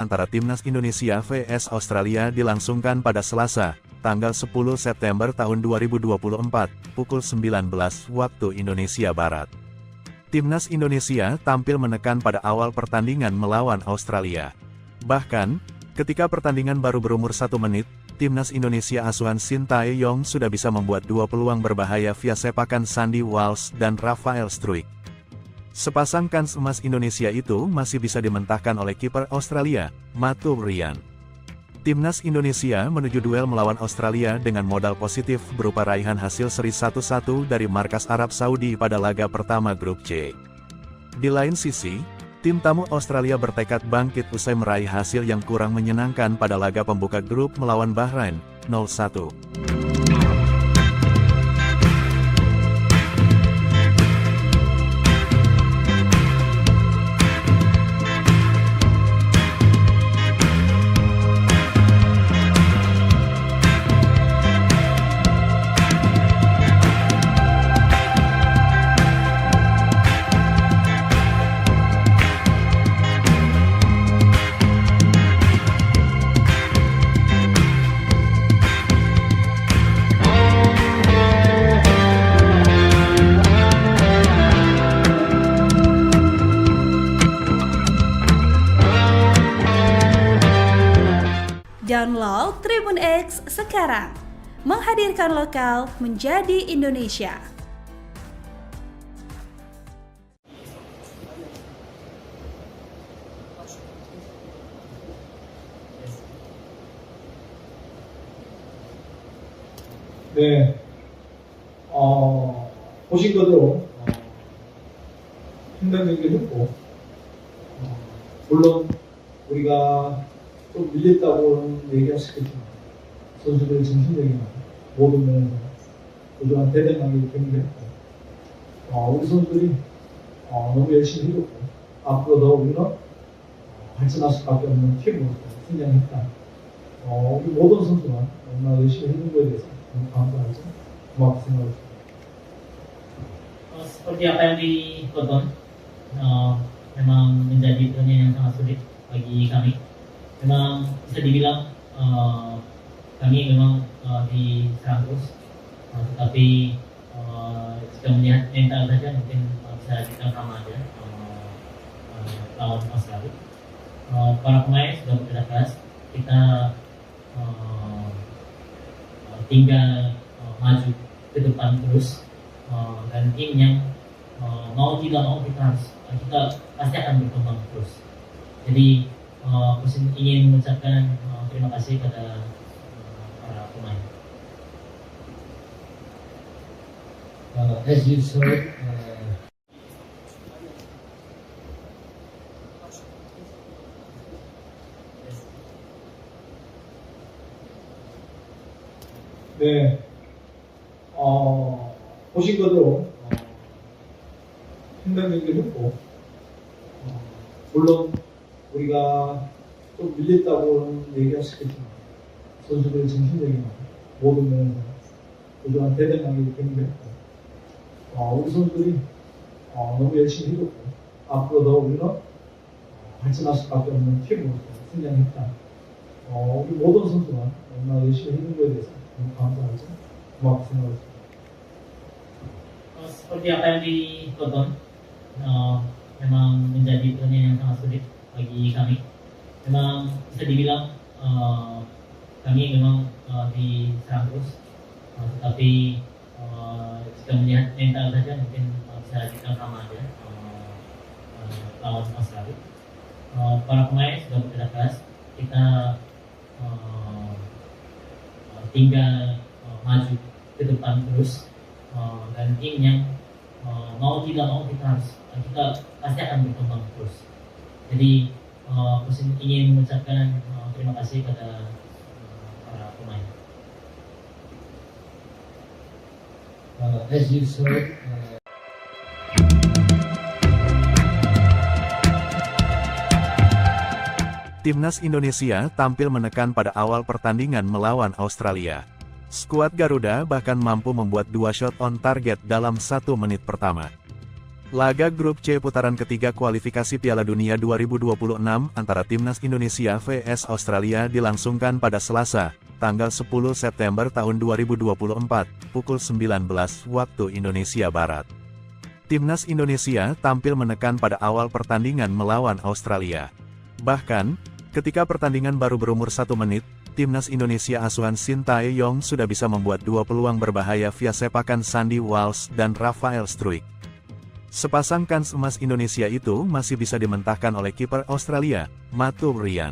antara Timnas Indonesia vs Australia dilangsungkan pada Selasa, tanggal 10 September tahun 2024, pukul 19 waktu Indonesia Barat. Timnas Indonesia tampil menekan pada awal pertandingan melawan Australia. Bahkan, ketika pertandingan baru berumur 1 menit, Timnas Indonesia asuhan Sintayong sudah bisa membuat 2 peluang berbahaya via sepakan Sandy Walsh dan Rafael Struijk. Sepasang kans emas Indonesia itu masih bisa dimentahkan oleh kiper Australia, Matu Ryan. Timnas Indonesia menuju duel melawan Australia dengan modal positif berupa raihan hasil seri 1-1 dari markas Arab Saudi pada laga pertama grup C. Di lain sisi, tim tamu Australia bertekad bangkit usai meraih hasil yang kurang menyenangkan pada laga pembuka grup melawan Bahrain, 0-1. Download Tribun X sekarang, menghadirkan lokal menjadi Indonesia. 네, 보신 거대로 힘든 경기를 했고, 물론 우리가 좀 밀렸다고는 얘기할 수 있겠지만 선수들의 정신력이나 모든 면에서 부족한 대단하게 경기를 했고, 우리 선수들이 너무 열심히 해줬고, 앞으로 더 우리는 발전할 수밖에 없는 팀으로서 성장했다. 우리 모든 선수가 얼마나 열심히 해준 거에 대해서 감사하죠. 고맙게 생각합니다. Seperti apa yang ditonton, memang menjadi pertandingan yang sangat sulit bagi kami. Memang bisa dibilang kami memang diserang terus, tetapi jika melihat mental saja mungkin bisa kita sama aja lawan Australia. Para pemain sudah bekerja keras, kita tinggal maju ke depan terus, dan tim yang mau tidak mau kita pasti akan berkembang terus. Jadi Coach ingin mengucapkan terima kasih pada para pemain. As you saw, 네, 보신 거대로 힘든 경기를 했고, 물론 우리가 좀 밀렸다고는 얘기할 수 있겠지만 선수들의 정신력이나 모든 면에서 부족한 대단하게 경기를 했고, 우리 선수들이 너무 열심히 해줬고, 앞으로 더 우리는 발전할 수밖에 없는 팀으로서 성장했다. 우리 모든 선수가 얼마나 열심히 해준 거에 대해서 감사하죠. 고맙게 생각합니다. Seperti apa yang ditonton, memang menjadi pertandingan yang sangat sulit bagi kami. Memang bisa dibilang kami memang diserang terus, tetapi jika melihat mental saja mungkin bisa kita sama aja lawan Australia. Para pemain sudah bekerja keras, kita tinggal maju ke depan terus, dan tim yang mau tidak mau kita pasti akan berkembang terus. Jadi Coach ingin mengucapkan terima kasih pada para pemain. As you saw, Timnas Indonesia tampil menekan pada awal pertandingan melawan Australia. Skuad Garuda bahkan mampu membuat 2 shot on target dalam 1 menit pertama. Laga grup C putaran ketiga kualifikasi Piala Dunia 2026 antara Timnas Indonesia vs Australia dilangsungkan pada Selasa, tanggal 10 September tahun 2024, pukul 19 waktu Indonesia Barat. Timnas Indonesia tampil menekan pada awal pertandingan melawan Australia. Bahkan, ketika pertandingan baru berumur 1 menit, Timnas Indonesia asuhan Sintayong sudah bisa membuat 2 peluang berbahaya via sepakan Sandy Walsh dan Rafael Struijk. Sepasang kans emas Indonesia itu masih bisa dimentahkan oleh kiper Australia, Matu Ryan.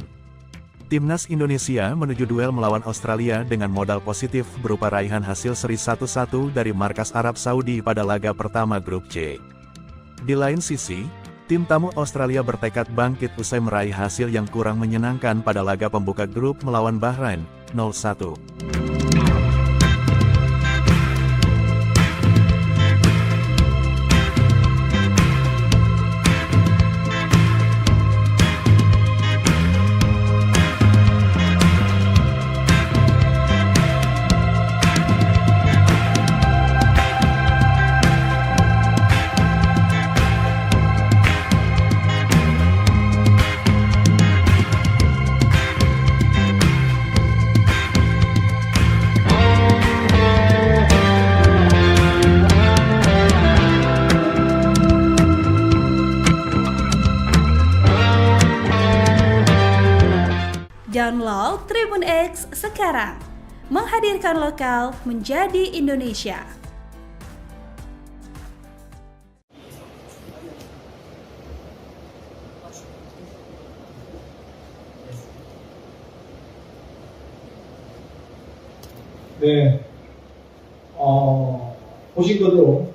Timnas Indonesia menuju duel melawan Australia dengan modal positif berupa raihan hasil seri 1-1 dari markas Arab Saudi pada laga pertama grup C. Di lain sisi, tim tamu Australia bertekad bangkit usai meraih hasil yang kurang menyenangkan pada laga pembuka grup melawan Bahrain, 0-1. Download Tribun X sekarang, menghadirkan lokal menjadi Indonesia. 네, 보신 것대로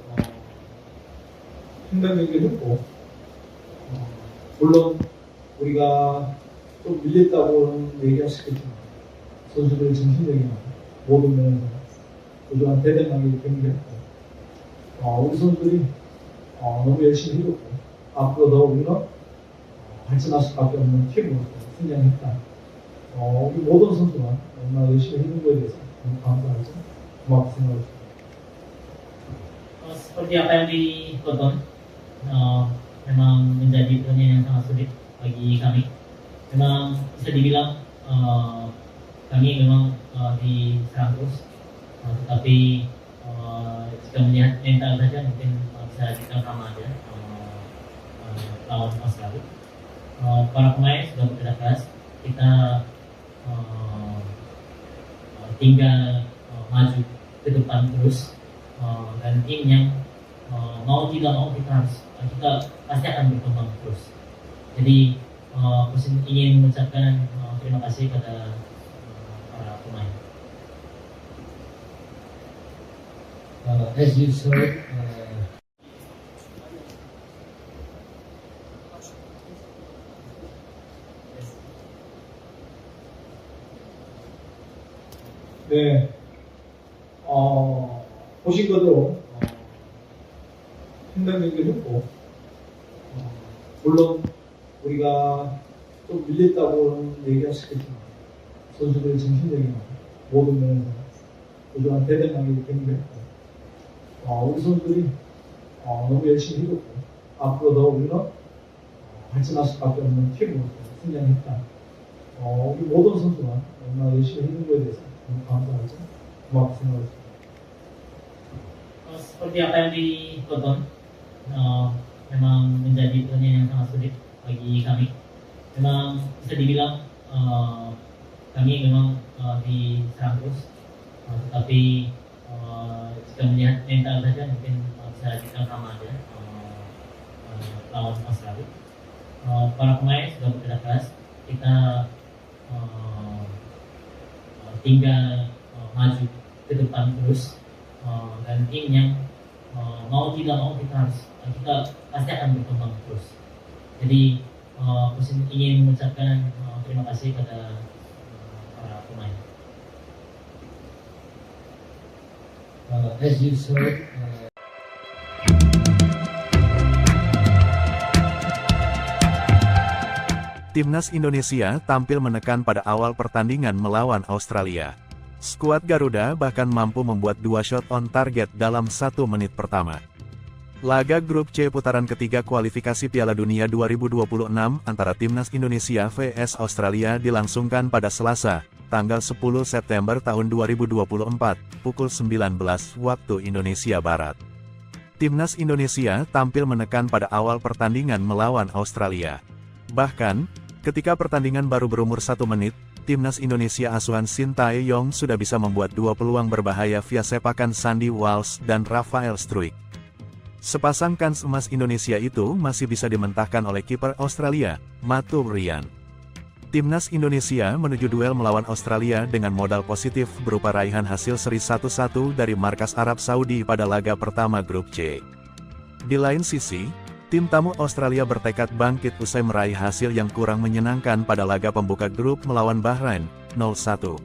상당 경기를 했고, 물론 우리가 좀 밀렸다고는 얘기할 수 있겠지만 선수들의 정신력이나 모든 면에서 부족한 대단하게 경기했고, 우리 선수들이 너무 열심히 해줬고, 앞으로 더 우리는 발전할 수밖에 없는 팀으로서 성장했다. 우리 모든 선수가 얼마나 열심히 해준 거에 대해서 너무 감사하고 고맙게 생각합니다. Seperti apa yang ditonton, memang menjadi pertandingan yang sangat sulit bagi kami. Memang bisa dibilang kami memang diserang terus, tetapi jika melihat mental saja mungkin bisa kita sama aja lawan Australia. Para pemain sudah bekerja keras, kita tinggal maju ke depan terus, dan tim yang mau tidak mau kita pasti akan berkembang terus. Jadi ingin mengucapkan terima kasih pada para pemain. As you saw, 네, 보신 것대로 상당 경기를 했고, 물론 우리가 좀 밀렸다고는 얘기할 수 있겠지만 선수들의 정신력이나 모든 면에서 부족한 대단하게 경기했고, 우리 선수들이 너무 열심히 해줬고, 앞으로 더 우리는 발전할 수밖에 없는 팀으로서 성장했다. 우리 모든 선수가 얼마나 열심히 해준 거에 대해서 너무 감사하고 고맙게 생각합니다. Seperti apa yang ditonton, memang menjadi pertandingan yang sangat sulit bagi kami. Memang bisa dibilang kami memang diserang terus, tetapi jika melihat mental saja mungkin bisa kita sama aja lawan Australia. Para pemain sudah bekerja keras, kita tinggal maju ke depan terus, dan tim yang mau tidak mau kita pasti akan berkembang terus. Jadi ingin mengucapkan terima kasih pada para pemain. as you saw, Timnas Indonesia tampil menekan pada awal pertandingan melawan Australia. Skuad Garuda bahkan mampu membuat 2 shot on target dalam 1 menit pertama. Laga grup C putaran ketiga kualifikasi Piala Dunia 2026 antara Timnas Indonesia vs Australia dilangsungkan pada Selasa, tanggal 10 September tahun 2024, pukul 19 waktu Indonesia Barat. Timnas Indonesia tampil menekan pada awal pertandingan melawan Australia. Bahkan, ketika pertandingan baru berumur 1 menit, Timnas Indonesia asuhan Sintayong sudah bisa membuat 2 peluang berbahaya via sepakan Sandy Walsh dan Rafael Struijk. Sepasang kans emas Indonesia itu masih bisa dimentahkan oleh kiper Australia, Matt Ryan. Timnas Indonesia menuju duel melawan Australia dengan modal positif berupa raihan hasil seri 1-1 dari markas Arab Saudi pada laga pertama grup C. Di lain sisi, tim tamu Australia bertekad bangkit usai meraih hasil yang kurang menyenangkan pada laga pembuka grup melawan Bahrain, 0-1.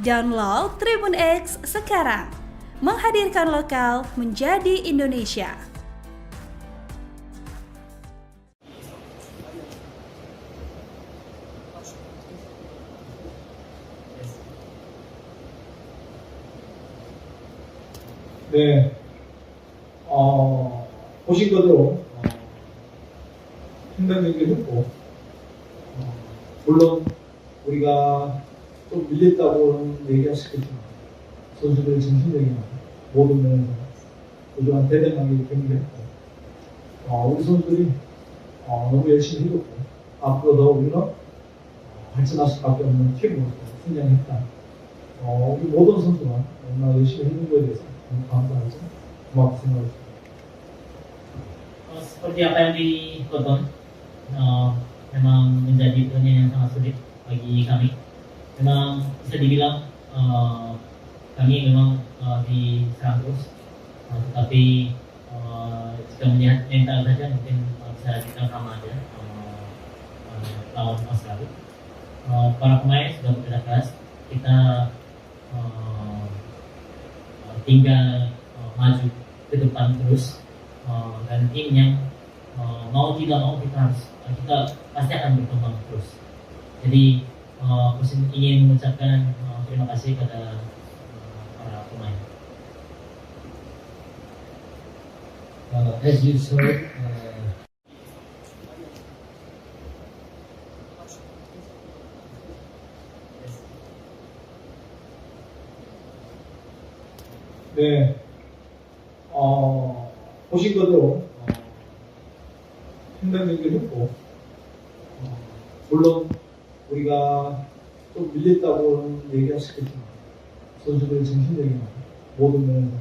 Download Tribun X sekarang, menghadirkan lokal menjadi Indonesia. 네, 보신 거대로 상당 경기를 했고, 물론 우리가 좀 밀렸다고는 얘기하시겠지만 선수들의 정신력이나 모든 면에서 그동안 대단하게 경기했고, 우리 선수들이 너무 열심히 해줬고, 앞으로 더 우리는 발전할 수밖에 없는 팀으로서 성장했다. 우리 모든 선수가 얼마나 열심히 해준 거에 대해서 너무 감사하죠. 고맙게 생각합니다. Seperti apa yang ditonton, memang menjadi pertandingan yang sangat sulit bagi kami. Memang bisa dibilang kami memang diserang terus, tetapi jika melihat mental saja mungkin bisa kita sama aja lawan Australia. Para pemain sudah bekerja keras, kita tinggal maju ke depan terus, dan tim yang mau tidak mau kita pasti akan berkembang terus. Jadi Coach ingin mengucapkan terima kasih pada para pemain. As you saw, 네, 보신 거대로 상당 경기를 했고, 물론 우리가 좀 밀렸다고는 얘기하시겠지만 선수들의 정신력이나 모든 면에서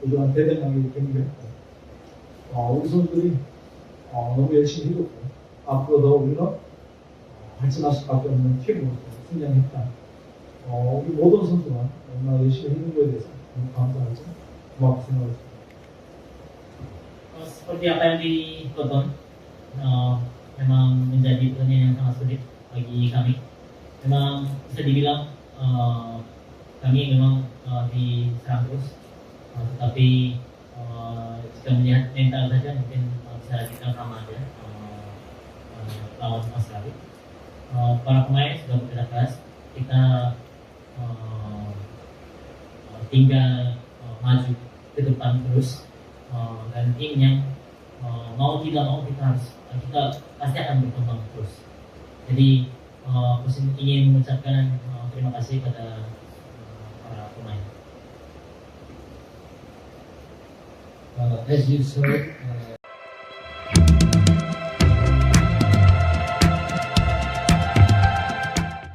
그동안 대단하게 경기했고, 우리 선수들이 너무 열심히 해줬고, 앞으로 더 우리는 발전할 수밖에 없는 팀으로서 성장했다. 우리 모든 선수가 얼마나 열심히 해준 거에 대해서 너무 감사하죠. 고맙게 생각합니다. Seperti apa yang ditonton, memang menjadi pertandingan yang sangat sulit bagi kami. Memang bisa dibilang kami memang diserang terus, tetapi jika melihat mental saja mungkin bisa kita sama aja lawan Australia. Para pemain sudah bekerja keras, kita tinggal maju ke depan terus, dan tim yang mau tidak mau kita pasti akan berkembang terus. Jadi Coach ingin mengucapkan terima kasih pada para pemain. as you saw,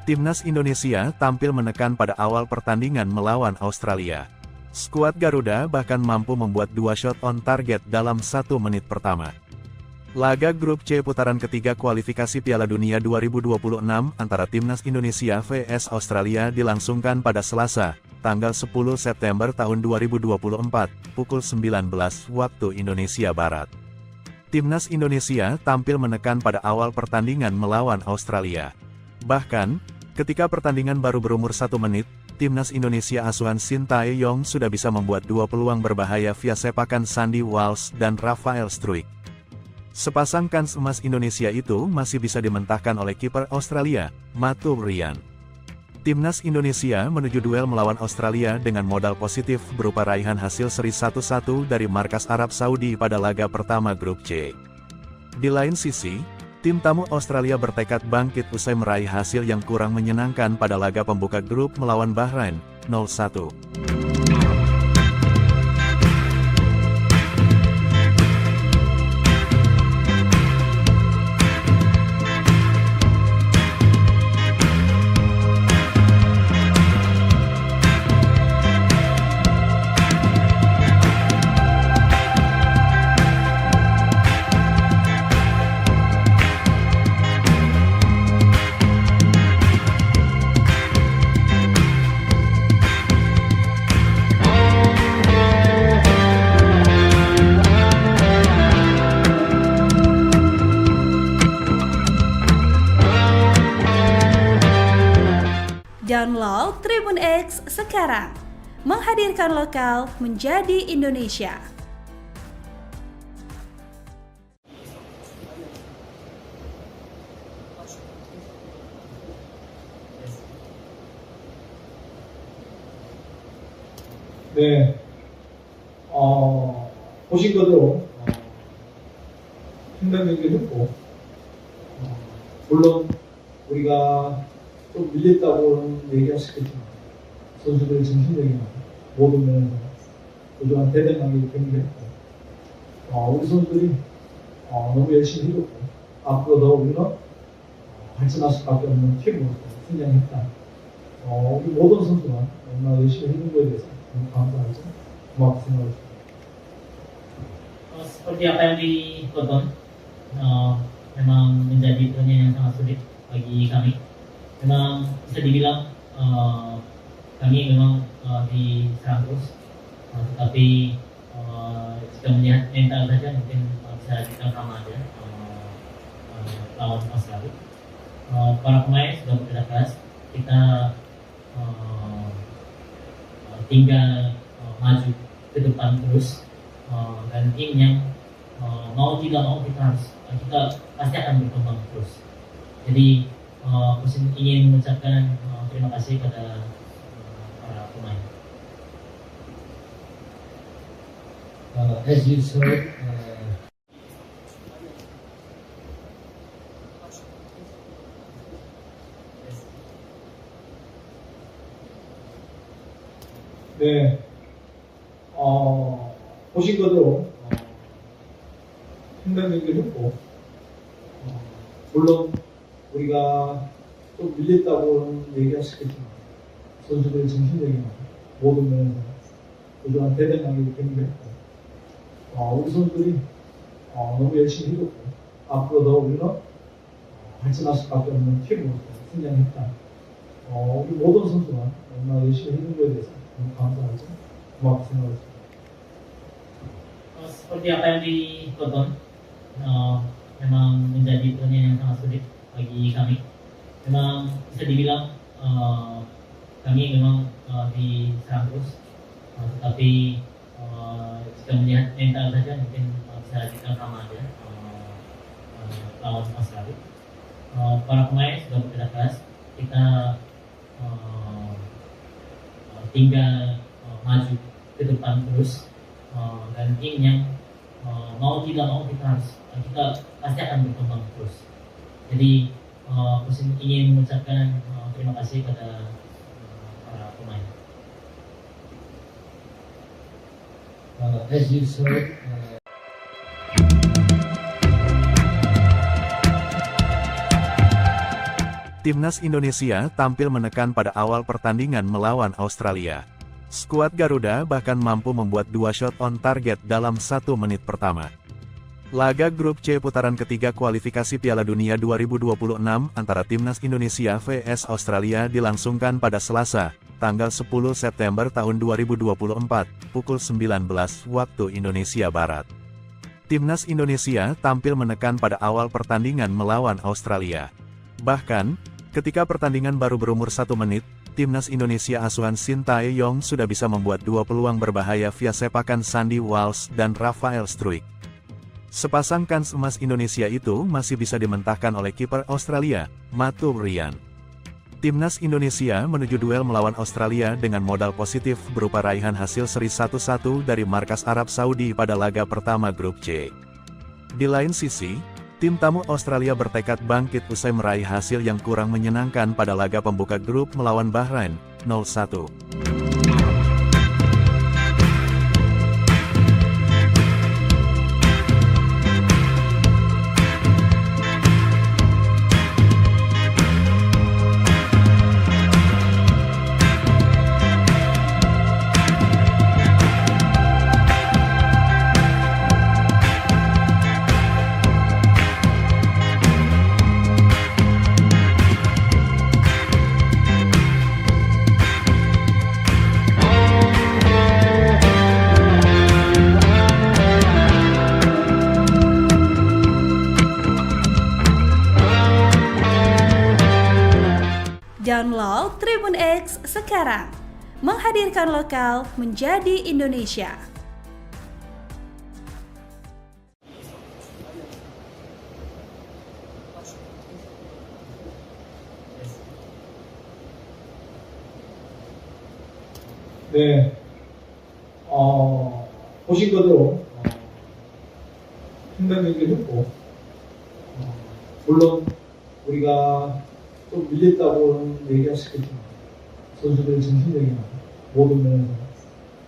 Timnas Indonesia tampil menekan pada awal pertandingan melawan Australia. Skuad Garuda bahkan mampu membuat 2 shot on target dalam 1 menit pertama. Laga grup C putaran ketiga kualifikasi Piala Dunia 2026 antara Timnas Indonesia vs Australia dilangsungkan pada Selasa, tanggal 10 September tahun 2024, pukul 19 waktu Indonesia Barat. Timnas Indonesia tampil menekan pada awal pertandingan melawan Australia. Bahkan, ketika pertandingan baru berumur 1 menit, Timnas Indonesia asuhan Sintayong sudah bisa membuat 2 peluang berbahaya via sepakan Sandy Walsh dan Rafael Struijk. Sepasang kans emas Indonesia itu masih bisa dimentahkan oleh kiper Australia, Matou Ryan. Timnas Indonesia menuju duel melawan Australia dengan modal positif berupa raihan hasil seri 1-1 dari markas Arab Saudi pada laga pertama grup C. Di lain sisi, tim tamu Australia bertekad bangkit usai meraih hasil yang kurang menyenangkan pada laga pembuka grup melawan Bahrain, 0-1. Download Tribun X sekarang, menghadirkan lokal menjadi Indonesia. 네, 보신 거대로 상당 경기를 했고, 물론 우리가 좀 밀렸다고는 얘기할 수 있겠지만 선수들의 정신력이나 모든 면에서 그동안 대단하게 경기했고, 우리 선수들이 너무 열심히 해줬고, 앞으로 더 우리는 발전할 수밖에 없는 팀으로서 성장했다. 우리 모든 선수가 얼마나 열심히 해준 거에 대해서 감사하죠. 고맙게 생각했습니다. Seperti apa yang ditonton, memang menjadi pertandingan yang sangat sulit bagi kami. Memang bisa dibilang kami memang diserang terus, tetapi jika melihat mental saja mungkin bisa kita sama aja lawan Australia. Para pemain sudah bekerja keras, kita tinggal maju ke depan terus, dan tim yang mau tidak mau kita pasti akan berkembang terus. Jadi Coach ingin mengucapkan terima kasih pada para pemain. As you saw, 네, 보신 거대로 상당 경기를 했고, 물론 우리가 좀 밀렸다고는 얘기할 수 있겠지만 선수들의 정신력이나 모든 면에서 그동안 대단하게 경기했고, 우리 선수들이 너무 열심히 해줬고, 앞으로 더 우리는 발전할 수밖에 없는 팀으로서 성장했다. 우리 모든 선수가 얼마나 열심히 해준 거에 대해서 너무 감사하죠. 고맙게 생각했습니다. Seperti apa yang ditonton, memang menjadi pertandingan yang sangat sulit bagi kami. Memang bisa dibilang kami memang diserang terus, tetapi jika melihat mental saja mungkin bisa kita sama aja lawan Australia. Para pemain sudah bekerja keras, kita tinggal maju ke depan terus, dan tim yang mau tidak mau kita pasti akan berkembang terus. Jadi Coach ingin mengucapkan terima kasih pada para pemain. as you saw, Timnas Indonesia tampil menekan pada awal pertandingan melawan Australia. Skuad Garuda bahkan mampu membuat 2 shot on target dalam 1 menit pertama. Laga grup C putaran ketiga kualifikasi Piala Dunia 2026 antara Timnas Indonesia vs Australia dilangsungkan pada Selasa, tanggal 10 September tahun 2024, pukul 19 waktu Indonesia Barat. Timnas Indonesia tampil menekan pada awal pertandingan melawan Australia. Bahkan, ketika pertandingan baru berumur 1 menit, Timnas Indonesia asuhan Sintayong sudah bisa membuat 2 peluang berbahaya via sepakan Sandy Walsh dan Rafael Struijk. Sepasang kans emas Indonesia itu masih bisa dimentahkan oleh kiper Australia, Matu Ryan. Timnas Indonesia menuju duel melawan Australia dengan modal positif berupa raihan hasil seri 1-1 dari markas Arab Saudi pada laga pertama grup C. Di lain sisi, tim tamu Australia bertekad bangkit usai meraih hasil yang kurang menyenangkan pada laga pembuka grup melawan Bahrain, 0-1. Download Tribun X sekarang, menghadirkan lokal menjadi Indonesia. 네, 보신 거대로 상당 경기를 했고, 물론 우리가 좀 밀렸다고는 얘기할 수 있겠지만 선수들의 정신력이나 모든 면에서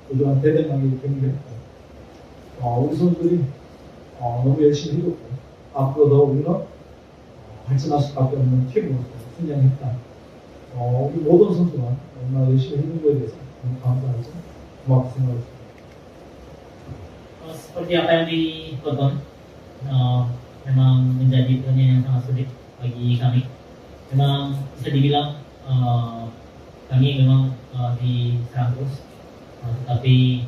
그동안 대단하게 경기를 했고, 우리 선수들이 너무 열심히 해줬고, 앞으로 더 우리는 발전할 수밖에 없는 팀으로서 성장했다. 우리 모든 선수가 얼마나 열심히 해준 거에 대해서 너무 감사하고 고맙게 생각했습니다. Seperti apa yang ditonton, memang menjadi pertandingan yang sangat sulit bagi kami. Memang bisa dibilang kami memang diserang terus, tetapi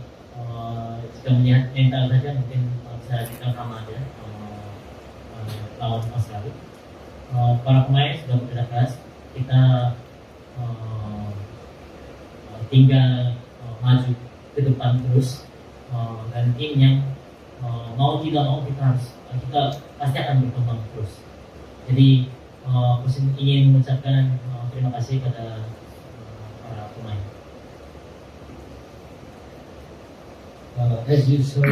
jika melihat mental saja mungkin bisa kita sama aja lawan Australia. Para pemain sudah bekerja keras, kita tinggal maju ke depan terus, dan tim yang mau tidak mau kita pasti akan berkembang terus. Jadi Coach ingin mengucapkan terima kasih pada para pemain. As you saw,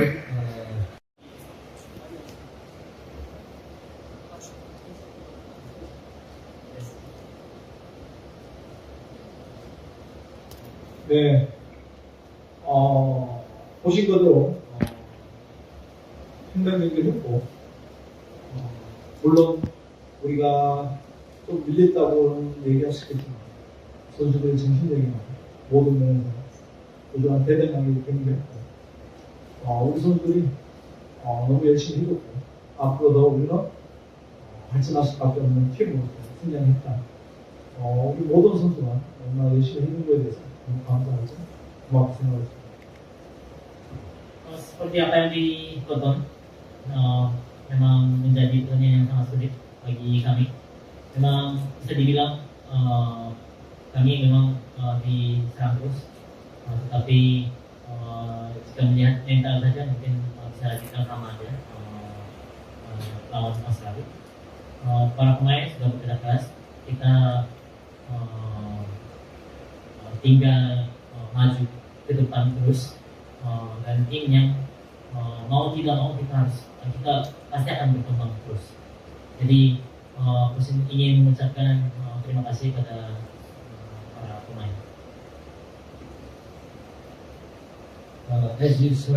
네, 보신 거대로 상당 경기를 했고, 물론 우리가 좀 밀렸다고는 얘기할 수 있겠지만 선수들의 정신력이나 모든 면에서 그동안 대단하게 경기를 했고, 우리 선수들이 너무 열심히 해줬고, 앞으로 더 우리는 발전할 수밖에 없는 팀으로서 성장했다. 우리 모든 선수가 얼마나 열심히 해준 거에 대해서 너무 감사하고 고맙게 생각했습니다. Seperti apa yang ditonton, memang menjadi pertandingan yang sangat sulit bagi kami. Memang bisa dibilang kami memang diserang terus, tetapi jika melihat mental saja mungkin bisa kita sama aja lawan Australia. Para pemain sudah bekerja keras, kita tinggal maju ke depan terus, dan tim yang mau tidak mau kita pasti akan berkembang terus. Jadi Coach ingin mengucapkan terima kasih pada para pemain. as you saw,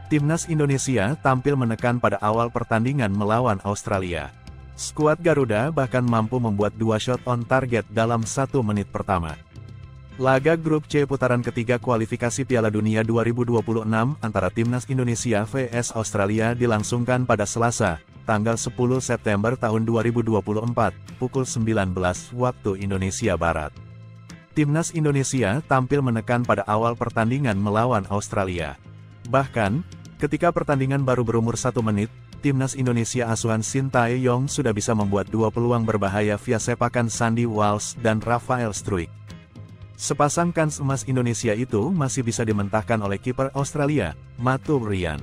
Timnas Indonesia tampil menekan pada awal pertandingan melawan Australia. Skuad Garuda bahkan mampu membuat 2 shot on target dalam 1 menit pertama. Laga grup C putaran ketiga kualifikasi Piala Dunia 2026 antara Timnas Indonesia vs Australia dilangsungkan pada Selasa, tanggal 10 September tahun 2024, pukul 19 waktu Indonesia Barat. Timnas Indonesia tampil menekan pada awal pertandingan melawan Australia. Bahkan, ketika pertandingan baru berumur 1 menit, Timnas Indonesia asuhan Sintayong sudah bisa membuat 2 peluang berbahaya via sepakan Sandy Walsh dan Rafael Struijk. Sepasang kans emas Indonesia itu masih bisa dimentahkan oleh kiper Australia, Matt Ryan.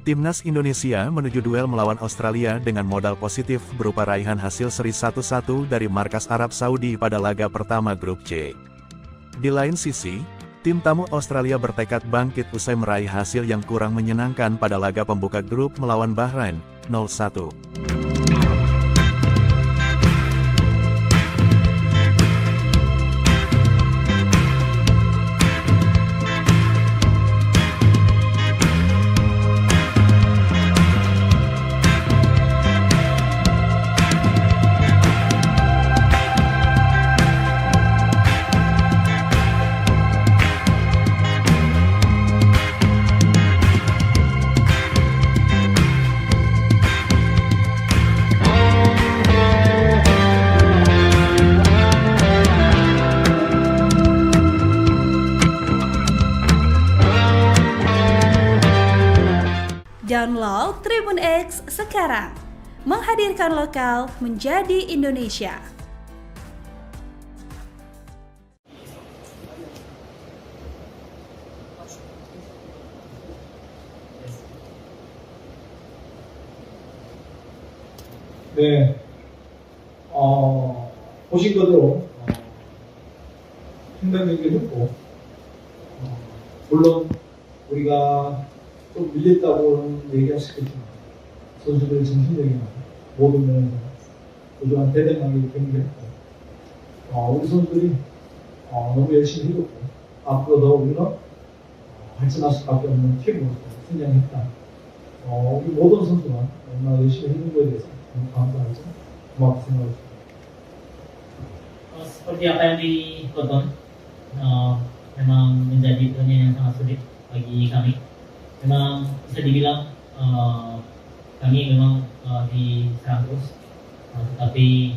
Timnas Indonesia menuju duel melawan Australia dengan modal positif berupa raihan hasil seri 1-1 dari markas Arab Saudi pada laga pertama grup C. Di lain sisi, tim tamu Australia bertekad bangkit usai meraih hasil yang kurang menyenangkan pada laga pembuka grup melawan Bahrain, 0-1. Download Tribun X sekarang, menghadirkan lokal menjadi Indonesia. 네, 보신 것대로 상당 경기를 했고, 물론 우리가 좀 밀렸다고는 얘기할 수 있겠지만 선수들의 정신력이나 모든 면에서 부족한 대등하게 경기했고, 우리 선수들이 너무 열심히 해줬고, 앞으로 더 우리는 발전할 수밖에 없는 팀으로서 성장했다. 우리 모든 선수가 얼마나 열심히 해준 거에 대해서 감사하죠. 고맙게 생각합니다. Seperti apa yang ditonton, memang menjadi pertandingan yang sangat sulit bagi kami. Memang bisa dibilang kami memang diserang terus, tetapi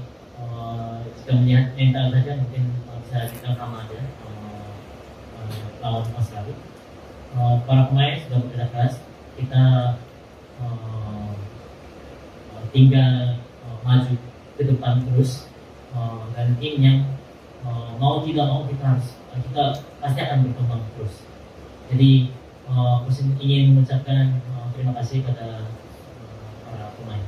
jika melihat mental saja mungkin bisa kita sama aja lawan Australia. Para pemain sudah bekerja keras, kita tinggal maju ke depan terus, dan tim yang mau tidak mau kita pasti akan berkembang terus. Jadi ingin mengucapkan terima kasih pada para pemain.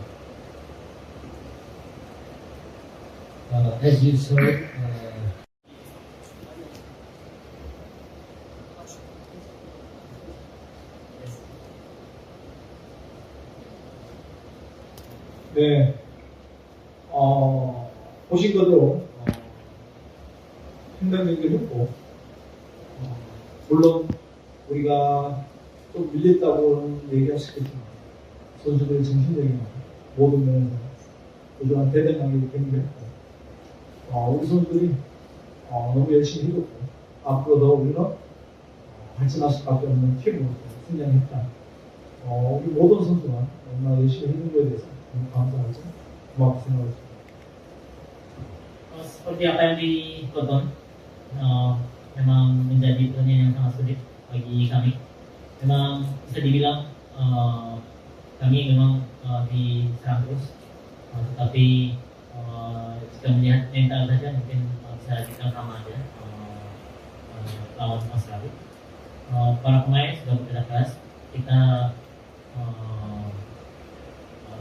As you saw, 네, 보신 것대로 상당 경기를 했고, 물론 우리가 좀 밀렸다고는 얘기할 수 있겠지만 선수들의 정신력이나 모든 면에서 부족한 대등하게 경기를 했고, 우리 선수들이 너무 열심히 해줬고, 앞으로 더 우리는 발전할 수밖에 없는 팀으로서 성장했다. 우리 모든 선수가 얼마나 열심히 해준 거에 대해서 감사하죠. 고맙게 생각합니다. Seperti apa yang ditonton, memang menjadi pertandingan yang sangat sulit bagi kami. Memang bisa dibilang kami memang diserang terus, tetapi jika melihat mental saja mungkin bisa kita sama aja lawan Australia. Para pemain sudah bekerja keras, kita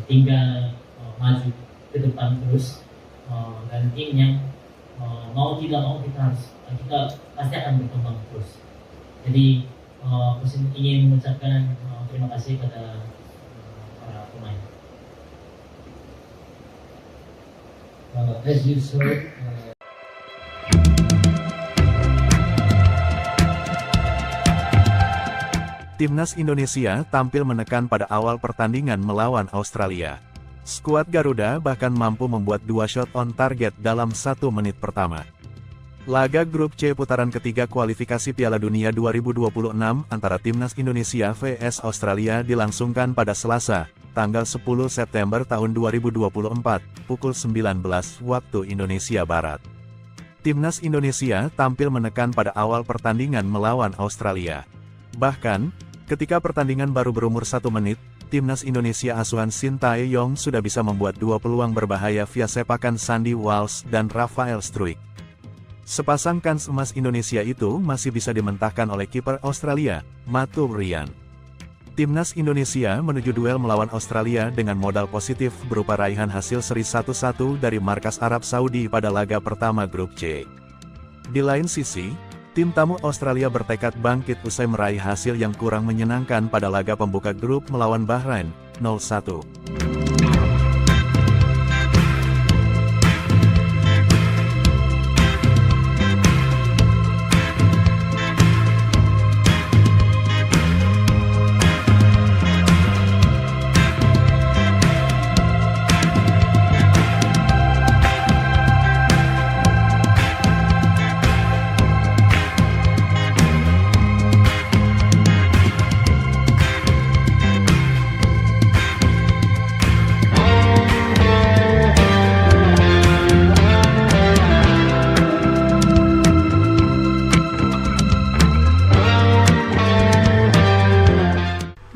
tinggal maju ke depan terus, dan tim yang mau tidak mau kita pasti akan berkembang terus. Jadi ingin mengucapkan terima kasih pada para pemain. as you saw, Timnas Indonesia tampil menekan pada awal pertandingan melawan Australia. Skuad Garuda bahkan mampu membuat 2 shot on target dalam 1 menit pertama. Laga grup C putaran ketiga kualifikasi Piala Dunia 2026 antara Timnas Indonesia vs Australia dilangsungkan pada Selasa, tanggal 10 September tahun 2024, pukul 19 waktu Indonesia Barat. Timnas Indonesia tampil menekan pada awal pertandingan melawan Australia. Bahkan, ketika pertandingan baru berumur 1 menit, Timnas Indonesia asuhan Sintayong sudah bisa membuat 2 peluang berbahaya via sepakan Sandy Walsh dan Rafael Struijk. Sepasang kans emas Indonesia itu masih bisa dimentahkan oleh kiper Australia, Matu Ryan. Timnas Indonesia menuju duel melawan Australia dengan modal positif berupa raihan hasil seri 1-1 dari markas Arab Saudi pada laga pertama grup C. Di lain sisi, tim tamu Australia bertekad bangkit usai meraih hasil yang kurang menyenangkan pada laga pembuka grup melawan Bahrain, 0-1.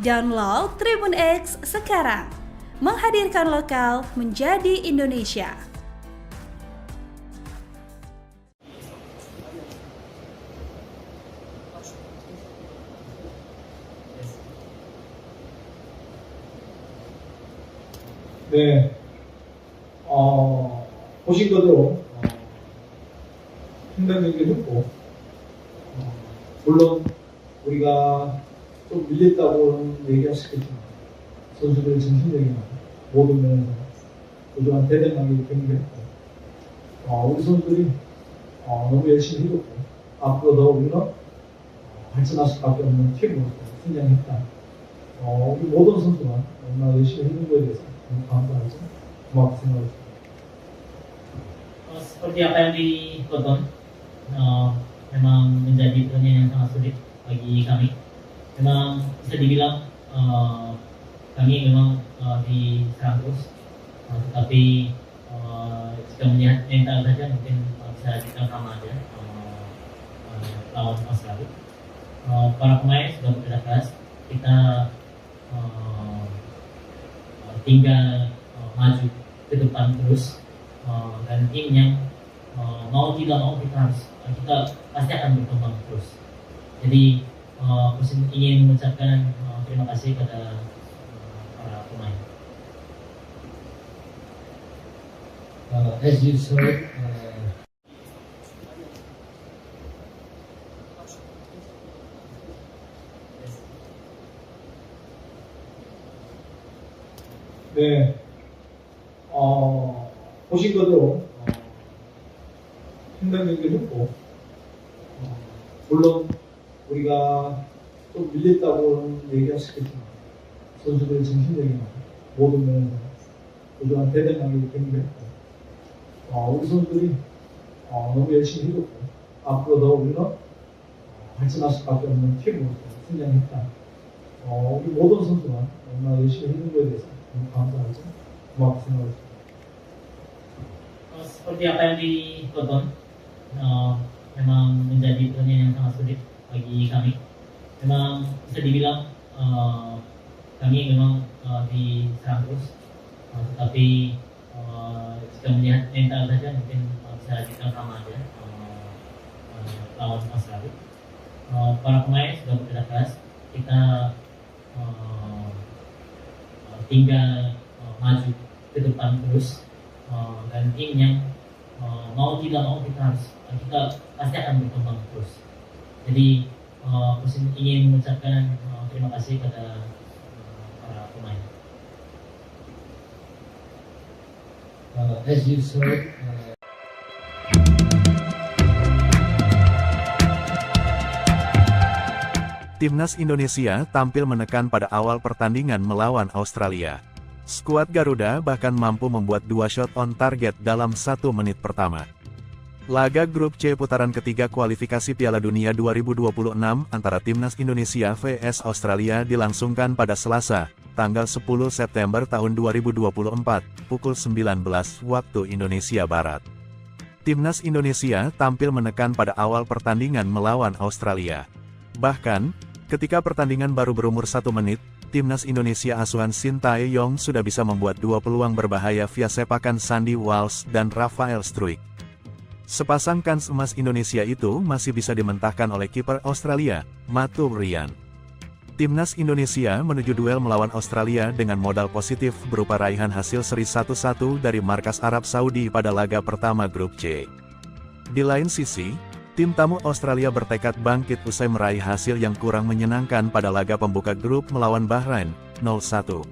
Download Tribun X sekarang, menghadirkan lokal menjadi Indonesia. 네, 보신 것대로 상당 경기를 했고, 물론 우리가 좀 밀렸다고는 얘기할 수 있겠지만 선수들의 정신력이나 모든 면에서 그동안 대단하게 경기했고, 우리 선수들이 너무 열심히 해줬고, 앞으로 더 우리는 발전할 수밖에 없는 팀으로서 성장했다. 우리 모든 선수가 너무나 열심히 해준 거에 대해서 너무 감사하고 고맙게 생각했습니다. Seperti apa yang ditonton, memang menjadi pertandingan yang sangat sulit bagi kami. Memang bisa dibilang kami memang diserang terus, tetapi jika melihat mental saja mungkin bisa kita sama aja lawan Australia. Para pemain sudah bekerja keras, kita tinggal maju ke depan terus, dan tim yang mau tidak mau kita pasti akan berkembang terus. Jadi ingin mengucapkan terima kasih pada para pemain. As you saw, 네, 보신 것대로 상당 경기를 했고, 물론 우리가 좀 밀렸다고는 얘기할 수 있겠지만 선수들의 정신력이나 모든 면에서 그동안 대단하게 경기했고, 우리 선수들이 너무 열심히 해줬고, 앞으로 더 우리는 발전할 수밖에 없는 팀으로서 성장했다. 우리 모든 선수가 너무나 열심히 해준 거에 대해서 너무 감사하고 고맙게 생각했습니다. Seperti apa yang ditonton, memang menjadi pertandingan yang sangat sulit bagi kami. Memang bisa dibilang kami memang diserang terus, tetapi jika melihat mental saja mungkin bisa kita sama aja lawan Australia. Para pemain sudah bekerja keras, kita tinggal maju ke depan terus, dan tim yang mau tidak mau kita pasti akan berkembang terus. Jadi ingin mengucapkan terima kasih pada para pemain. as you saw, Timnas Indonesia tampil menekan pada awal pertandingan melawan Australia. Skuad Garuda bahkan mampu membuat 2 shot on target dalam 1 menit pertama. Laga Grup C putaran ketiga kualifikasi Piala Dunia 2026 antara Timnas Indonesia vs Australia dilangsungkan pada Selasa, tanggal 10 September tahun 2024, pukul 19 waktu Indonesia Barat. Timnas Indonesia tampil menekan pada awal pertandingan melawan Australia. Bahkan, ketika pertandingan baru berumur 1 menit, Timnas Indonesia asuhan Sintayong sudah bisa membuat 2 peluang berbahaya via sepakan Sandy Walsh dan Rafael Struijk. Sepasang kans emas Indonesia itu masih bisa dimentahkan oleh kiper Australia, Matu Ryan. Timnas Indonesia menuju duel melawan Australia dengan modal positif berupa raihan hasil seri 1-1 dari markas Arab Saudi pada laga pertama Grup C. Di lain sisi, tim tamu Australia bertekad bangkit usai meraih hasil yang kurang menyenangkan pada laga pembuka grup melawan Bahrain, 0-1.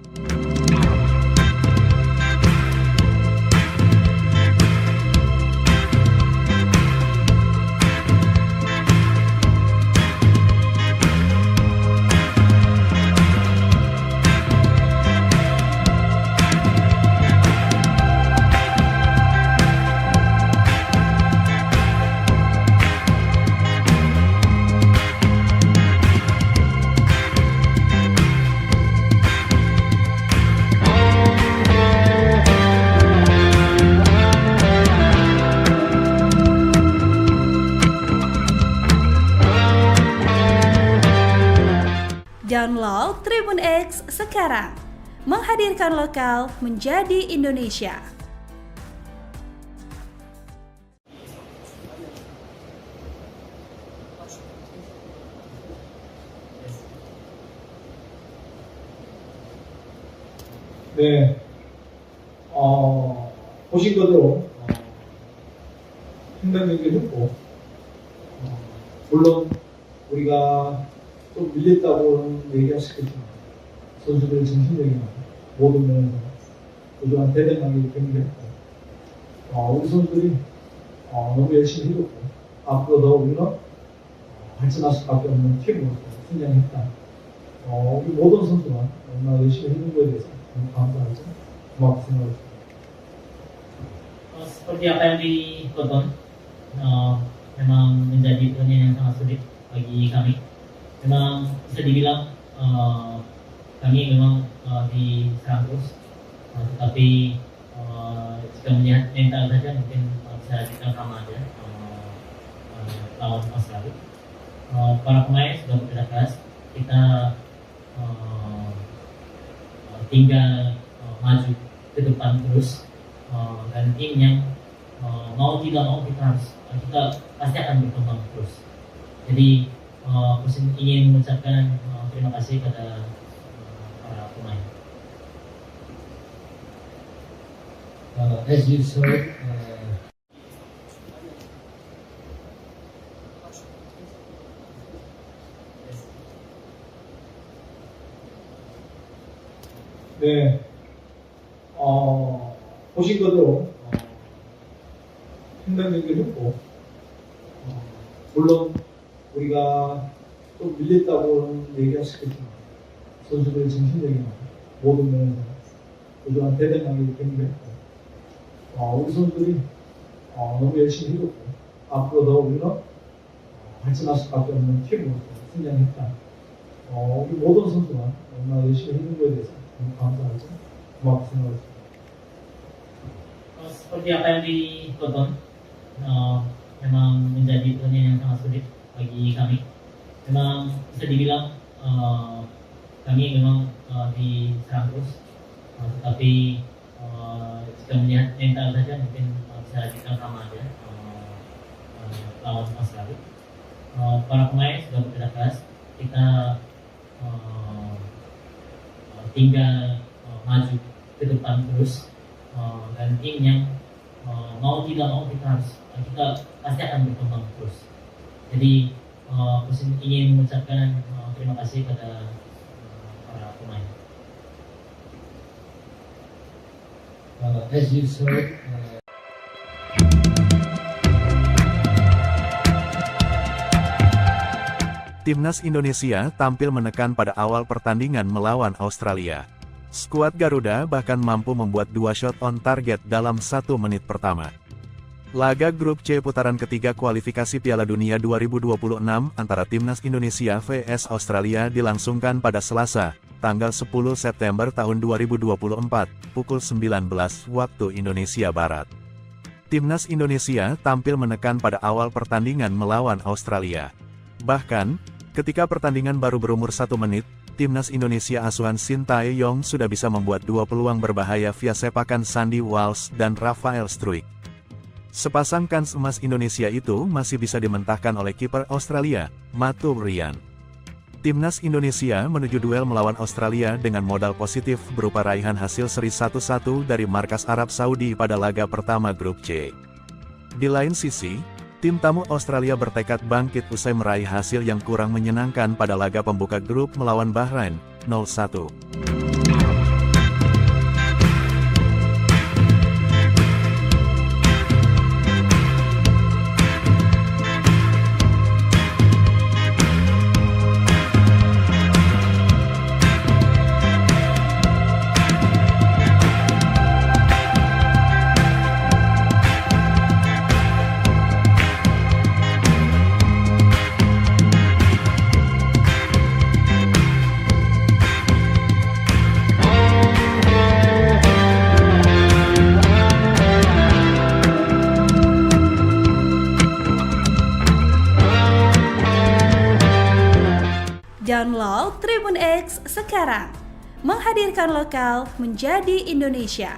Download Tribun X sekarang, menghadirkan lokal menjadi Indonesia. 네, 보신 것대로 횡단 경기를 했고, 물론 우리가 좀 밀렸다고는 얘기할 수 있겠지만 선수들의 정신력이나 모든 면에서 그동안 대단하게 경기를 했고, 우리 선수들이 너무 열심히 해줬고, 앞으로 더 우리는 발전할 수밖에 없는 팀으로서 성장했다. 우리 모든 선수가 얼마나 열심히 해준 거에 대해서 감사하죠. 고맙게 생각했습니다. Seperti apa yang ditonton, memang menjadi pertandingan yang sangat sulit bagi kami. Memang bisa dibilang kami memang diserang terus, tetapi jika melihat mental saja mungkin bisa kita sama aja lawan Australia. Para pemain sudah bekerja keras, kita tinggal maju ke depan terus, dan tim yang mau tidak mau kita pasti akan berkembang terus. Jadi Coach ingin mengucapkan terima kasih pada para pemain. As you saw, 네, 보신 것대로 횡단 경기를 했고, 물론 우리가 좀 밀렸다고는 얘기할 수 있겠지만 선수들의 정신력이나 모든 면에서 그동안 대단하게 경기를 했고, 우리 선수들이 너무 열심히 해줬고, 앞으로 더 우리는 발전할 수밖에 없는 팀으로서 성장했다. 우리 모든 선수가 얼마나 열심히 해준 거에 대해서 감사하죠. 고맙게 생각했습니다. Seperti apa yang ditonton, memang menjadi pertandingan yang sangat sulit bagi kami. Memang bisa dibilang kami memang diserang terus, tetapi jika melihat mental saja mungkin bisa kita sama aja lawan Australia. Para pemain sudah bekerja keras, kita tinggal maju ke depan terus, dan tim yang mau tidak mau kita pasti akan berkembang terus. Jadi Coach ingin mengucapkan terima kasih pada para pemain. as you saw, Timnas Indonesia tampil menekan pada awal pertandingan melawan Australia. Skuad Garuda bahkan mampu membuat 2 shot on target dalam 1 menit pertama. Laga grup C putaran ketiga kualifikasi Piala Dunia 2026 antara Timnas Indonesia vs Australia dilangsungkan pada Selasa, tanggal 10 September tahun 2024, pukul 19 waktu Indonesia Barat. Timnas Indonesia tampil menekan pada awal pertandingan melawan Australia. Bahkan, ketika pertandingan baru berumur 1 menit, Timnas Indonesia asuhan Sintayong sudah bisa membuat 2 peluang berbahaya via sepakan Sandy Walsh dan Rafael Struijk. Sepasang kans emas Indonesia itu masih bisa dimentahkan oleh kiper Australia, Matu Ryan. Timnas Indonesia menuju duel melawan Australia dengan modal positif berupa raihan hasil seri 1-1 dari markas Arab Saudi pada laga pertama grup C. Di lain sisi, tim tamu Australia bertekad bangkit usai meraih hasil yang kurang menyenangkan pada laga pembuka grup melawan Bahrain, 0-1. Download Tribun X sekarang, menghadirkan lokal menjadi Indonesia.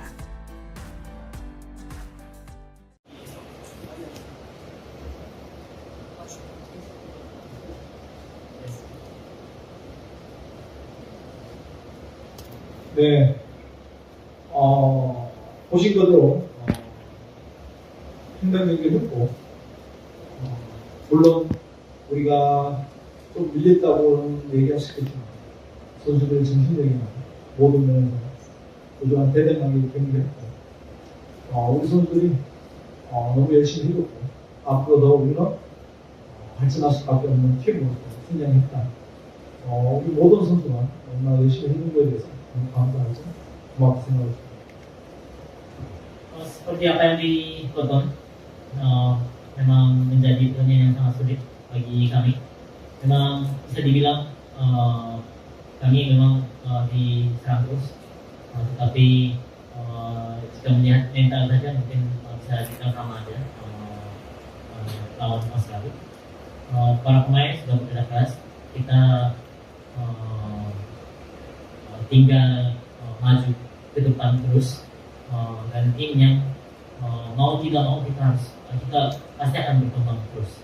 네, 보신 거대로 상당 경기를 했고, 물론 우리가 좀 밀렸다고는 얘기할 수 있겠지만 선수들의 정신력이나 모든 면에서 부족한 대단하게 경기했고, 우리 선수들이 너무 열심히 해줬고, 앞으로 더 우리는 발전할 수밖에 없는 팀으로서 성장했다. 우리 모든 선수가 얼마나 열심히 해준 거에 대해서 너무 감사하고 고맙게 생각합니다. Seperti apa yang ditonton, memang menjadi pertandingan yang sangat sulit bagi kami. Memang bisa dibilang kami memang diserang terus, tetapi jika melihat mental saja mungkin bisa kita sama aja lawan Australia. Para pemain sudah bekerja keras, kita tinggal maju ke depan terus, dan tim yang mau tidak mau kita pasti akan berkembang terus.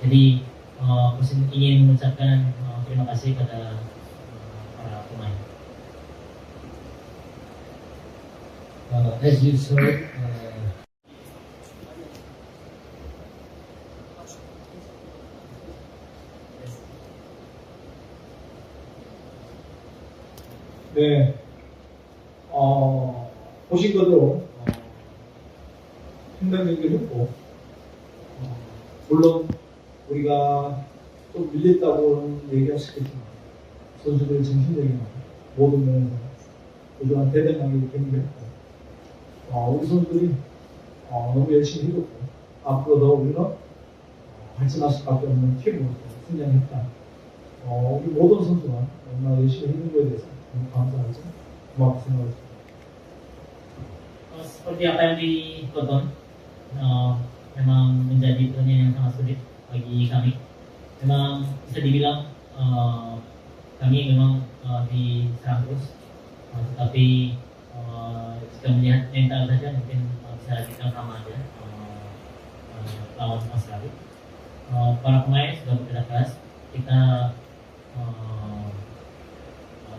Jadi Coach ingin mengucapkan terima kasih pada para pemain. As you saw, 네, 보신 거대로 상당 경기를 했고, 물론 우리가 좀 밀렸다고는 얘기할 수 있겠지만 선수들의 정신력이나 모든 면에서 부족한 대단하게 경기했고, 우리 선수들이 너무 열심히 해줬고, 앞으로 더 우리는 발전할 수밖에 없는 팀으로서 성장했다. 우리 모든 선수가 얼마나 열심히 해준 거에 대해서 너무 감사하고 고맙게 생각합니다. Seperti apa yang ditonton, memang menjadi pertandingan yang sangat sulit bagi kami. Memang bisa dibilang kami memang diserang terus, tetapi jika melihat mental saja mungkin bisa kita sama aja lawan Australia. Para pemain sudah bekerja keras, kita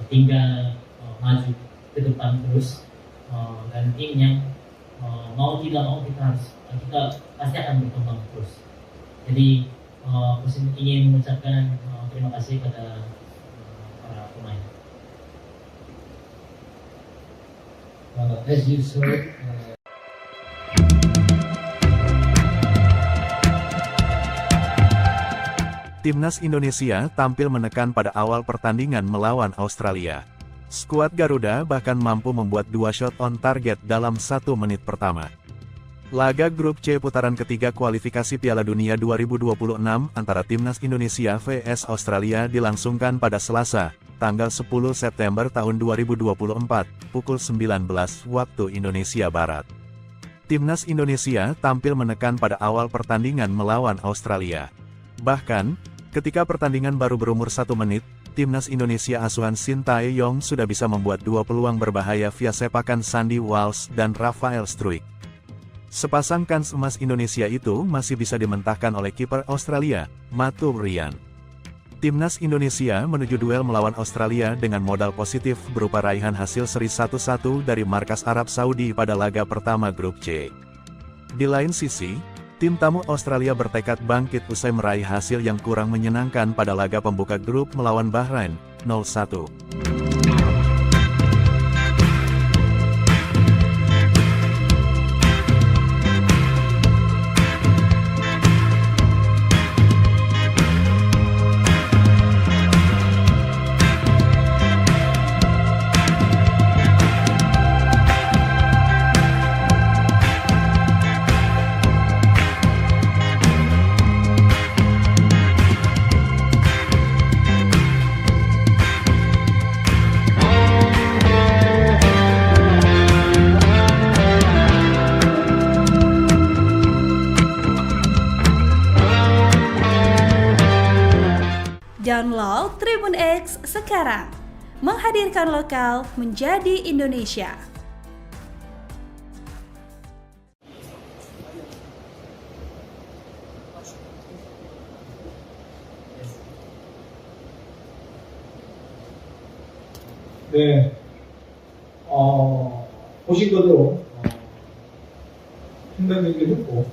tinggal maju ke depan terus, dan tim yang mau tidak mau kita pasti akan berkembang terus. Jadi Coach ingin mengucapkan terima kasih pada para pemain. as you saw, Timnas Indonesia tampil menekan pada awal pertandingan melawan Australia. Skuad Garuda bahkan mampu membuat 2 shot on target dalam 1 menit pertama. Laga grup C putaran ketiga kualifikasi Piala Dunia 2026 antara Timnas Indonesia vs Australia dilangsungkan pada Selasa, tanggal 10 September tahun 2024, pukul 19 waktu Indonesia Barat. Timnas Indonesia tampil menekan pada awal pertandingan melawan Australia. Bahkan, ketika pertandingan baru berumur 1 menit, Timnas Indonesia asuhan Sintayong sudah bisa membuat 2 peluang berbahaya via sepakan Sandy Walsh dan Rafael Struijk. Sepasang kans emas Indonesia itu masih bisa dimentahkan oleh kiper Australia, Matu Ryan. Timnas Indonesia menuju duel melawan Australia dengan modal positif berupa raihan hasil seri 1-1 dari markas Arab Saudi pada laga pertama grup C. Di lain sisi, tim tamu Australia bertekad bangkit usai meraih hasil yang kurang menyenangkan pada laga pembuka grup melawan Bahrain, 0-1. Download Tribun X sekarang, menghadirkan lokal menjadi Indonesia. 네, 보신 거대로 상당 경기를 했고,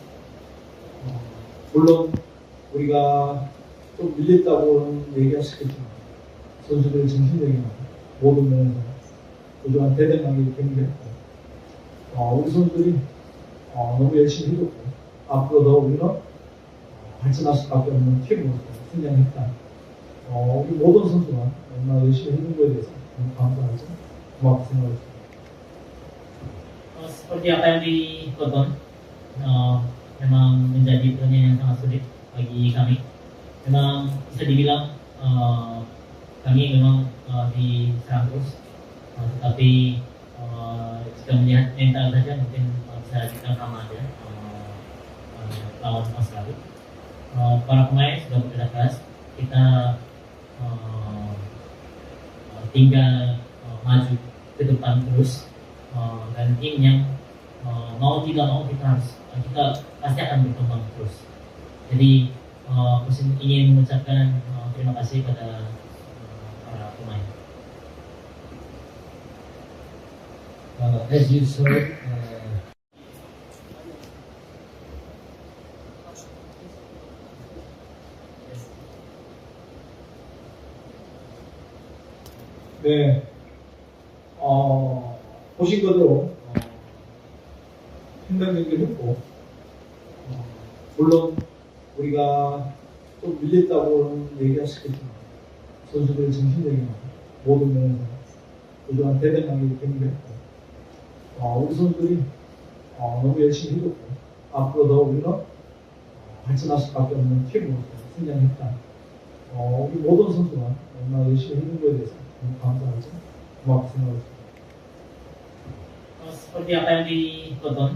물론 우리가 좀 밀렸다고는 얘기할 수 있겠지만 선수들의 정신력이나 모든 면에서 부족한 대단하게 경기했고, 우리 선수들이 너무 열심히 해줬고, 앞으로 더 우리는 발전할 수밖에 없는 팀으로서 성장했다. 우리 모든 선수가 얼마나 열심히 해준 거에 대해서 감사하죠. 고맙게 생각했습니다. Seperti apa yang ditonton, memang menjadi pertandingan yang sangat sulit bagi kami. Memang bisa dibilang kami memang diserang terus, tetapi jika melihat mental saja mungkin bisa kita sama aja lawan Australia. Para pemain sudah bekerja keras, kita tinggal maju ke depan terus, dan tim yang mau tidak mau kita pasti akan berkembang terus. Jadi Coach ingin mengucapkan terima kasih pada para pemain. As you saw, 네, 보신 거대로 상당 경기를 했고, 물론 우리가 좀 밀렸다고는 얘기할 수 있겠지만 선수들의 정신력이나 모든 면에서 부족한 대단하게 경기했고, 우리 선수들이 너무 열심히 해줬고, 앞으로 더 우리는 발전할 수밖에 없는 팀으로서 성장했다. 우리 모든 선수가 얼마나 열심히 해준 거에 대해서 감사하죠. 고맙게 생각했습니다. Seperti apa yang ditonton,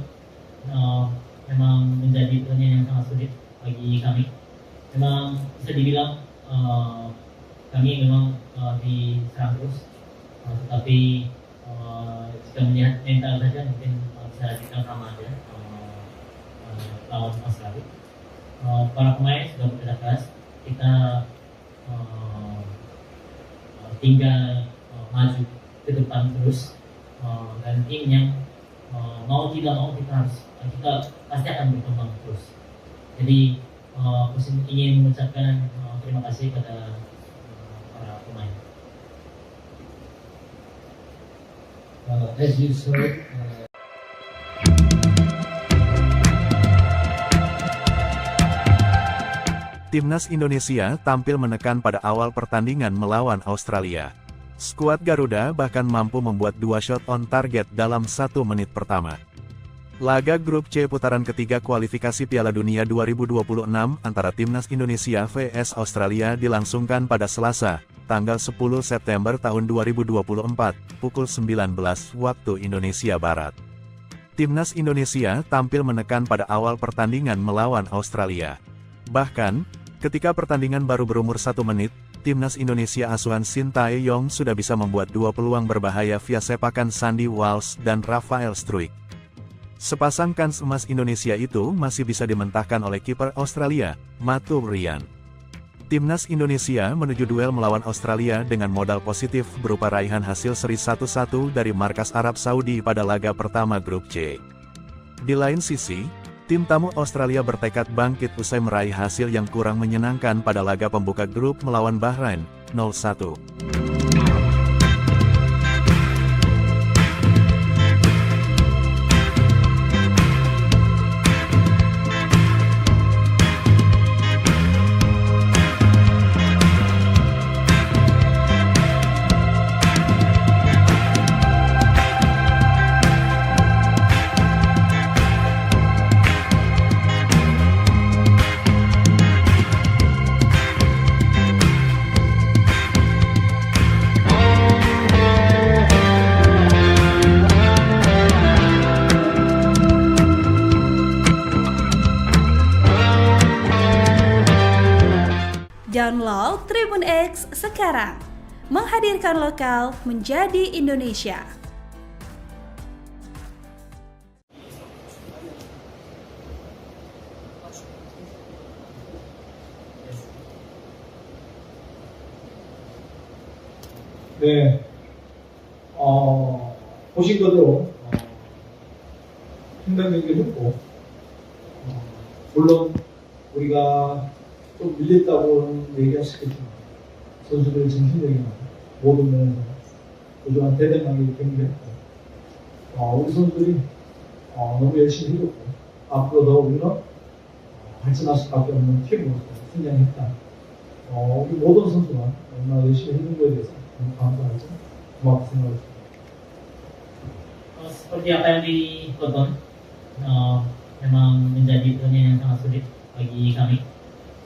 memang menjadi pertandingan yang sangat sulit bagi kami. Memang bisa dibilang kami memang diserang terus, tetapi jika melihat mental saja mungkin bisa kita sama aja lawan Australia. Para pemain sudah bekerja keras, kita tinggal maju ke depan terus, dan tim yang mau tidak mau kita pasti akan berkembang terus. Jadi Coach ingin mengucapkan terima kasih pada para pemain. as you saw, Timnas Indonesia tampil menekan pada awal pertandingan melawan Australia. Skuad Garuda bahkan mampu membuat 2 shot on target dalam 1 menit pertama. Laga grup C putaran ketiga kualifikasi Piala Dunia 2026 antara Timnas Indonesia vs Australia dilangsungkan pada Selasa, tanggal 10 September tahun 2024, pukul 19 waktu Indonesia Barat. Timnas Indonesia tampil menekan pada awal pertandingan melawan Australia. Bahkan, ketika pertandingan baru berumur 1 menit, Timnas Indonesia asuhan Sintayong sudah bisa membuat 2 peluang berbahaya via sepakan Sandy Walsh dan Rafael Struijk. Sepasang kans emas Indonesia itu masih bisa dimentahkan oleh kiper Australia, Matu Ryan. Timnas Indonesia menuju duel melawan Australia dengan modal positif berupa raihan hasil seri 1-1 dari markas Arab Saudi pada laga pertama grup C. Di lain sisi, tim tamu Australia bertekad bangkit usai meraih hasil yang kurang menyenangkan pada laga pembuka grup melawan Bahrain, 0-1. Download Tribun X sekarang, menghadirkan lokal menjadi Indonesia. 네, 보신 것대로 상당 경기를 했고, 물론 우리가 좀 밀렸다고는 얘기할 수 있겠지만 선수들의 정신력이나 모든 면에서 부족한 대등하게 경기했고, 우리 선수들이 너무 열심히 해줬고, 앞으로 더 우리는 발전할 수밖에 없는 팀으로서 성장했다. 우리 모든 선수가 얼마나 열심히 해준 거에 대해서 너무 감사하죠. 고맙게 생각했습니다. Seperti apa yang ditonton, memang menjadi pertandingan yang sangat sulit bagi kami.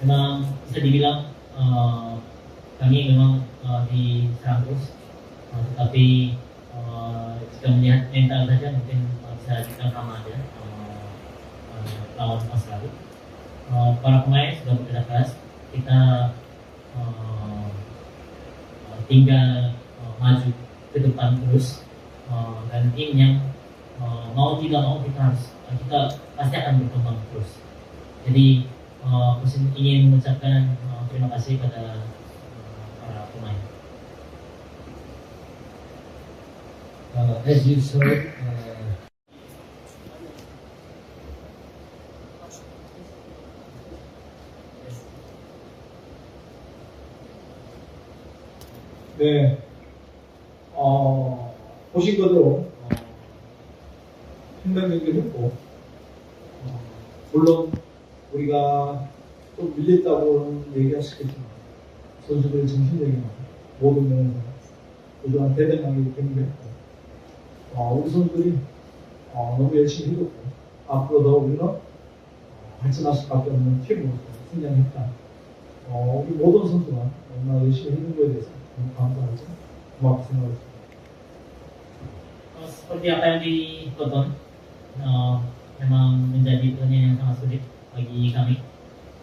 Memang bisa dibilang kami memang diserang terus, tetapi jika melihat mental saja mungkin bisa kita sama aja lawan Australia. Para pemain sudah bekerja keras, kita tinggal maju ke depan terus, dan tim yang mau tidak mau kita pasti akan berkembang terus. Jadi Saya ingin mengucapkan terima kasih pada para pemain. As you saw, 네, 보신 것대로 상당 경기를 했고, 물론 우리가 좀 밀렸다고는 얘기할 수 있겠지만 선수들의 정신력이나 모든 면에서 부족한 대등하게 경기했고, 우리 선수들이 너무 열심히 해줬고, 앞으로 더 우리는 발전할 수밖에 없는 팀으로서 성장했다. 우리 모든 선수가 얼마나 열심히 해준 거에 대해서 너무 감사하죠. 고맙게 생각했습니다. Seperti apa yang ditonton, memang menjadi pertandingan yang sangat sulit bagi kami.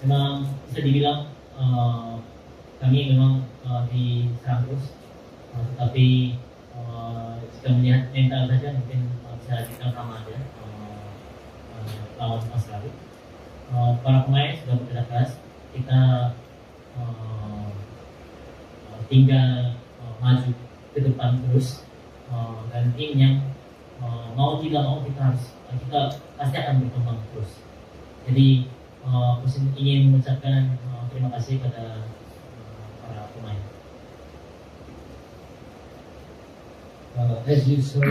Memang bisa dibilang kami memang diserang terus, tetapi jika melihat mental saja mungkin bisa kita sama aja lawan Australia. Para pemain sudah bekerja keras, kita tinggal maju ke depan terus, dan tim yang mau tidak mau kita pasti akan berkembang terus. Jadi saya ingin mengucapkan terima kasih pada para pemain. as you saw,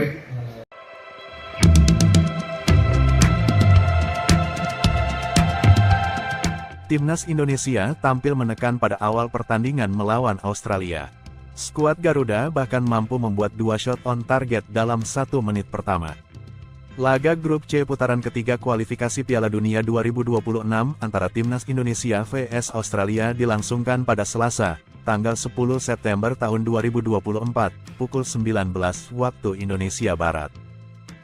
Timnas Indonesia tampil menekan pada awal pertandingan melawan Australia. Skuad Garuda bahkan mampu membuat 2 shot on target dalam 1 menit pertama. Laga grup C putaran ketiga kualifikasi Piala Dunia 2026 antara Timnas Indonesia vs Australia dilangsungkan pada Selasa, tanggal 10 September tahun 2024, pukul 19 waktu Indonesia Barat.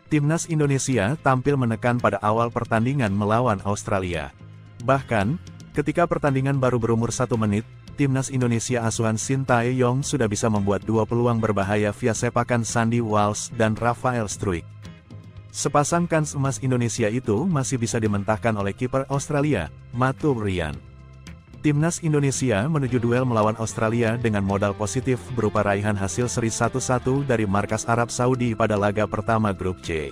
Timnas Indonesia tampil menekan pada awal pertandingan melawan Australia. Bahkan, ketika pertandingan baru berumur 1 menit, Timnas Indonesia asuhan Sintayong sudah bisa membuat 2 peluang berbahaya via sepakan Sandy Walsh dan Rafael Struijk. Sepasang kans emas Indonesia itu masih bisa dimentahkan oleh kiper Australia, Matu Ryan. Timnas Indonesia menuju duel melawan Australia dengan modal positif berupa raihan hasil seri 1-1 dari markas Arab Saudi pada laga pertama grup C.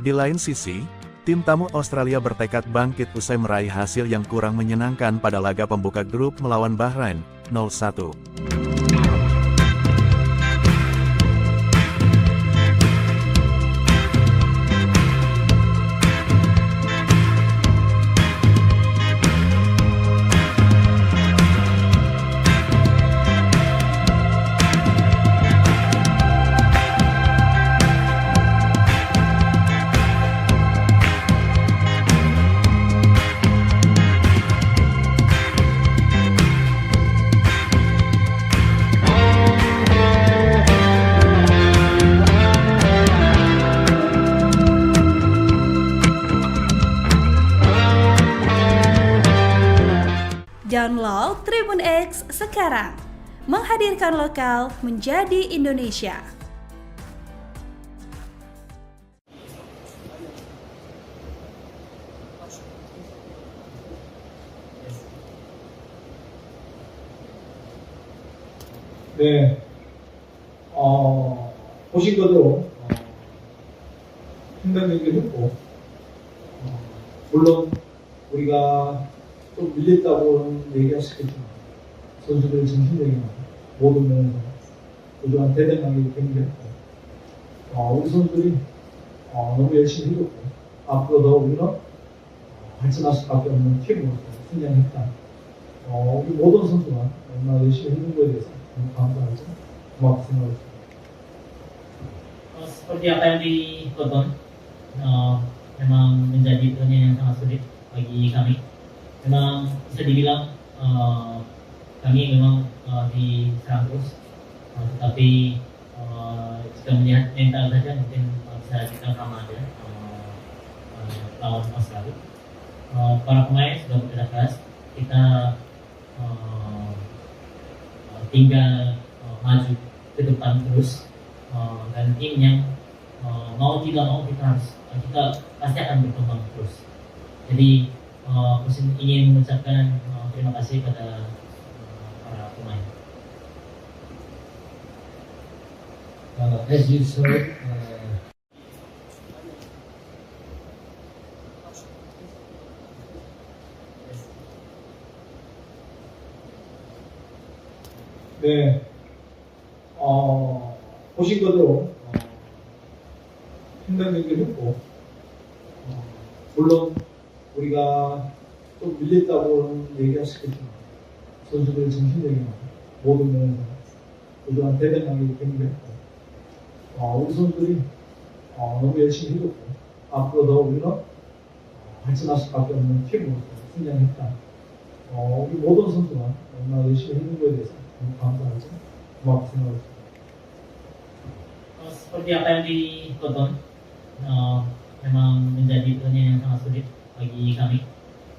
Di lain sisi, tim tamu Australia bertekad bangkit usai meraih hasil yang kurang menyenangkan pada laga pembuka grup melawan Bahrain, 0-1. Download Tribun X sekarang, menghadirkan lokal menjadi Indonesia. 네, 보신 것으로 상당 경기를 했고, 물론 우리가 좀 밀렸다고는 얘기할 수 있겠지만 선수들 정신력이나 모든 면에서 그동안 대단하게 경기했고, 우리 선수들이 너무 열심히 해줬고, 앞으로 더 우리는 발전할 수밖에 없는 팀으로서 성장했다. 우리 모든 선수가 얼마나 열심히 해준 거에 대해서 너무 감사하고 고맙게 생각했습니다. Seperti apa yang ditonton, memang menjadi pertandingan yang sangat sulit bagi kami. Memang bisa dibilang kami memang diserang terus, tetapi jika melihat mental saja mungkin bisa kita sama aja lawan Australia. Para pemain sudah bekerja keras, kita tinggal maju ke depan terus, dan tim yang mau tidak mau kita pasti akan berkembang terus. Jadi Kusin ingin mengucapkan terima kasih pada para pemain. As you saw, 네, 보신 것으로 상당 경기를 했고, 물론 우리가 좀 밀렸다고는 얘기할 수 있겠지만 선수들 정신력이나 모든 면에서 그동안 대단하게 경기했고, 우리 선수들이 너무 열심히 해줬고, 앞으로 더 우리는 발전할 수밖에 없는 팀으로서 성장했다. 우리 모든 선수가 얼마나 열심히 해준 거에 대해서 너무 감사하고 고맙게 생각했습니다. Seperti apa yang ditonton, memang menjadi pertandingan yang sangat sulit bagi kami.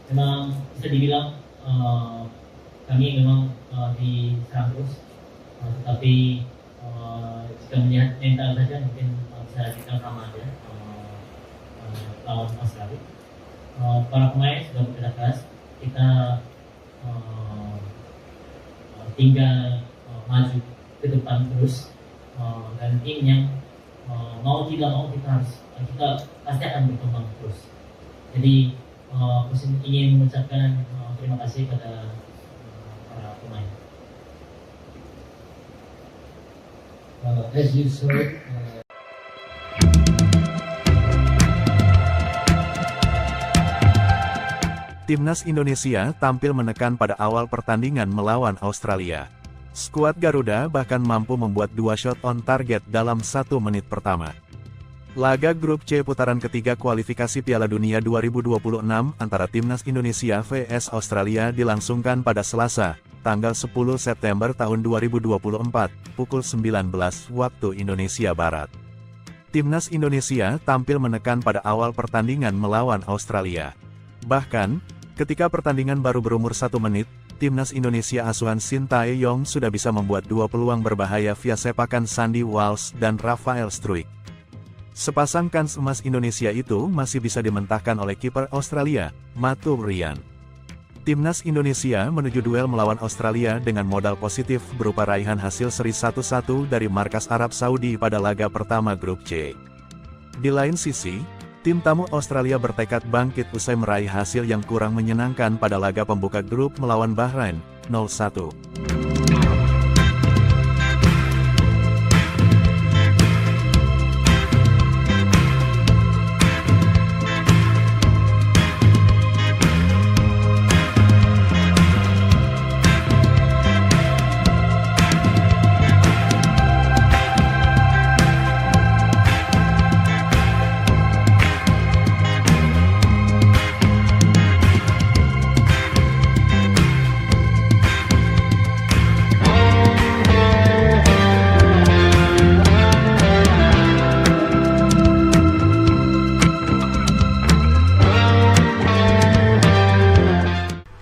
Memang bisa dibilang kami memang diserang terus, tetapi jika melihat mental saja mungkin bisa kita sama aja lawan Australia. Para pemain sudah bekerja keras, kita tinggal maju ke depan terus, dan tim yang mau tidak mau kita pasti akan berkembang terus. Jadi Kusin ingin mengucapkan terima kasih pada para pemain. as you saw, Timnas Indonesia tampil menekan pada awal pertandingan melawan Australia. Skuad Garuda bahkan mampu membuat 2 shot on target dalam 1 menit pertama. Laga Grup C putaran ketiga kualifikasi Piala Dunia 2026 antara Timnas Indonesia vs Australia dilangsungkan pada Selasa, tanggal 10 September tahun 2024, pukul 19 waktu Indonesia Barat. Timnas Indonesia tampil menekan pada awal pertandingan melawan Australia. Bahkan, ketika pertandingan baru berumur 1 menit, Timnas Indonesia asuhan Sintayong sudah bisa membuat 2 peluang berbahaya via sepakan Sandy Walsh dan Rafael Struijk. Sepasang kans emas Indonesia itu masih bisa dimentahkan oleh kiper Australia, Matou Ryan. Timnas Indonesia menuju duel melawan Australia dengan modal positif berupa raihan hasil seri 1-1 dari markas Arab Saudi pada laga pertama Grup C. Di lain sisi, tim tamu Australia bertekad bangkit usai meraih hasil yang kurang menyenangkan pada laga pembuka grup melawan Bahrain, 0-1.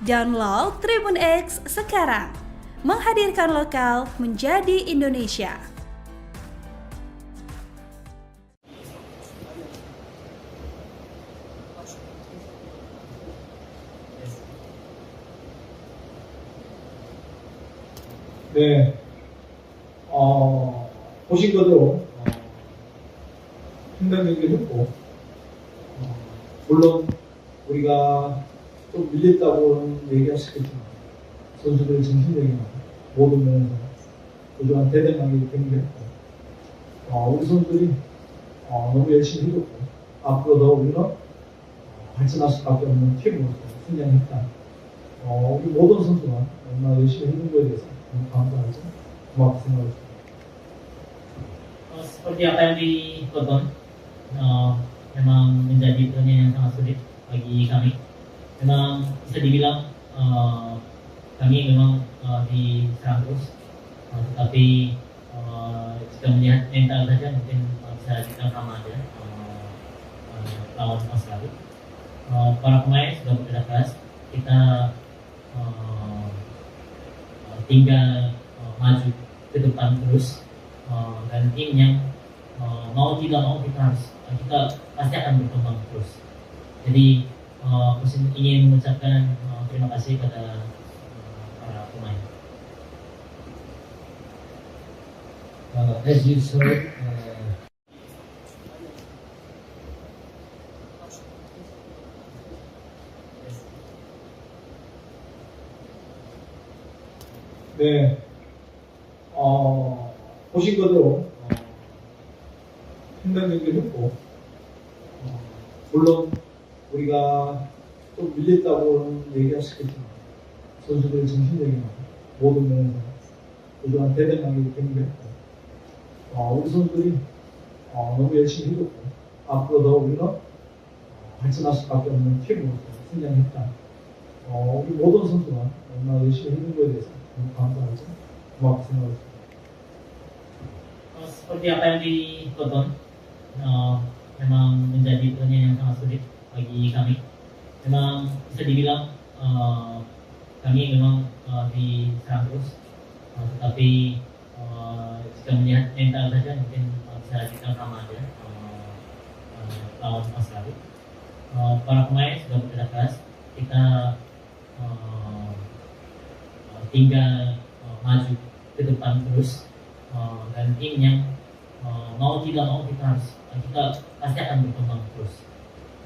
Download Tribun X sekarang, menghadirkan lokal menjadi Indonesia. 네, 보신 거대로 상당 경기를 했고, 물론 우리가 좀 밀렸다고는 얘기할 수 있겠지만 선수들의 정신력이나 모든 면에서 그동안 대단하게 경기했고, 우리 선수들이 너무 열심히 해줬고, 앞으로 더 우리는 발전할 수밖에 없는 팀으로서 성장했다. 우리 모든 선수가 얼마나 열심히 해준 거에 대해서 감사하죠. 고맙게 생각했습니다. Seperti apa yang ditonton, memang menjadi pertandingan yang sangat sulit bagi kami. Memang bisa dibilang kami memang diserang terus, tetapi jika melihat mental saja mungkin bisa dibilang sama aja lawan Australia. Para pemain sudah bekerja keras, kita tinggal maju ke depan terus, dan tim yang mau tidak mau kita pasti akan berkembang terus. Jadi Coach ingin mengucapkan terima kasih pada para pemain. As you saw, 네, 보신 거대로 상당 경기를 했고, 물론 우리가 좀 밀렸다고는 얘기할 수 있겠지만 선수들의 정신력이나 모든 면에서 그동안 대단하게 경기했고, 우리 선수들이 너무 열심히 해줬고, 앞으로 더 우리는 발전할 수밖에 없는 팀으로서 성장했다. 우리 모든 선수가 얼마나 열심히 해준 거에 대해서 감사하죠. 고맙게 생각했습니다. Seperti apa yang ditonton, memang menjadi pertandingan yang sangat sulit bagi kami. Memang bisa dibilang kami memang diserang terus, tetapi jika melihat mental saja mungkin bisa dibilang sama aja lawan Australia. Para pemain sudah bekerja keras, kita tinggal maju ke depan terus, dan tim yang mau tidak mau kita pasti akan berkembang terus.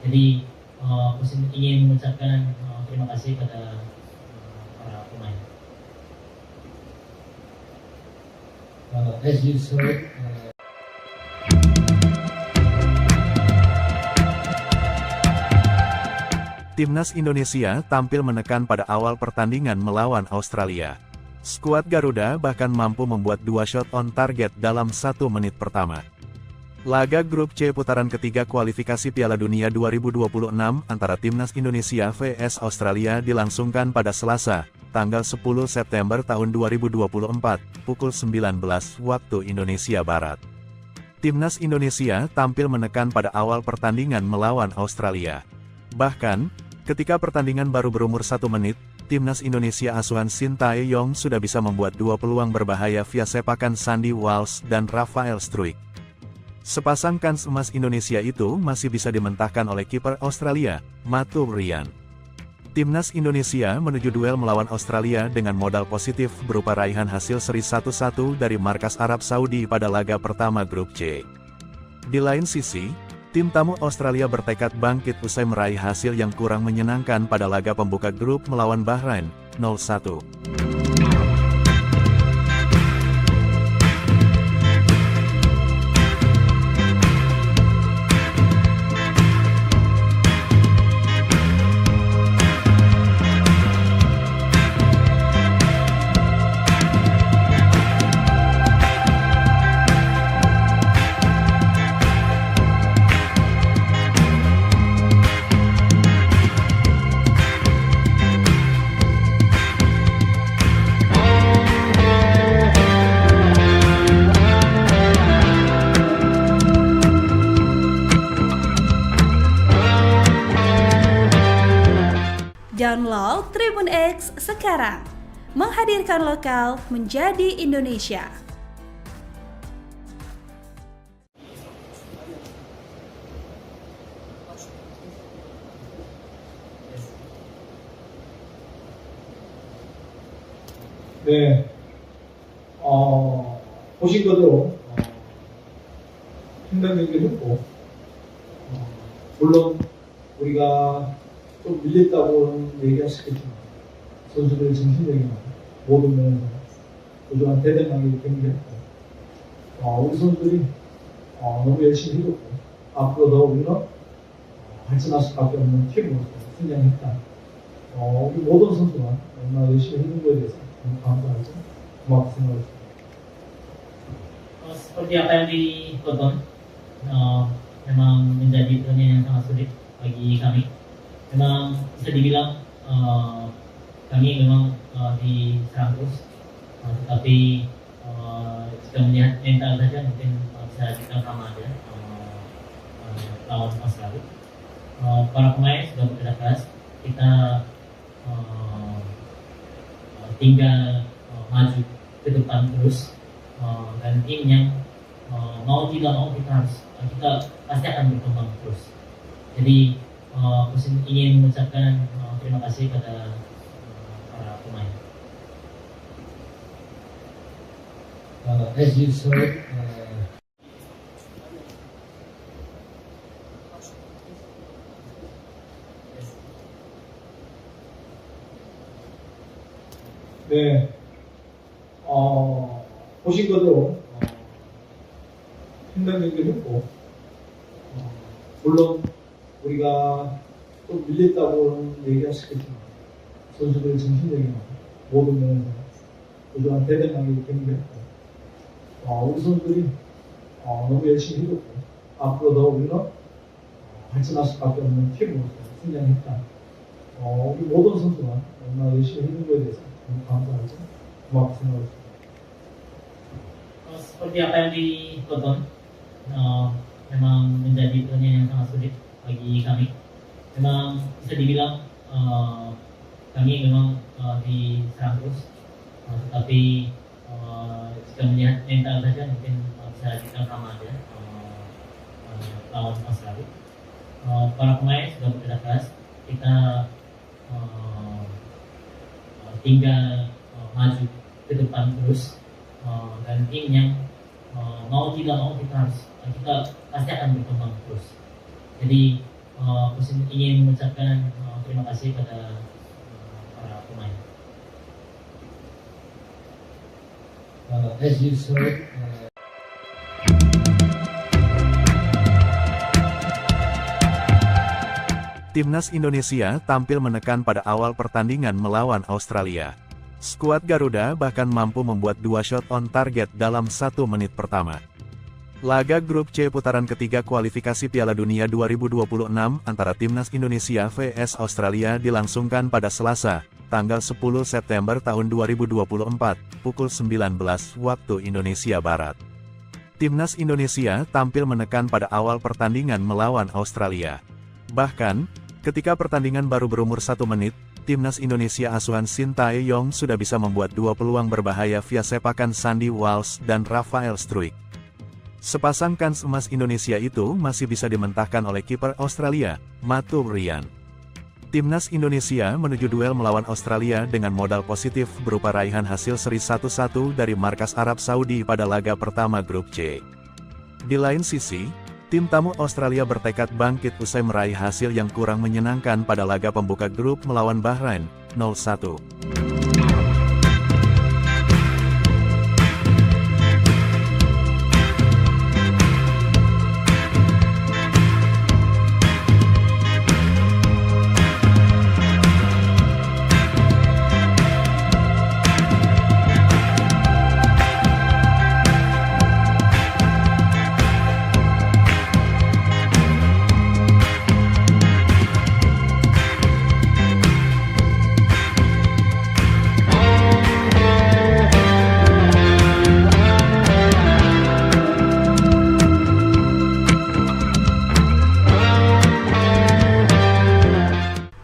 Jadi Coach ingin mengucapkan terima kasih pada para pemain. as you saw, Timnas Indonesia tampil menekan pada awal pertandingan melawan Australia. Skuad Garuda bahkan mampu membuat 2 shot on target dalam 1 menit pertama. Laga grup C putaran ketiga kualifikasi Piala Dunia 2026 antara Timnas Indonesia vs Australia dilangsungkan pada Selasa, tanggal 10 September tahun 2024, pukul 19 waktu Indonesia Barat. Timnas Indonesia tampil menekan pada awal pertandingan melawan Australia. Bahkan, ketika pertandingan baru berumur 1 menit, Timnas Indonesia asuhan Sintayong sudah bisa membuat 2 peluang berbahaya via sepakan Sandy Walsh dan Rafael Struijk. Sepasang kans emas Indonesia itu masih bisa dimentahkan oleh kiper Australia, Matu Ryan. Timnas Indonesia menuju duel melawan Australia dengan modal positif berupa raihan hasil seri 1-1 dari markas Arab Saudi pada laga pertama grup C. Di lain sisi, tim tamu Australia bertekad bangkit usai meraih hasil yang kurang menyenangkan pada laga pembuka grup melawan Bahrain, 0-1. Download Tribun X sekarang, menghadirkan lokal menjadi Indonesia. 네, 보신 것대로 상당 경기를 했고, 물론 우리가 좀 밀렸다고는 얘기할 수 있겠지만 선수들의 정신력이나 모든 면에서 부족한 대단하게 경기했고, 우리 선수들이 너무 열심히 해줬고, 앞으로 더 우리는 발전할 수밖에 없는 팀으로서 성장했다. 우리 모든 선수가 얼마나 열심히 해준 거에 대해서 너무 감사하고 고맙게 생각했습니다. Seperti apa yang ditonton, memang menjadi pertandingan yang sangat sulit bagi kami. Memang bisa dibilang kami memang diserang terus, tetapi jika melihat mental saja mungkin bisa kita sama aja lawan Australia. Para pemain sudah bekerja keras, kita tinggal maju ke depan terus, dan tim yang mau tidak mau kita pasti akan berkembang terus. Jadi saya ingin mengucapkan terima kasih pada para pemain. As you saw, 네, 보신 것대로 상당 경기를 했고, 물론 우리가 좀 밀렸다고는 얘기할 수 있겠지만 선수들의 정신력이나 모든 면에서 부족한 대단하게 경기했고, 우리 선수들이 너무 열심히 해줬고, 앞으로 더 우리는 발전할 수밖에 없는 팀으로서 성장했다. 우리 모든 선수가 얼마나 열심히 해준 거에 대해서 너무 감사하고 고맙게 생각했습니다. Seperti apa yang ditonton, memang menjadi pertandingan yang sangat sulit bagi kami. Memang bisa dibilang kami memang diserang terus, tetapi jika melihat mental saja mungkin bisa kita sama aja lawan Australia. Para pemain sudah bekerja keras, kita tinggal maju ke depan terus, dan tim yang mau tidak mau kita pasti akan berkembang terus. Jadi saya ingin mengucapkan terima kasih pada para pemain. as you saw, Timnas Indonesia tampil menekan pada awal pertandingan melawan Australia. Skuad Garuda bahkan mampu membuat 2 shot on target dalam 1 menit pertama. Laga grup C putaran ketiga kualifikasi Piala Dunia 2026 antara Timnas Indonesia vs Australia dilangsungkan pada Selasa, tanggal 10 September tahun 2024, pukul 19 waktu Indonesia Barat. Timnas Indonesia tampil menekan pada awal pertandingan melawan Australia. Bahkan, ketika pertandingan baru berumur 1 menit, Timnas Indonesia asuhan Sintayong sudah bisa membuat 2 peluang berbahaya via sepakan Sandy Walsh dan Rafael Struijk. Sepasang kans emas Indonesia itu masih bisa dimentahkan oleh kiper Australia, Matu Ryan. Timnas Indonesia menuju duel melawan Australia dengan modal positif berupa raihan hasil seri 1-1 dari markas Arab Saudi pada laga pertama grup C. Di lain sisi, tim tamu Australia bertekad bangkit usai meraih hasil yang kurang menyenangkan pada laga pembuka grup melawan Bahrain, 0-1.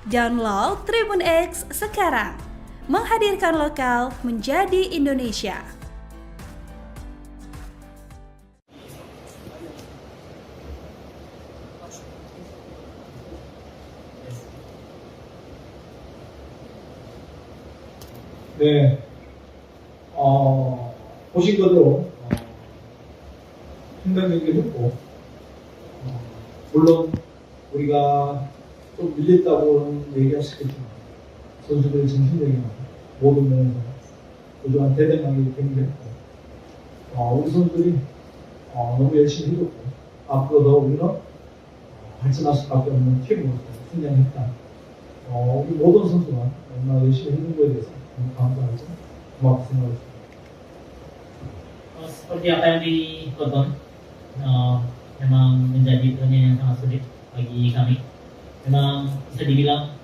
Download Tribun X sekarang, menghadirkan lokal menjadi Indonesia. 네, 보신 것대로 상당 경기를 했고, 물론 우리가 좀 밀렸다고는 얘기할 수 있겠지만 선수들의 정신력이나 모든 면에서 그동안 대단하게 경기했고, 우리 선수들이 너무 열심히 해줬고, 앞으로 더 우리는 발전할 수밖에 없는 팀으로서 성장했다. 우리 모든 선수가 얼마나 열심히 해준 거에 대해서 너무 감사하죠. 고맙게 생각합니다. Seperti apa yang ditonton, memang menjadi pertandingan yang sangat sulit bagi kami. Memang bisa dibilang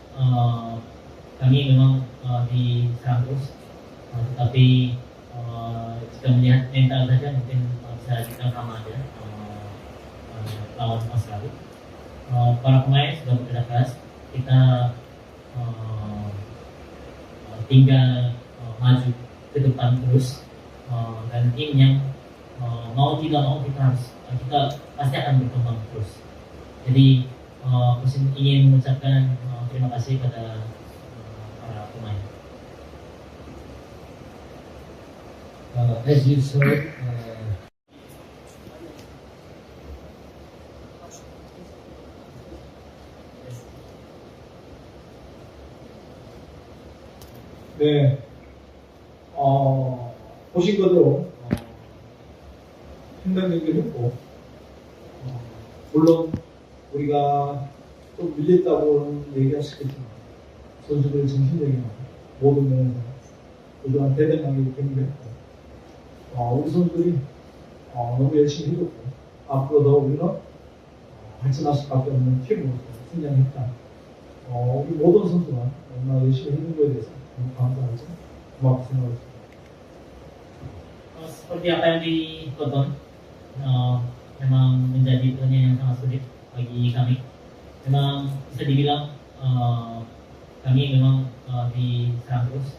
kami memang diserang terus, tetapi jika melihat mental saja mungkin bisa kita sama aja lawan Australia. Para pemain sudah bekerja keras, kita tinggal maju ke depan terus, dan tim yang mau tidak mau kita pasti akan berkembang terus. Jadi Kusin ingin mengucapkan terima kasih pada para pemain. As you saw, 네, 보신 것대로 상당 경기를 했고, 물론 우리가 좀 밀렸다고는 얘기할 수 있겠지만 선수들의 정신력이나 모든 면에서 그동안 대단하게 경기했고, 우리 선수들이 너무 열심히 해줬고, 앞으로 더 우리는 발전할 수밖에 없는 팀으로서 성장했다. 우리 모든 선수가 얼마나 열심히 해준 거에 대해서 너무 감사하죠. 고맙게 생각합니다. Seperti apa yang ditonton, memang menjadi pertandingan yang sangat sulit bagi kami. Memang bisa dibilang kami memang diserang terus,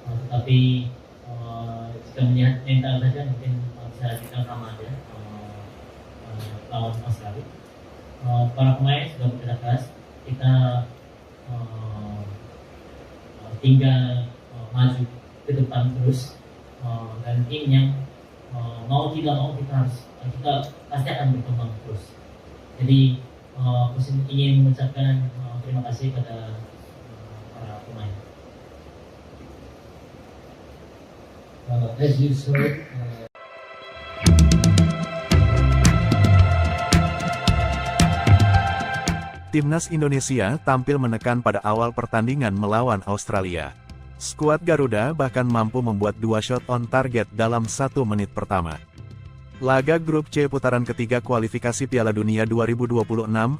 tetapi jika melihat mental saja mungkin bisa kita sama aja lawan Australia. Para pemain sudah bekerja keras, kita tinggal maju ke depan terus, dan tim yang mau tidak mau kita pasti akan berkembang terus. Jadi Kusin ingin mengucapkan terima kasih pada para pemain. as you saw, Timnas Indonesia tampil menekan pada awal pertandingan melawan Australia. Skuad Garuda bahkan mampu membuat 2 shot on target dalam 1 menit pertama. Laga grup C putaran ketiga kualifikasi Piala Dunia 2026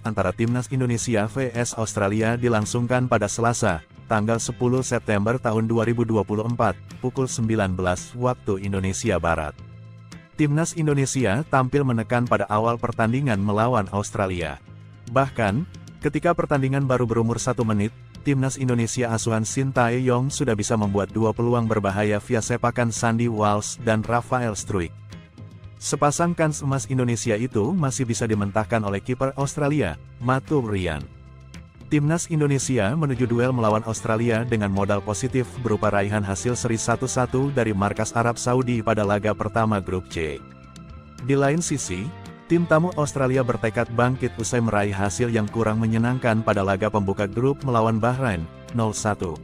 antara Timnas Indonesia vs Australia dilangsungkan pada Selasa, tanggal 10 September tahun 2024, pukul 19 waktu Indonesia Barat. Timnas Indonesia tampil menekan pada awal pertandingan melawan Australia. Bahkan, ketika pertandingan baru berumur 1 menit, Timnas Indonesia asuhan Sintayong sudah bisa membuat 2 peluang berbahaya via sepakan Sandy Walsh dan Rafael Struijk. Sepasang kans emas Indonesia itu masih bisa dimentahkan oleh kiper Australia, Matu Ryan. Timnas Indonesia menuju duel melawan Australia dengan modal positif berupa raihan hasil seri 1-1 dari markas Arab Saudi pada laga pertama grup C. Di lain sisi, tim tamu Australia bertekad bangkit usai meraih hasil yang kurang menyenangkan pada laga pembuka grup melawan Bahrain, 0-1.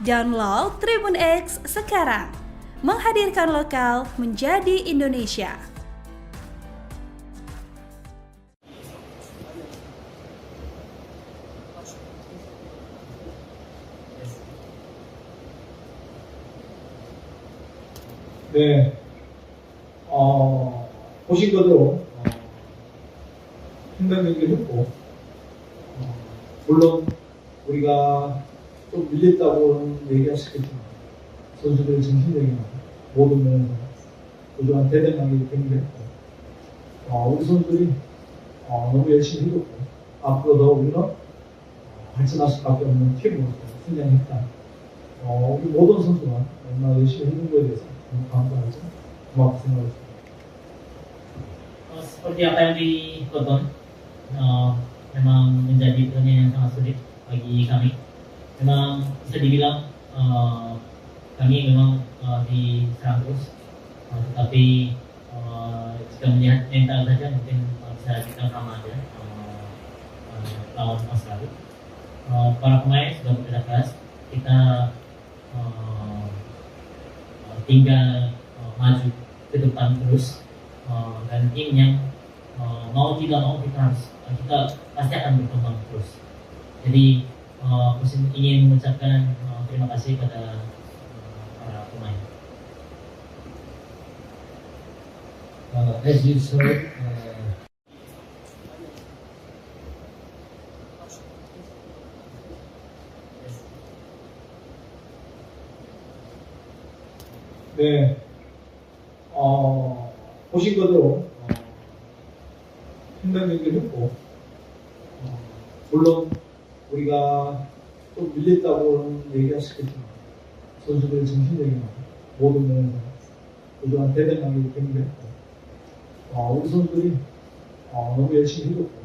Download Tribun X sekarang, menghadirkan lokal menjadi Indonesia. 네, 보신 거대로 상당 경기를 했고, 물론 우리가 좀 밀렸다고는 얘기할 수 있겠지만 선수들의 정신력이나 모든 면에서 부족한 대단하게 경기했고, 우리 선수들이 너무 열심히 해줬고, 앞으로 더 우리는 발전할 수밖에 없는 팀으로서 성장했다. 우리 모든 선수가 얼마나 열심히 해준 거에 대해서 감사하죠. 고맙게 생각했습니다. Seperti apa yang ditonton, memang menjadi pertandingan yang sangat sulit bagi kami. Memang bisa dibilang kami memang diserang terus, tetapi jika melihat mental saja mungkin bisa kita sama aja lawan Australia. Para pemain sudah bekerja keras, kita tinggal maju ke depan terus, dan tim yang mau tidak mau kita pasti akan berkembang terus. Jadi ingin mengucapkan terima kasih pada para pemain. As you saw, 네, 보신 거대로 상당 경기를 했고, 물론 우리가 좀 밀렸다고는 얘기할 수 있겠지만 선수들의 정신력이나 모든 면에서 부족한 대단하게 경기했고, 우리 선수들이 너무 열심히 해줬고,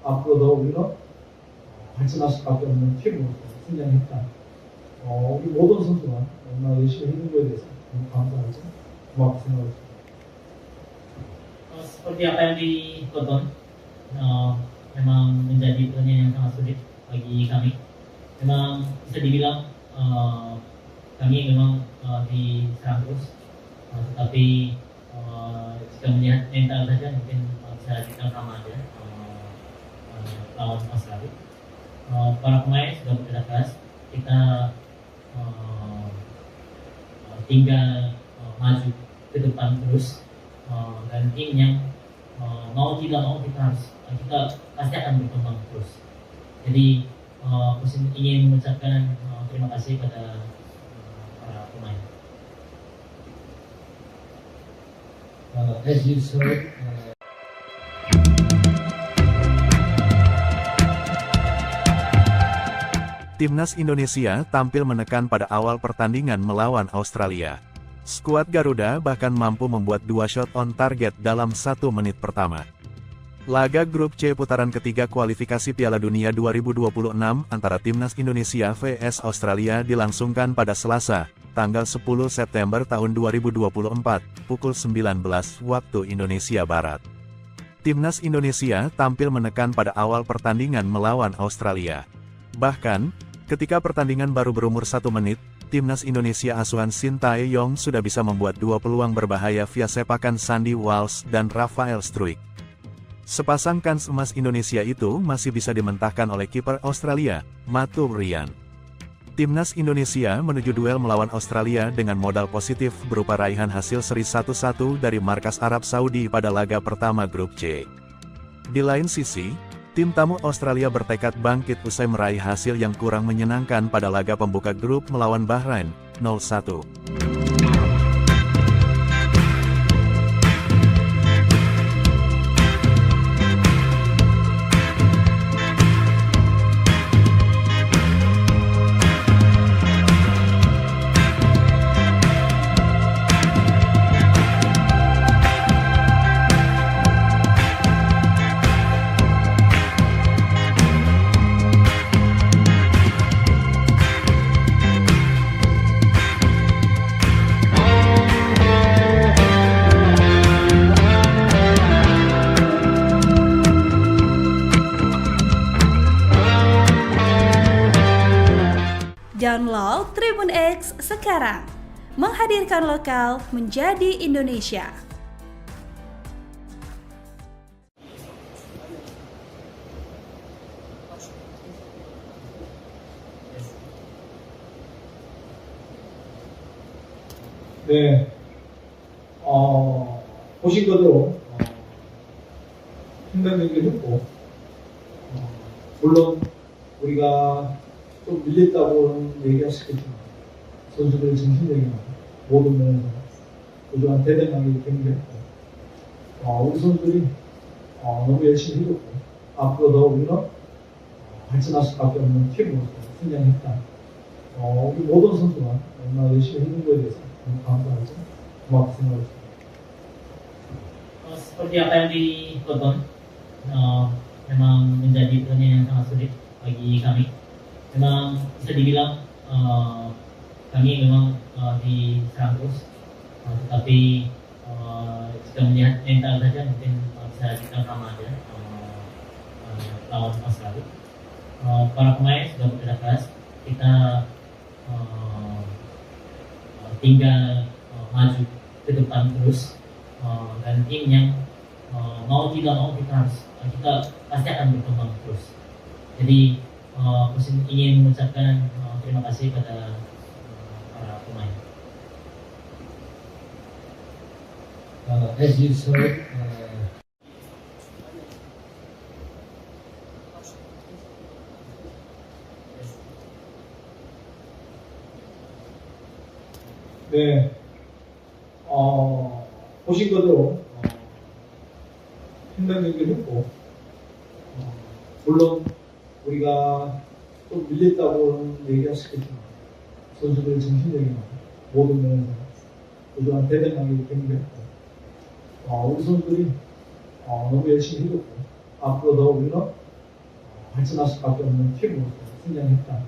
앞으로 더 우리는 발전할 수밖에 없는 팀으로서 성장했다. 우리 모든 선수가 얼마나 열심히 해준 거에 대해서 감사하죠. 고맙게 생각했습니다. Seperti apa yang ditonton, memang menjadi pertandingan yang sangat sulit bagi kami. Memang bisa dibilang kami memang diserang terus, tetapi jika melihat mental saja mungkin bisa kita sama aja lawan Australia. Para pemain sudah bekerja keras, kita tinggal maju ke depan terus, dan tim yang mau tidak mau kita pasti akan berkembang terus. Jadi ingin mengucapkan terima kasih pada para pemain. as you saw, Timnas Indonesia tampil menekan pada awal pertandingan melawan Australia. Skuad Garuda bahkan mampu membuat 2 shot on target dalam 1 menit pertama. Laga Grup C putaran ketiga kualifikasi Piala Dunia 2026 antara Timnas Indonesia vs Australia dilangsungkan pada Selasa, tanggal 10 September tahun 2024, pukul 19 waktu Indonesia Barat. Timnas Indonesia tampil menekan pada awal pertandingan melawan Australia. Bahkan, ketika pertandingan baru berumur 1 menit, Timnas Indonesia asuhan Sintayong sudah bisa membuat 2 peluang berbahaya via sepakan Sandy Walsh dan Rafael Struijk. Sepasang kans emas Indonesia itu masih bisa dimentahkan oleh kiper Australia, Matu Ryan. Timnas Indonesia menuju duel melawan Australia dengan modal positif berupa raihan hasil seri 1-1 dari markas Arab Saudi pada laga pertama Grup C. Di lain sisi, tim tamu Australia bertekad bangkit usai meraih hasil yang kurang menyenangkan pada laga pembuka grup melawan Bahrain, 0-1. Download Tribun X sekarang, menghadirkan lokal menjadi Indonesia. 네, 보신 것대로 상당 경기를 했고, 물론 우리가 좀 밀렸다고는 얘기할 수 있겠지만 선수들의 정신력이나 모든 면에서 그동안 대단하게 경기했고, 우리 선수들이 너무 열심히 해줬고, 앞으로 더 우리는 발전할 수밖에 없는 팀으로서 성장했다. 우리 모든 선수가 얼마나 열심히 해준 거에 대해서 감사하고 고맙게 생각했습니다. Seperti apa yang ditonton, memang menjadi pertandingan yang sangat sulit bagi kami. Memang bisa dibilang kami memang diserang terus, tetapi jika melihat mental saja mungkin bisa kita sama aja lawan Australia. Para pemain sudah bekerja keras, kita tinggal maju ke depan terus, dan tim yang mau tidak mau kita pasti akan berkembang terus. Jadi Coach ingin mengucapkan terima kasih pada para pemain. As you saw, 네, 보신 것대로 상당 경기를 했고, 물론 우리가 좀 밀렸다고는 얘기할 수 있겠지만 선수들의 정신력이나 모든 면에서 그동안 대단하게 경기했고, 우리 선수들이 너무 열심히 해줬고, 앞으로 더 우리는 발전할 수밖에 없는 팀으로서 성장했다.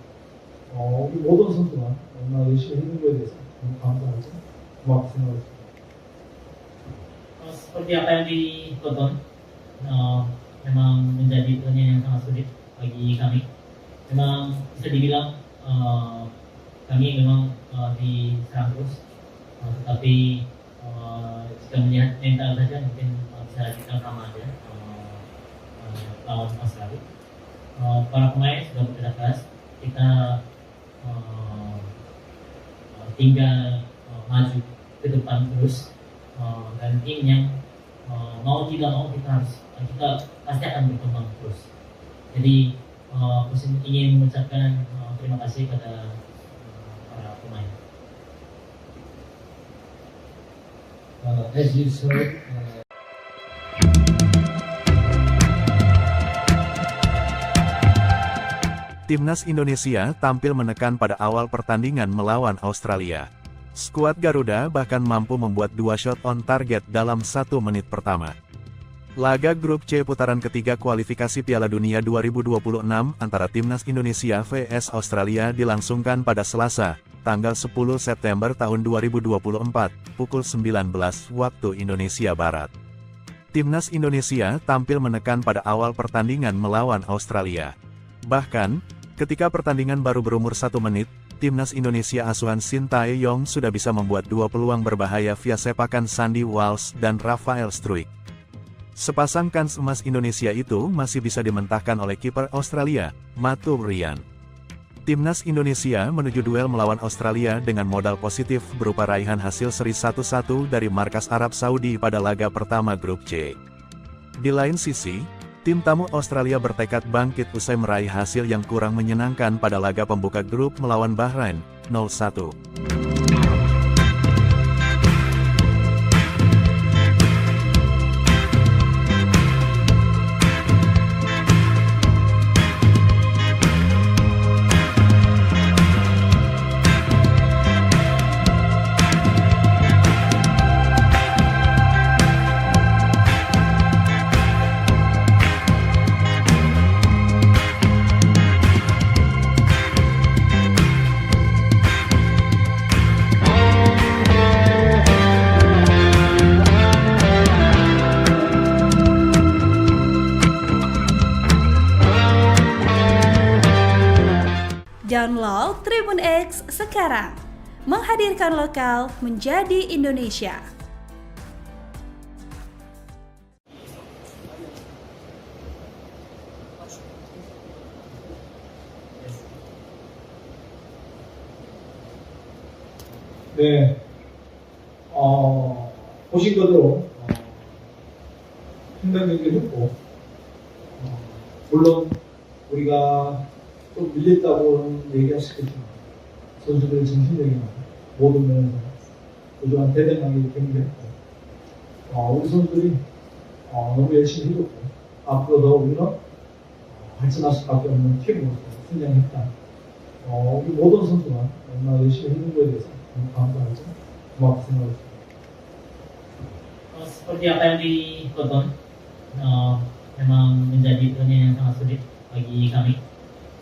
우리 모든 선수가 얼마나 열심히 해준 거에 대해서 감사하고 고맙게 생각했습니다. Seperti apa yang ditonton, memang menjadi pertandingan yang sangat sulit bagi kami. Memang bisa dibilang kami memang diserang terus, tetapi jika melihat mental saja mungkin bisa kita sama aja lawan Australia. Para pemain sudah bekerja keras, kita tinggal maju ke depan terus, dan tim yang mau tidak mau kita pasti akan berkembang terus. Jadi Coach ingin mengucapkan terima kasih pada para pemain. as you saw, Timnas Indonesia tampil menekan pada awal pertandingan melawan Australia. Skuad Garuda bahkan mampu membuat 2 shot on target dalam 1 menit pertama. Laga grup C putaran ketiga kualifikasi Piala Dunia 2026 antara Timnas Indonesia vs Australia dilangsungkan pada Selasa, tanggal 10 September tahun 2024, pukul 19 waktu Indonesia Barat. Timnas Indonesia tampil menekan pada awal pertandingan melawan Australia. Bahkan, ketika pertandingan baru berumur 1 menit, Timnas Indonesia asuhan Sintayong sudah bisa membuat 2 peluang berbahaya via sepakan Sandy Walsh dan Rafael Struijk. Sepasang kans emas Indonesia itu masih bisa dimentahkan oleh kiper Australia, Matu Ryan. Timnas Indonesia menuju duel melawan Australia dengan modal positif berupa raihan hasil seri 1-1 dari markas Arab Saudi pada laga pertama grup C. Di lain sisi, tim tamu Australia bertekad bangkit usai meraih hasil yang kurang menyenangkan pada laga pembuka grup melawan Bahrain, 0-1. Download Tribun X sekarang, menghadirkan lokal menjadi Indonesia. 네, 보신 것대로 상당 경기를 했고, 물론 우리가 좀 밀렸다고는 얘기할 수 있겠지만 선수들의 정신력이나 모든 면에서 부족한 대단하게 경기했고, 우리 선수들이 너무 열심히 해줬고, 앞으로 더 우리는 발전할 수밖에 없는 팀으로서 성장했다. 우리 모든 선수가 얼마나 열심히 해준 거에 대해서 감사하죠. 고맙게 생각합니다. Seperti apa yang ditonton, memang menjadi pertandingan yang sangat sulit bagi kami.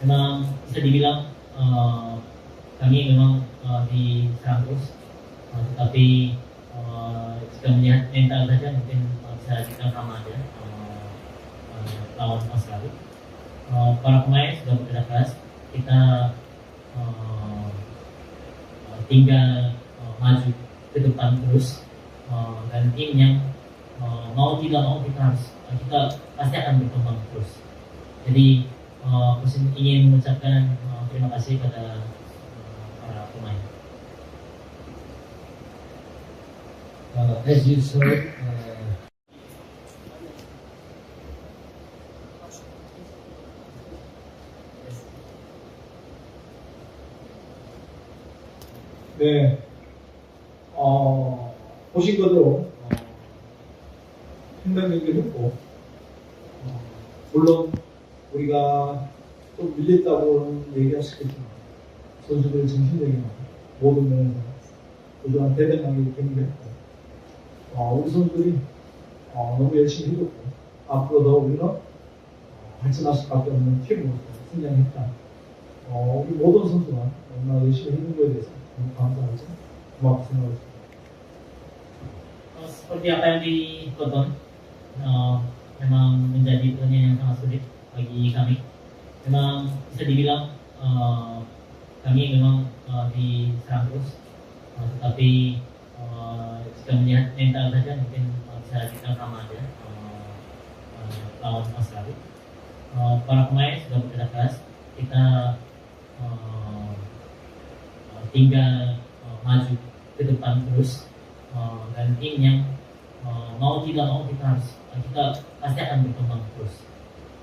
Memang bisa dibilang kami memang diserang terus, tetapi jika melihat mental saja mungkin bisa kita sama aja lawan Australia. Para pemain sudah bekerja keras, kita tinggal maju ke depan terus, dan tim yang mau tidak mau kita pasti akan berkembang terus. Jadi Coach ingin mengucapkan terima kasih pada para pemain. As you saw, 네, 보신 것대로 상당 경기를 했고, 물론 우리가 좀 밀렸다고는 얘기할 수 있겠지만 선수들의 정신력이나 모든 면에서 부족한 대단하게 경기했고, 우리 선수들이 너무 열심히 해줬고, 앞으로 더 우리는 발전할 수밖에 없는 팀으로서 성장했다. 우리 모든 선수가 얼마나 열심히 해준 거에 대해서 감사하죠. 고맙게 생각합니다. Seperti apa yang ditonton, memang menjadi pertandingan yang sangat sulit bagi kami. Memang bisa dibilang kami memang diserang terus, tetapi jika melihat mental saja mungkin bisa kita sama aja lawan Australia. Para pemain sudah bekerja keras, kita tinggal maju ke depan terus, dan tim yang mau tidak mau kita pasti akan berkembang terus.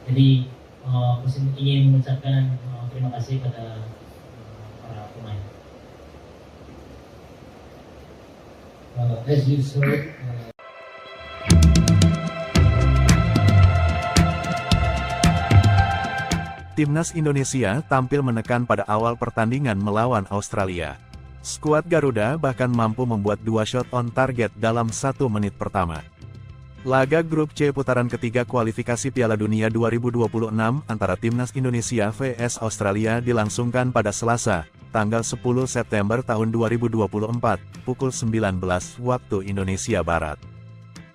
Jadi Coach ingin mengucapkan terima kasih pada para pemain. as you saw, Timnas Indonesia tampil menekan pada awal pertandingan melawan Australia. Skuad Garuda bahkan mampu membuat 2 shot on target dalam 1 menit pertama. Laga Grup C putaran ketiga kualifikasi Piala Dunia 2026 antara Timnas Indonesia vs Australia dilangsungkan pada Selasa, tanggal 10 September tahun 2024, pukul 19 waktu Indonesia Barat.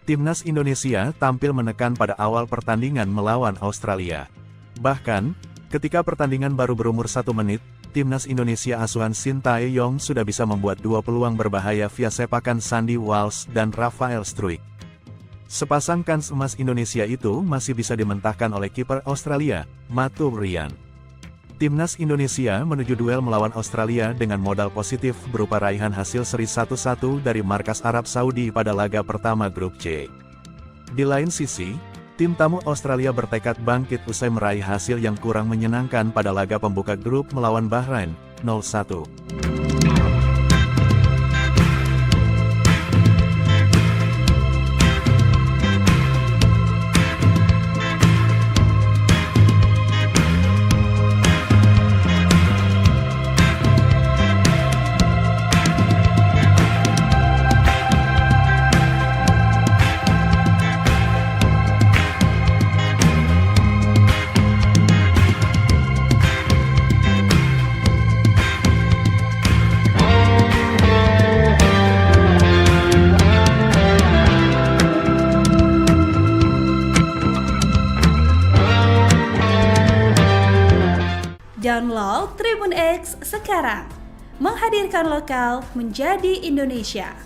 Timnas Indonesia tampil menekan pada awal pertandingan melawan Australia. Bahkan, ketika pertandingan baru berumur 1 menit, Timnas Indonesia asuhan Sintayong sudah bisa membuat 2 peluang berbahaya via sepakan Sandy Walsh dan Rafael Struijk. Sepasang kans emas Indonesia itu masih bisa dimentahkan oleh kiper Australia, Matu Ryan. Timnas Indonesia menuju duel melawan Australia dengan modal positif berupa raihan hasil seri 1-1 dari markas Arab Saudi pada laga pertama Grup C. Di lain sisi, tim tamu Australia bertekad bangkit usai meraih hasil yang kurang menyenangkan pada laga pembuka grup melawan Bahrain, 0-1. Download Tribun X sekarang, menghadirkan lokal menjadi Indonesia.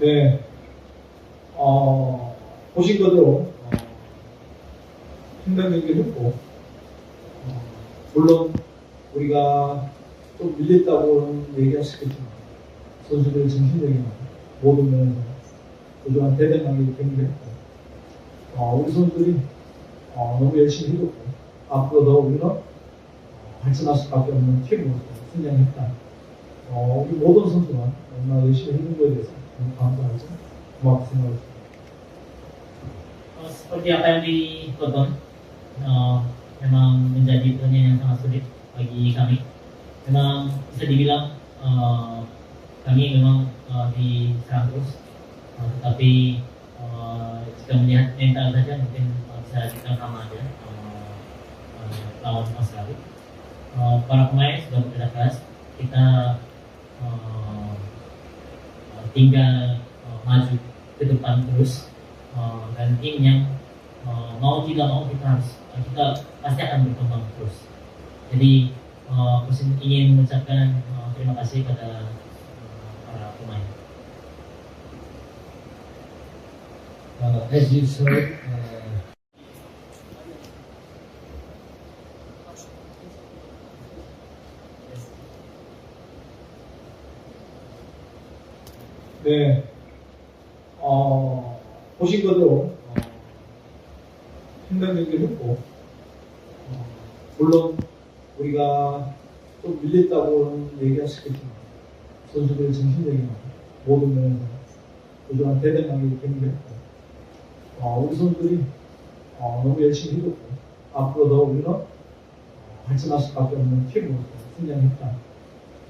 네, 보신 거대로 팽당 경기를 했고, 물론 우리가 좀 밀렸다고는 얘기할 수 있겠지만 선수들의 정신력이나 모든 면에서 그동안 대단하게 경기를 했고, 우리 선수들이 너무 열심히 해줬고, 앞으로 더 우리는 발전할 수밖에 없는 팀으로서 성장했다. 우리 모든 선수가 얼마나 열심히 해준 거에 대해서 감사하죠. 고맙게 생각했습니다. Seperti apa yang ditonton, memang menjadi pertandingan yang sangat sulit bagi kami. Memang bisa dibilang kami memang diserang terus, tetapi jika melihat mental saja mungkin bisa kita sama aja lawan Australia. Para pemain sudah bekerja keras, kita tinggal maju ke depan terus, dan tim yang mau tidak mau kita pasti akan berkembang terus. Jadi ingin mengucapkan terima kasih pada para pemain. As you saw, 네, 보신 거대로 팽당 경기를 했고, 물론 우리가 좀 밀렸다고는 얘기할 수 있겠지만 선수들의 정신력이나 모든 면에서 그동안 대단하게 경기를 했고, 우리 선수들이 너무 열심히 해줬고, 앞으로 더 우리는 발전할 수밖에 없는 팀으로서 성장했다.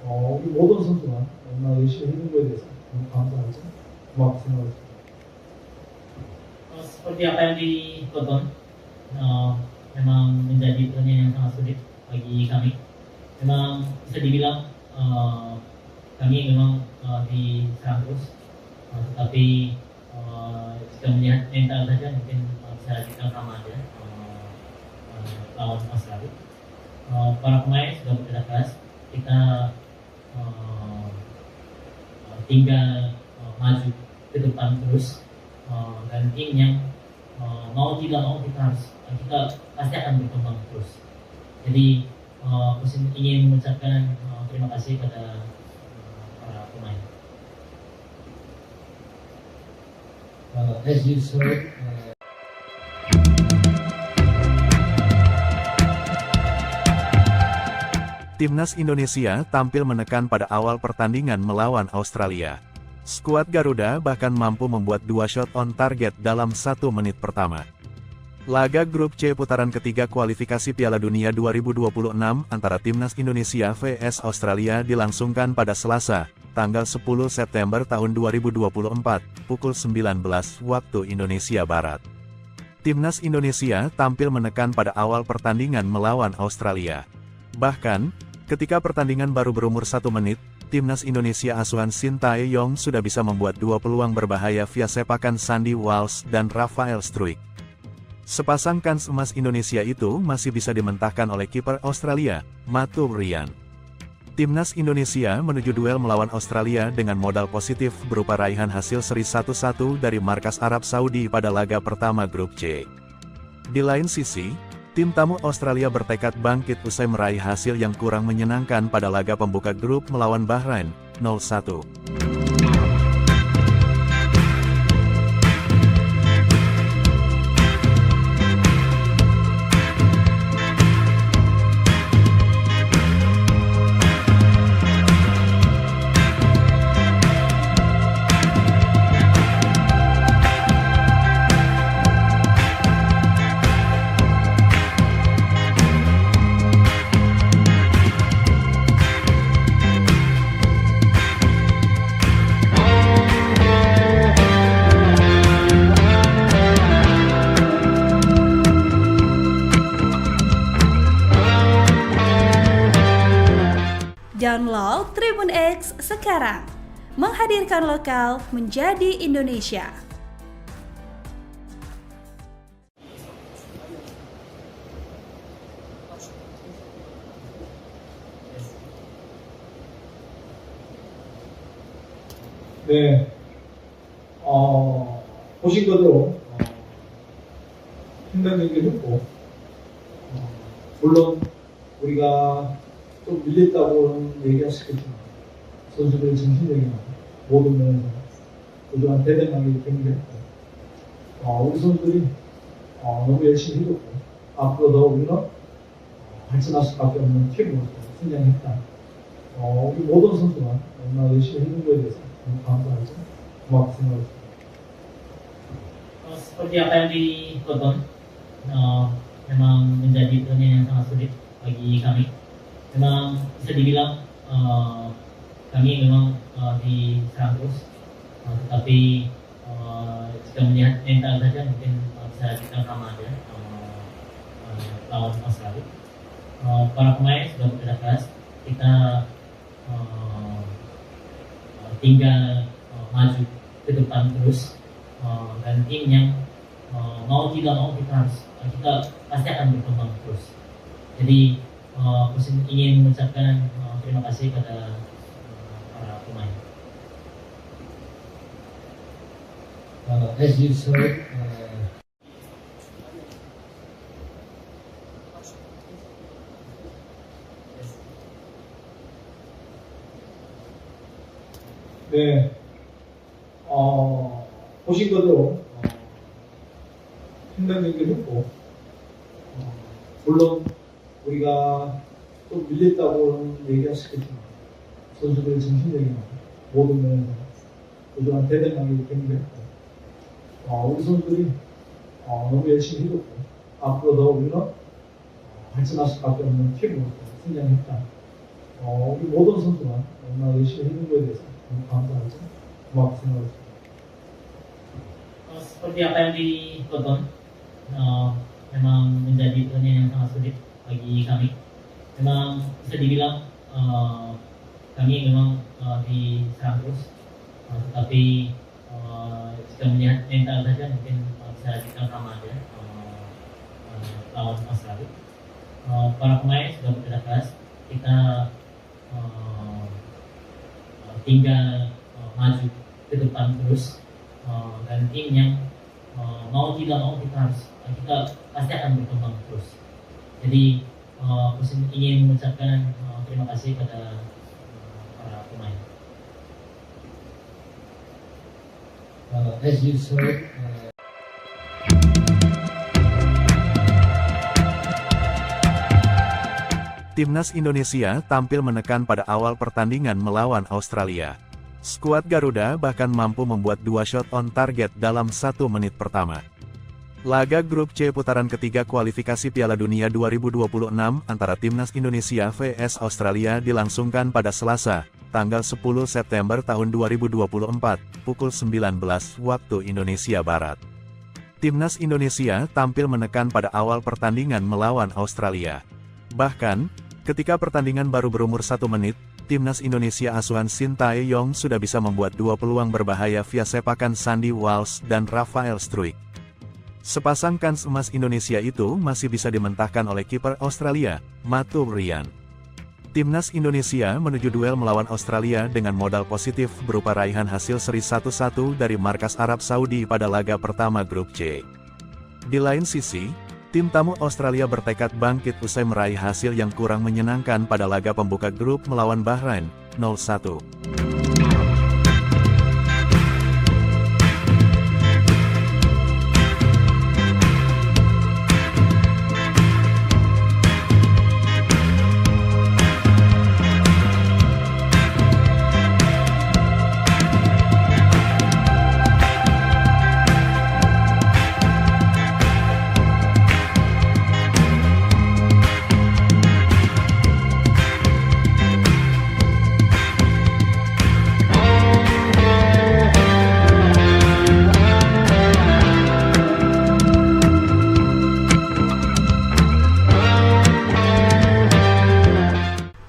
우리 모든 선수가 얼마나 열심히 해준 거에 대해서 감사하죠. 고맙게 생각했습니다. Seperti apa yang ditonton, memang menjadi pertandingan yang sangat sulit bagi kami. Memang bisa dibilang kami memang diserang terus, tetapi jika melihat mental saja mungkin bisa kita sama aja lawan Australia. Para pemain sudah bekerja keras, kita tinggal maju ke depan terus, dan tim yang mau tidak mau kita pasti akan berkembang terus. Jadi ingin mengucapkan terima kasih pada para pemain. as you saw, Timnas Indonesia tampil menekan pada awal pertandingan melawan Australia. Skuad Garuda bahkan mampu membuat 2 shot on target dalam 1 menit pertama. Laga grup C putaran ketiga kualifikasi Piala Dunia 2026 antara Timnas Indonesia vs Australia dilangsungkan pada Selasa, tanggal 10 September tahun 2024, pukul 19 waktu Indonesia Barat. Timnas Indonesia tampil menekan pada awal pertandingan melawan Australia. Bahkan, ketika pertandingan baru berumur 1 menit, Timnas Indonesia asuhan Sintayong sudah bisa membuat 2 peluang berbahaya via sepakan Sandy Walsh dan Rafael Struijk. Sepasang kans emas Indonesia itu masih bisa dimentahkan oleh kiper Australia, Matu Ryan. Timnas Indonesia menuju duel melawan Australia dengan modal positif berupa raihan hasil seri 1-1 dari markas Arab Saudi pada laga pertama grup C. Di lain sisi, tim tamu Australia bertekad bangkit usai meraih hasil yang kurang menyenangkan pada laga pembuka grup melawan Bahrain, 0-1. Download Tribun X sekarang, menghadirkan lokal menjadi Indonesia. 네, 보신 것으로 상당 경기를 했고, 물론 우리가 좀 밀렸다고는 얘기할 수 있겠지만 선수들의 정신력이나 모든 면에서 그동안 대단하게 경기했고, 우리 선수들이 너무 열심히 해줬고, 앞으로 더 우리는 발전할 수밖에 없는 팀으로서 성장했다. 우리 모든 선수가 얼마나 열심히 해준 거에 대해서 너무 감사하고 고맙게 생각했습니다. Seperti apa yang ditonton, memang menjadi pertandingan yang sangat sulit bagi kami. Memang bisa dibilang kami memang diserang terus, tetapi jika melihat mental saja mungkin bisa kita sama aja lawan Australia. Para pemain sudah bekerja keras, kita tinggal maju ke depan terus, dan tim yang mau tidak mau kita pasti akan berkembang terus. Jadi Coach ingin mengucapkan terima kasih pada para pemain. As you saw, 네, 보신 것으로 상당 경기를 했고, 물론 우리가 좀 밀렸다고는 얘기할 수 있겠지만 선수들의 정신력이나 모든 면에서 그동안 대단하게 경기했고, 우리 선수들이 너무 열심히 해줬고, 앞으로 더 우리는 발전할 수밖에 없는 팀으로서 성장했다. 우리 모든 선수가 얼마나 열심히 해준 거에 대해서 너무 감사하고 고맙게 생각했습니다. Seperti apa yang ditonton, memang menjadi pertandingan yang sangat sulit bagi kami. Memang bisa dibilang kami memang diserang terus, tetapi jika melihat mental saja mungkin bisa kita sama aja lawan Australia. Para pemain sudah bekerja keras, kita tinggal maju ke depan terus, dan tim yang mau tidak mau kita pasti akan berkembang terus. Jadi Coach ingin mengucapkan terima kasih pada para pemain. as you saw, Timnas Indonesia tampil menekan pada awal pertandingan melawan Australia. Skuad Garuda bahkan mampu membuat 2 shot on target dalam 1 menit pertama. Laga grup C putaran ketiga kualifikasi Piala Dunia 2026 antara Timnas Indonesia vs Australia dilangsungkan pada Selasa, tanggal 10 September tahun 2024, pukul 19 waktu Indonesia Barat. Timnas Indonesia tampil menekan pada awal pertandingan melawan Australia. Bahkan, ketika pertandingan baru berumur 1 menit, Timnas Indonesia asuhan Sintayong sudah bisa membuat 2 peluang berbahaya via sepakan Sandy Walsh dan Rafael Struijk. Sepasang kans emas Indonesia itu masih bisa dimentahkan oleh kiper Australia, Matt Ryan. Timnas Indonesia menuju duel melawan Australia dengan modal positif berupa raihan hasil seri 1-1 dari markas Arab Saudi pada laga pertama grup C. Di lain sisi, tim tamu Australia bertekad bangkit usai meraih hasil yang kurang menyenangkan pada laga pembuka grup melawan Bahrain, 0-1.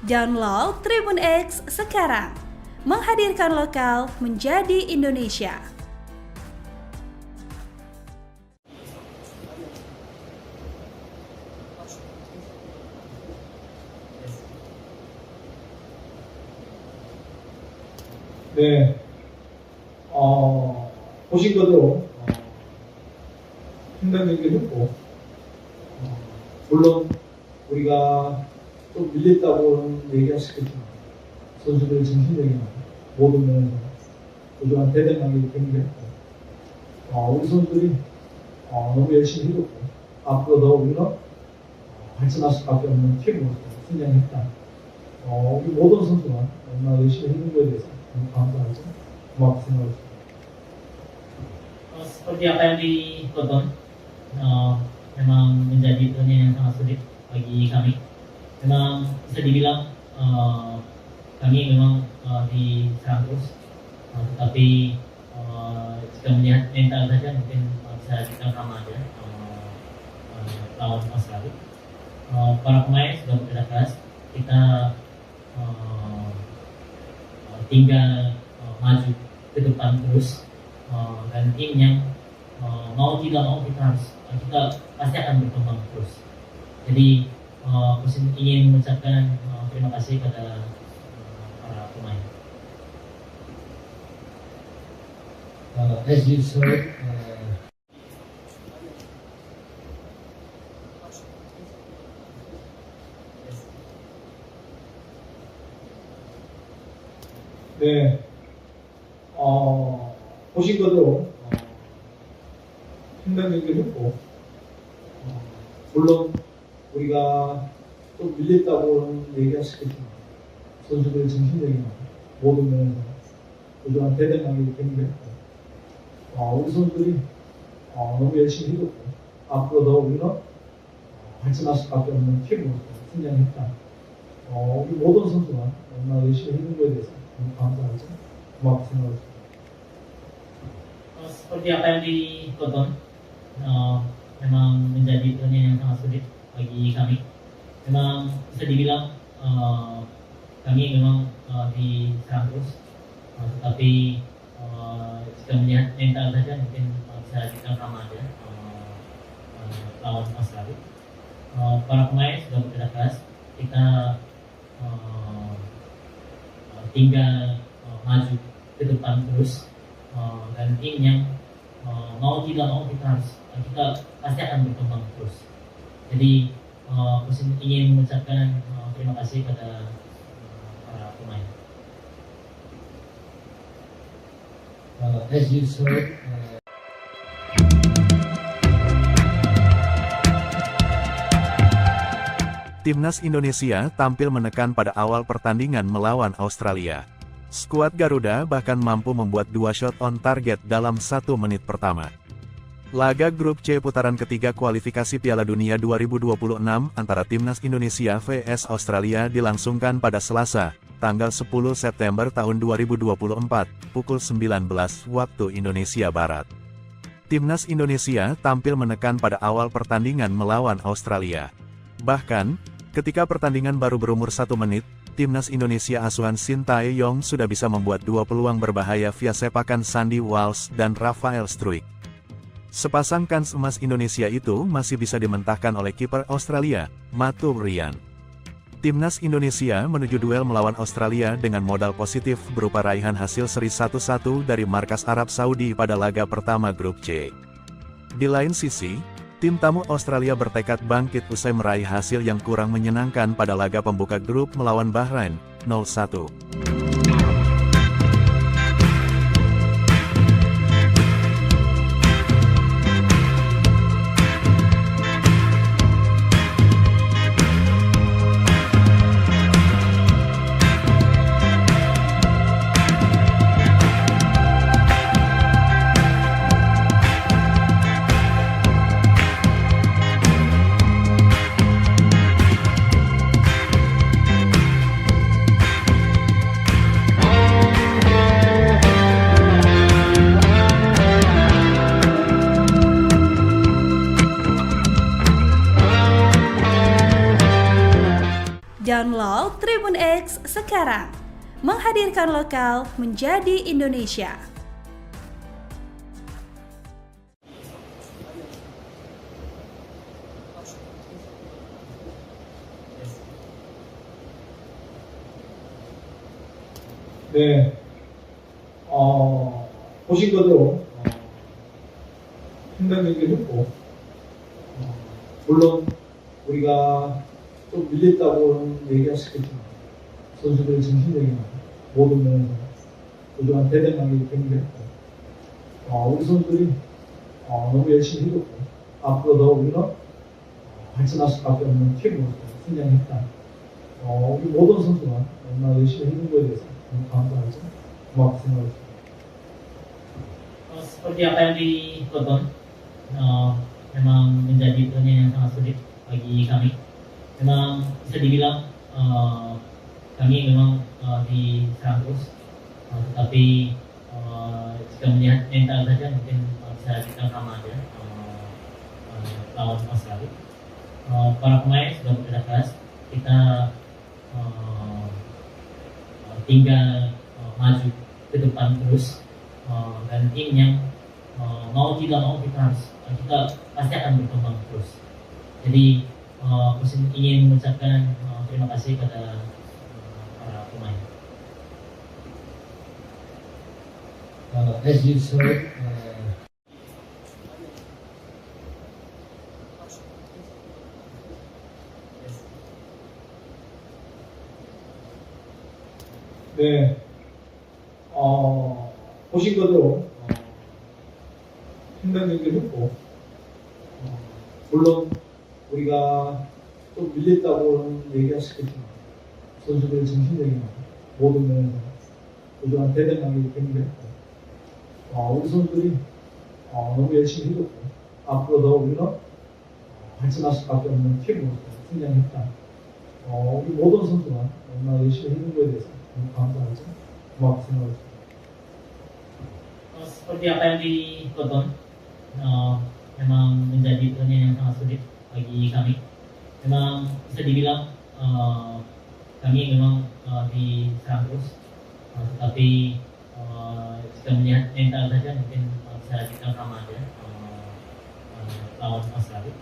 Download Tribun X sekarang, menghadirkan lokal menjadi Indonesia. 네, 보신 것대로 상당 경기를 했고, 물론 우리가 좀 밀렸다고는 얘기할 수 있겠지만 선수들의 정신력이나 모든 면에서 부족한 대단하게 경기했고, 우리 선수들이 너무 열심히 해줬고, 앞으로 더 우리는 발전할 수밖에 없는 팀으로서 성장했다. 우리 모든 선수가 얼마나 열심히 해준 거에 대해서 너무 감사하고 고맙게 생각합니다. Seperti apa yang ditonton, memang menjadi pertandingan yang sangat sulit bagi kami. Memang bisa dibilang kami memang diserang terus, tetapi jika melihat mental saja mungkin bisa kita sama aja lawan Australia. Para pemain sudah bekerja keras, kita tinggal maju ke depan terus, dan tim yang mau tidak mau kita pasti akan berkembang terus. Jadi Coach ingin mengucapkan terima kasih pada para pemain. As you saw, 네, 보신 것대로 상당 경기를 했고, 물론 우리가 좀 밀렸다고는 얘기할 수 있겠지만 선수들의 정신력이나 모든 면에서 부족한 대단하게 경기했고, 우리 선수들이 너무 열심히 해줬고, 앞으로 더 우리는 발전할 수밖에 없는 팀으로서 성장했다. 우리 모든 선수가 얼마나 열심히 해준 거에 대해서 너무 감사하고 고맙게 생각합니다. Seperti apa yang ditonton, memang menjadi pertandingan yang sangat sulit bagi kami. Memang bisa dibilang kami memang diserang terus, tetapi jika melihat mental saja mungkin bisa kita sama aja lawan Australia. Para pemain sudah bekerja keras, kita tinggal maju ke depan terus, dan tim yang mau tidak mau kita pasti akan berkembang terus. Jadi Coach ingin mengucapkan terima kasih pada para pemain. as you saw, Timnas Indonesia tampil menekan pada awal pertandingan melawan Australia. Skuad Garuda bahkan mampu membuat 2 shot on target dalam 1 menit pertama. Laga Grup C putaran ketiga kualifikasi Piala Dunia 2026 antara Timnas Indonesia vs Australia dilangsungkan pada Selasa, tanggal 10 September tahun 2024, pukul 19 waktu Indonesia Barat. Timnas Indonesia tampil menekan pada awal pertandingan melawan Australia. Bahkan, ketika pertandingan baru berumur 1 menit, Timnas Indonesia asuhan Sintayong sudah bisa membuat 2 peluang berbahaya via sepakan Sandy Walsh dan Rafael Struijk. Sepasang kans emas Indonesia itu masih bisa dimentahkan oleh kiper Australia, Matou Ryan. Timnas Indonesia menuju duel melawan Australia dengan modal positif berupa raihan hasil seri 1-1 dari markas Arab Saudi pada laga pertama Grup C. Di lain sisi, tim tamu Australia bertekad bangkit usai meraih hasil yang kurang menyenangkan pada laga pembuka grup melawan Bahrain, 0-1. Download Tribun X sekarang, menghadirkan lokal menjadi Indonesia. 네, 보신 거대로 상당 경기를 했고, 물론 우리가 좀 밀렸다고는 얘기할 수 있겠지만 선수들 정신력이나 모든 면에서 그동안 대단하게 경기했고, 우리 선수들이 너무 열심히 해줬고, 앞으로 더 우리는 발전할 수밖에 없는 팀으로서 성장했다. 우리 모든 선수가 얼마나 열심히 해준 거에 대해서 감사하죠. 고맙게 생각했습니다. Seperti apa yang ditonton, memang menjadi pertandingan yang sangat sulit bagi kami. Memang bisa dibilang kami memang diserang terus, tetapi jika melihat mental saja mungkin bisa kita sama aja lawan Australia. Para pemain sudah bekerja keras, kita tinggal maju ke depan terus, dan tim yang mau tidak mau kita pasti akan berkembang terus. Jadi Coach ingin mengucapkan terima kasih pada para pemain. As you saw, 네, 보신 거대로 상당 경기를 했고, 물론 우리가 좀 밀렸다고는 얘기할 수 있겠지만 선수들 정신력이나 모든 면에서 그동안 대단하게 경기했고, 우리 선수들이 너무 열심히 해줬고, 앞으로 더 우리는 발전할 수밖에 없는 팀으로서 성장했다. 우리 모든 선수가 얼마나 열심히 해준 거에 대해서 감사하죠. 고맙게 생각했습니다. Seperti apa yang ditonton, memang menjadi pertandingan yang sangat sulit bagi kami. Memang bisa dibilang kami memang diserang terus, tetapi jika melihat mental saja mungkin bisa kita sama aja lawan Australia.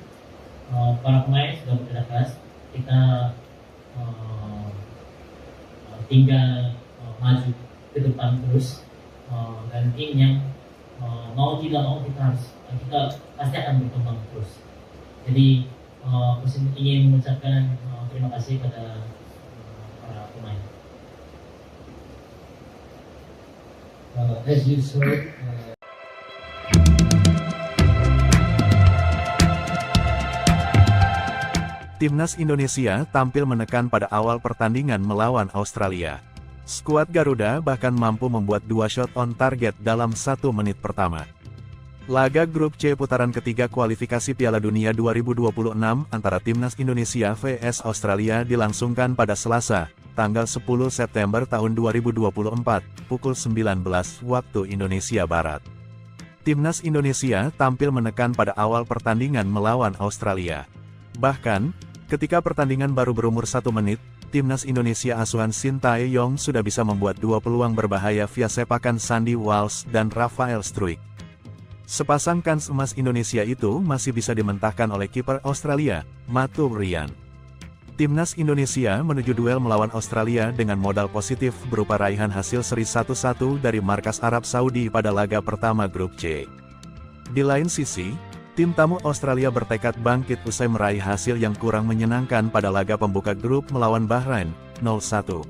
Para pemain sudah bekerja keras, kita tinggal maju ke depan terus, dan tim yang mau tidak mau kita pasti akan berkembang terus. Jadi Coach ingin mengucapkan terima kasih pada para pemain. as you saw, Timnas Indonesia tampil menekan pada awal pertandingan melawan Australia. Skuad Garuda bahkan mampu membuat 2 shot on target dalam 1 menit pertama. Laga Grup C putaran ketiga kualifikasi Piala Dunia 2026 antara Timnas Indonesia vs Australia dilangsungkan pada Selasa, tanggal 10 September tahun 2024, pukul 19 waktu Indonesia Barat. Timnas Indonesia tampil menekan pada awal pertandingan melawan Australia. Bahkan, ketika pertandingan baru berumur 1 menit, Timnas Indonesia asuhan Sintayong sudah bisa membuat 2 peluang berbahaya via sepakan Sandy Walsh dan Rafael Struijk. Sepasang kans emas Indonesia itu masih bisa dimentahkan oleh kiper Australia, Matu Ryan. Timnas Indonesia menuju duel melawan Australia dengan modal positif berupa raihan hasil seri 1-1 dari markas Arab Saudi pada laga pertama Grup C. Di lain sisi, tim tamu Australia bertekad bangkit usai meraih hasil yang kurang menyenangkan pada laga pembuka grup melawan Bahrain, 0-1.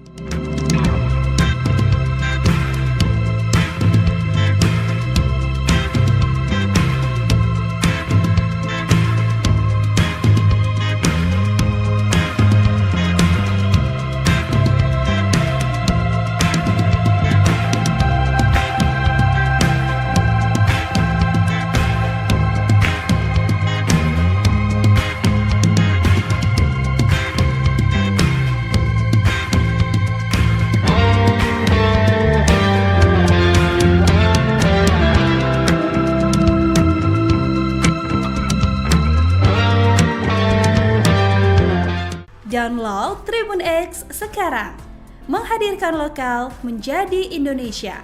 Download Tribun X sekarang, menghadirkan lokal menjadi Indonesia.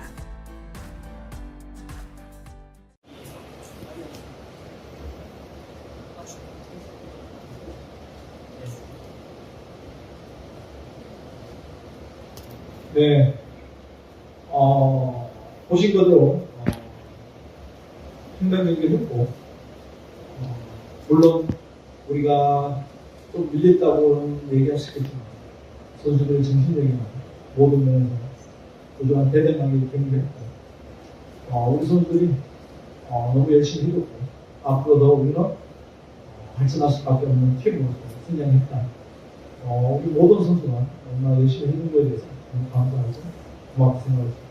네, 보신 거대로 상당 경기를 했고, 물론 우리가 좀 밀렸다고는 얘기할 수 있겠지만 선수들의 정신력이나 모든 면에서 그동안 대단하게 경기했고, 우리 선수들이 너무 열심히 해줬고, 앞으로 더 우리는 발전할 수밖에 없는 팀으로서 성장했다. 우리 모든 선수가 얼마나 열심히 해준 거에 대해서 너무 감사하고 고맙게 생각했습니다.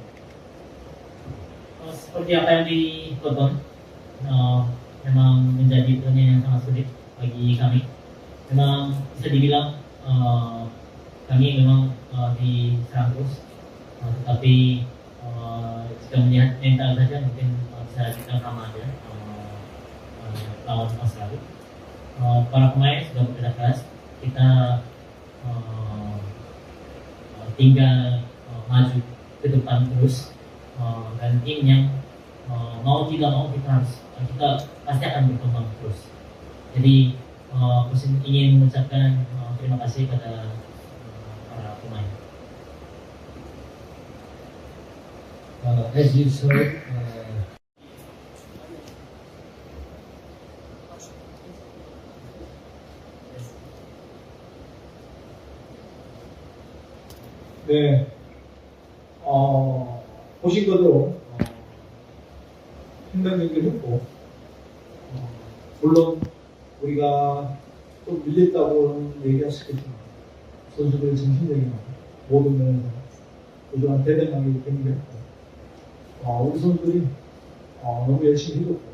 Seperti apa yang ditonton, memang menjadi pertandingan yang sangat sulit bagi kami. Memang bisa dibilang kami memang diserang terus, tetapi jika melihat mental saja mungkin bisa kita sama aja lawan Australia. Para pemain sudah bekerja keras, kita tinggal maju ke depan terus, dan tim yang mau tidak mau kita pasti akan berkembang terus. Jadi Coach ingin mengucapkan terima kasih pada para pemain. As you saw, 네, 보신 거대로 상당 경기를 했고, 물론 우리가 좀 밀렸다고는 얘기할 수 있겠지만 선수들의 정신력이나 모든 면에서 그동안 대단하게 경기했고, 우리 선수들이 너무 열심히 해줬고,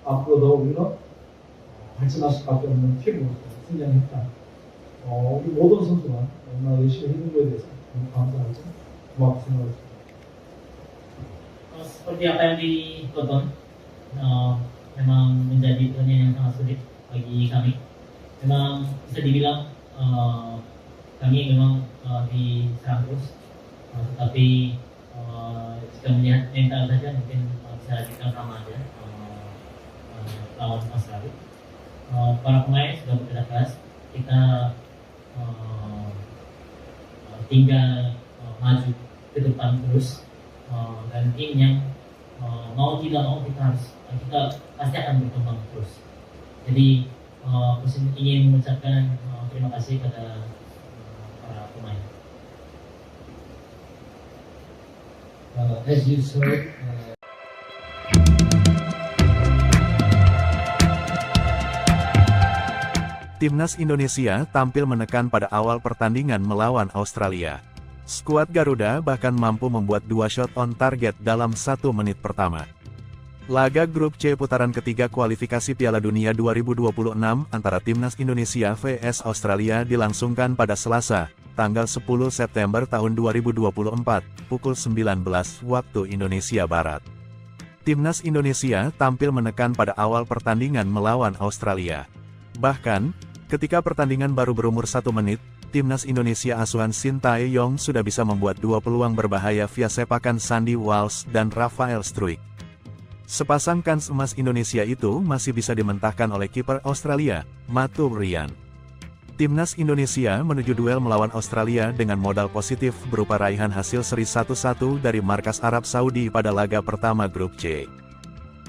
앞으로 더 우리는 발전할 수밖에 없는 팀으로서 성장했다. 우리 모든 선수가 얼마나 열심히 해준 거에 대해서 너무 감사하고 고맙게 생각했습니다. Seperti apa yang ditonton, memang menjadi pertandingan yang sangat sulit bagi kami. Memang bisa dibilang kami memang diserang terus, tetapi jika melihat mental saja mungkin bisa kita sama aja lawan Australia. Para pemain sudah bekerja keras, kita tinggal maju ke depan terus, dan tim yang mau tidak mau kita pasti akan berkembang terus. Jadi Coach ingin mengucapkan terima kasih pada para pemain. as you saw, Timnas Indonesia tampil menekan pada awal pertandingan melawan Australia. Skuad Garuda bahkan mampu membuat 2 shot on target dalam 1 menit pertama. Laga grup C putaran ketiga kualifikasi Piala Dunia 2026 antara Timnas Indonesia vs Australia dilangsungkan pada Selasa, tanggal 10 September tahun 2024, pukul 19 waktu Indonesia Barat. Timnas Indonesia tampil menekan pada awal pertandingan melawan Australia. Bahkan, ketika pertandingan baru berumur 1 menit, Timnas Indonesia asuhan Sintayong sudah bisa membuat 2 peluang berbahaya via sepakan Sandy Walsh dan Rafael Struijk. Sepasang kans emas Indonesia itu masih bisa dimentahkan oleh kiper Australia, Matu Ryan. Timnas Indonesia menuju duel melawan Australia dengan modal positif berupa raihan hasil seri 1-1 dari markas Arab Saudi pada laga pertama grup C.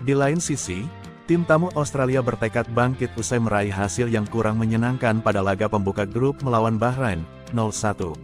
Di lain sisi, tim tamu Australia bertekad bangkit usai meraih hasil yang kurang menyenangkan pada laga pembuka grup melawan Bahrain, 0-1.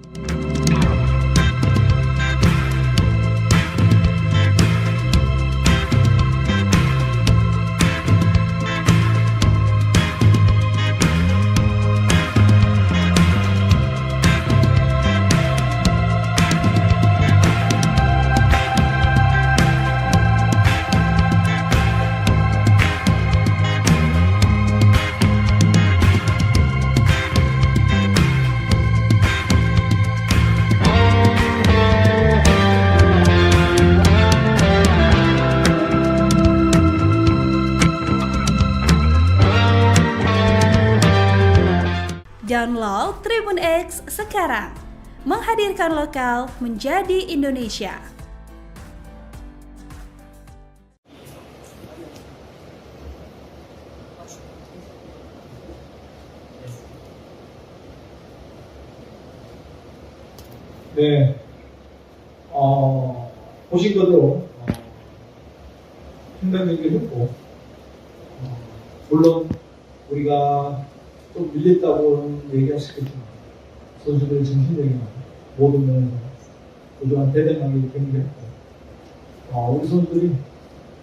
Download Tribun X sekarang, menghadirkan lokal menjadi Indonesia. 네, 보신 것대로 상당 경기를 했고, 물론 우리가 좀 밀렸다고는 얘기할 수 있겠지만 선수들의 정신력이나 모든 면에서 부족한 대단하게 경기했고, 우리 선수들이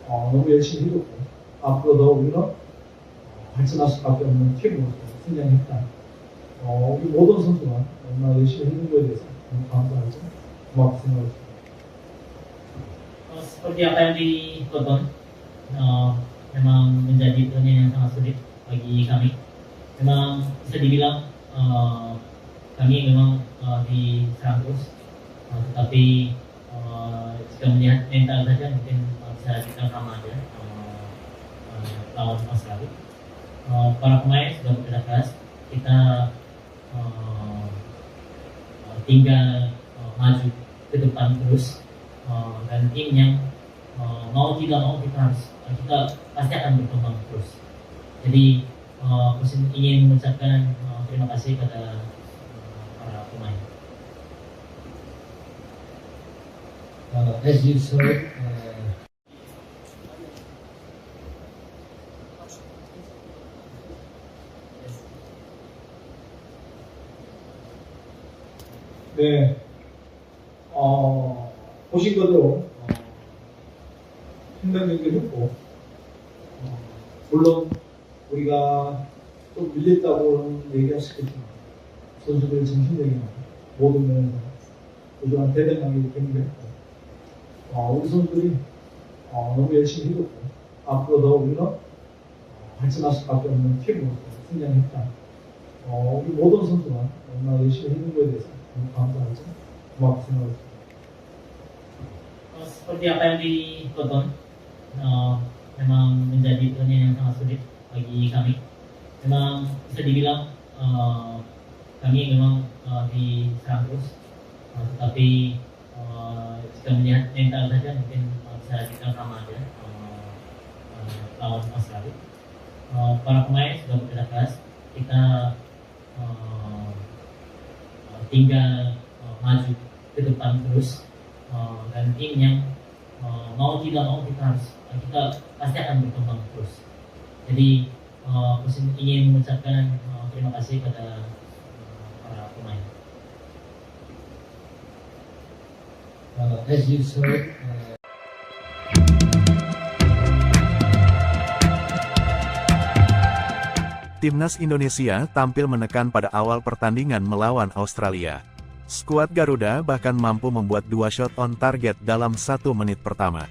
너무 열심히 해줬고, 앞으로 더 우리는 발전할 수밖에 없는 팀으로서 성장했다. 우리 모든 선수가 얼마나 열심히 해준 거에 대해서 너무 감사하고 고맙게 생각합니다. Seperti apa yang ditonton, memang menjadi pertandingan yang sangat sulit bagi kami. Memang bisa dibilang kami memang diserang terus, tetapi jika melihat mental saja mungkin bisa kita sama aja lawan Australia. Para pemain sudah bekerja keras, kita tinggal maju ke depan terus, dan tim yang mau tidak mau kita pasti akan berkembang terus. Jadi Coach ingin mengucapkan terima kasih pada para pemain. As you saw, 네, 보신 것대로 상당 경기를 했고, 물론 우리가 좀 밀렸다고는 얘기할 수 있겠지만 선수들의 정신력이나 모든 면에서 부족한 대단하게 경기했고, 우리 선수들이 너무 열심히 해줬고, 앞으로 더 우리는 발전할 수밖에 없는 팀으로서 성장했다. 우리 모든 선수가 얼마나 열심히 해준 거에 대해서 너무 감사하고 고맙게 생각합니다. Seperti apa yang ditonton, memang menjadi pertandingan yang sangat sulit bagi kami. Memang bisa dibilang kami memang diserang terus, tetapi jika melihat mental saja mungkin bisa kita sama aja lawan Australia. Para pemain sudah bekerja keras, kita tinggal maju ke depan terus, dan tim yang mau tidak mau kita pasti akan berkembang terus. Jadi Coach ingin mengucapkan terima kasih pada para pemain. as you saw, Timnas Indonesia tampil menekan pada awal pertandingan melawan Australia. Skuad Garuda bahkan mampu membuat 2 shot on target dalam 1 menit pertama.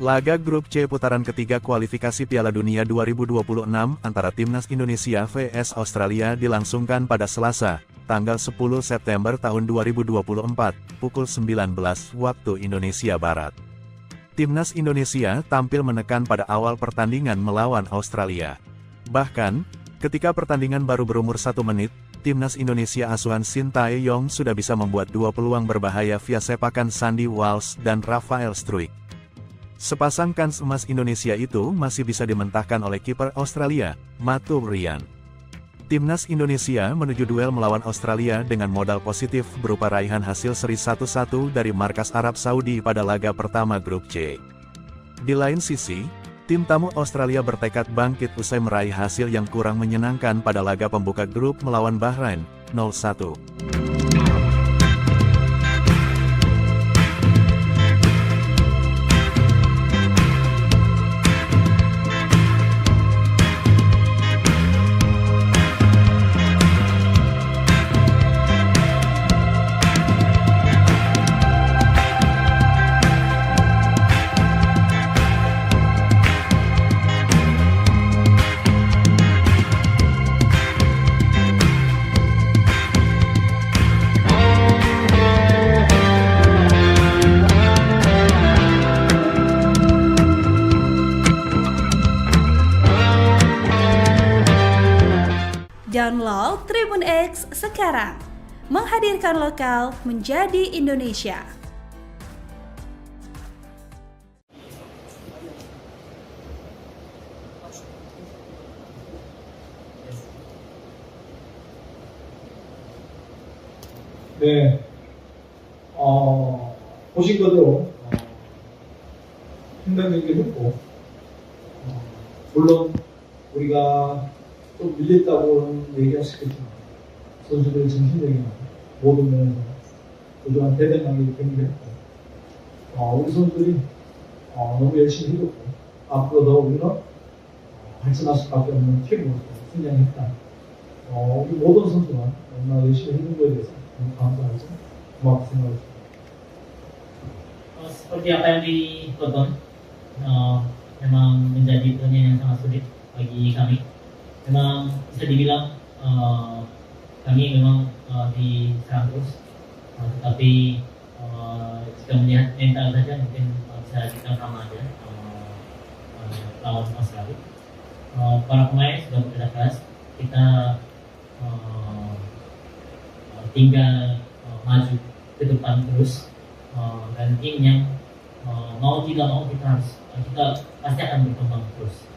Laga grup C putaran ketiga kualifikasi Piala Dunia 2026 antara Timnas Indonesia vs Australia dilangsungkan pada Selasa, tanggal 10 September tahun 2024, pukul 19 waktu Indonesia Barat. Timnas Indonesia tampil menekan pada awal pertandingan melawan Australia. Bahkan, ketika pertandingan baru berumur 1 menit, Timnas Indonesia asuhan Sintayong sudah bisa membuat 2 peluang berbahaya via sepakan Sandy Walsh dan Rafael Struijk. Sepasang kans emas Indonesia itu masih bisa dimentahkan oleh kiper Australia, Matu Ryan. Timnas Indonesia menuju duel melawan Australia dengan modal positif berupa raihan hasil seri 1-1 dari markas Arab Saudi pada laga pertama grup C. Di lain sisi, tim tamu Australia bertekad bangkit usai meraih hasil yang kurang menyenangkan pada laga pembuka grup melawan Bahrain, 0-1. Download Tribun X sekarang, menghadirkan lokal menjadi Indonesia. 네, 보신 거대로 상당 경기를 했고, 물론 우리가 좀 밀렸다고는 얘기할 수 있겠지만 선수들의 정신력이나 모든 면에서 그동안 대단하게 경기를 했고, 우리 선수들이 너무 열심히 해줬고, 앞으로 더 우리는 발전할 수밖에 없는 팀으로서 성장했다. 우리 모든 선수가 얼마나 열심히 해준 거에 대해서 너무 감사하죠. 고맙게 생각합니다. Seperti apa yang ditonton, memang menjadi pertandingan yang sangat sulit bagi kami. Memang bisa dibilang kami memang diserang terus, tetapi jika melihat mental saja mungkin bisa kita sama aja lawan Australia. Para pemain sudah bekerja keras, kita tinggal maju ke depan terus, dan tim yang mau tidak mau kita pasti akan berkembang terus.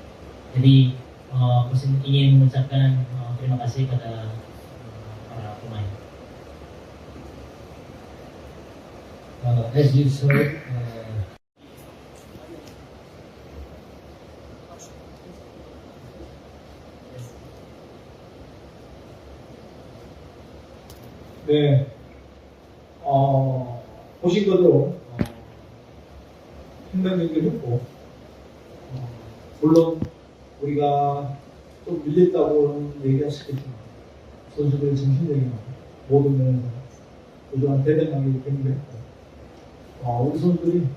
Jadi Coach ingin mengucapkan terima kasih pada para pemain. As you saw, 네, 보신 거대로 상당 경기를 했고, 물론 우리가 좀 밀렸다고는 얘기할 수 있겠지만 선수들의 정신력이나 모든 면에서 그동안 대단하게 경기를 했고, 우리 선수들이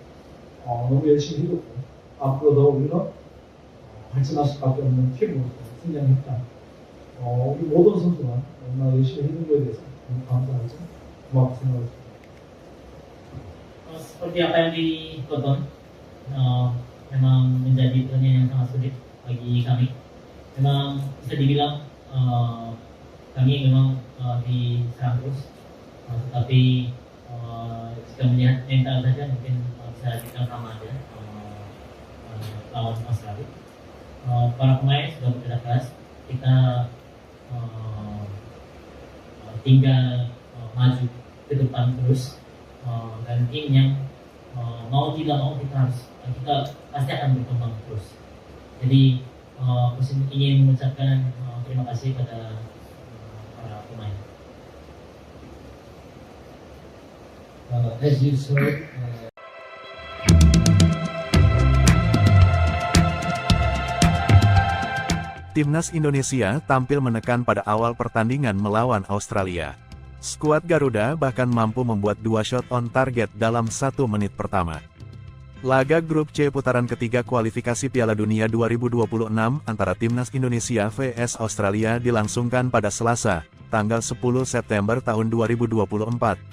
너무 열심히 해줬고, 앞으로 더 우리는 발전할 수밖에 없는 팀으로서 성장했다. 우리 모든 선수가 얼마나 열심히 해준 거에 대해서 너무 감사하죠. 고맙게 생각합니다. Seperti apa yang ditonton, memang menjadi pertandingan yang sangat sulit bagi kami. Memang bisa dibilang kami memang diserang terus, tetapi jika melihat mental saja mungkin bisa kita sama aja lawan Australia. Para pemain sudah bekerja keras, kita tinggal maju ke depan terus, dan tim yang mau tidak mau kita pasti akan berkembang terus. Jadi Coach ingin mengucapkan terima kasih pada para pemain. as you saw, Timnas Indonesia tampil menekan pada awal pertandingan melawan Australia. Skuad Garuda bahkan mampu membuat 2 shot on target dalam 1 menit pertama. Laga Grup C putaran ketiga kualifikasi Piala Dunia 2026 antara Timnas Indonesia vs Australia dilangsungkan pada Selasa, tanggal 10 September tahun 2024,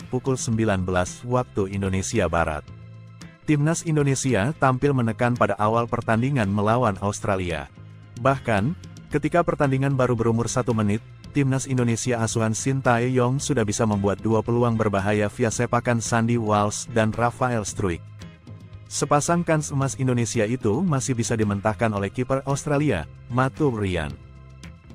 pukul 19 waktu Indonesia Barat. Timnas Indonesia tampil menekan pada awal pertandingan melawan Australia. Bahkan, ketika pertandingan baru berumur 1 menit, Timnas Indonesia asuhan Sintayong sudah bisa membuat 2 peluang berbahaya via sepakan Sandy Walsh dan Rafael Struijk. Sepasang kans emas Indonesia itu masih bisa dimentahkan oleh kiper Australia, Matou Ryan.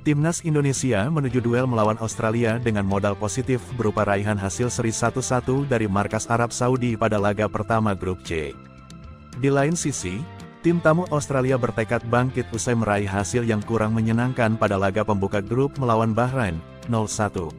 Timnas Indonesia menuju duel melawan Australia dengan modal positif berupa raihan hasil seri 1-1 dari markas Arab Saudi pada laga pertama Grup C. Di lain sisi, tim tamu Australia bertekad bangkit usai meraih hasil yang kurang menyenangkan pada laga pembuka grup melawan Bahrain, 0-1.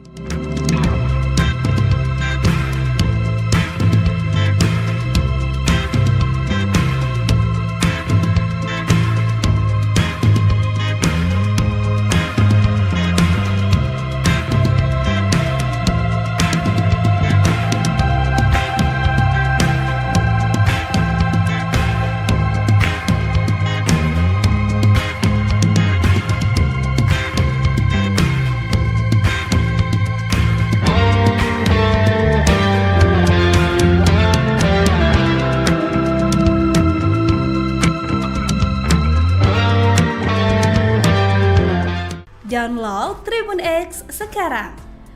Download Tribun X sekarang,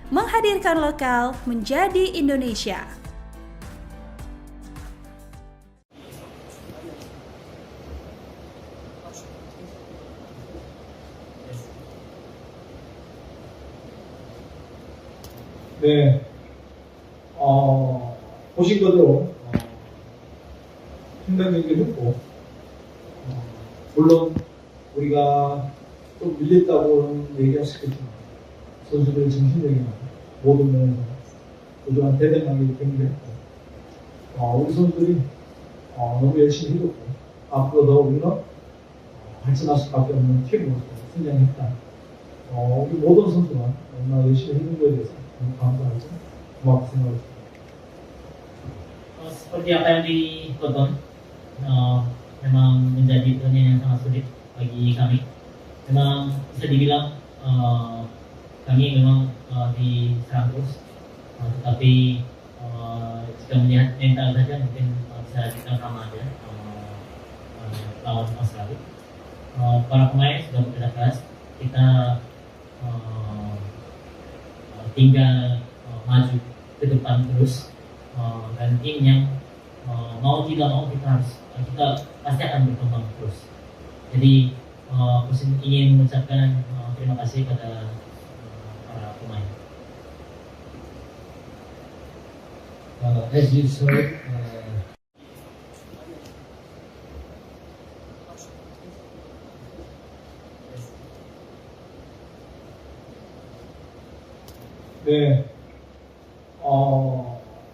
menghadirkan lokal menjadi Indonesia. 네, 보신 것대로 상당 경기를 했고, 물론 우리가 좀 밀렸다고는 얘기할 수 있겠지만 선수들 정신력이나 모든 면에서 그동안 대단하게 경기했고, 우리 선수들이 너무 열심히 해줬고, 앞으로 더 우리는 발전할 수밖에 없는 팀으로서 성장했다. 우리 모든 선수가 너무나 열심히 해준 거에 대해서 감사하고 고맙게 생각했습니다. Seperti apa yang ditonton, memang menjadi pertandingan yang sangat sulit bagi kami. Memang bisa dibilang kami memang diserang terus, tetapi jika melihat mental saja mungkin bisa kita sama aja lawan Australia. Para pemain sudah bekerja keras, kita tinggal maju ke depan terus, dan tim yang mau tidak mau kita pasti akan berkembang terus. Jadi Coach ingin mengucapkan terima kasih pada para pemain. As you saw, 네,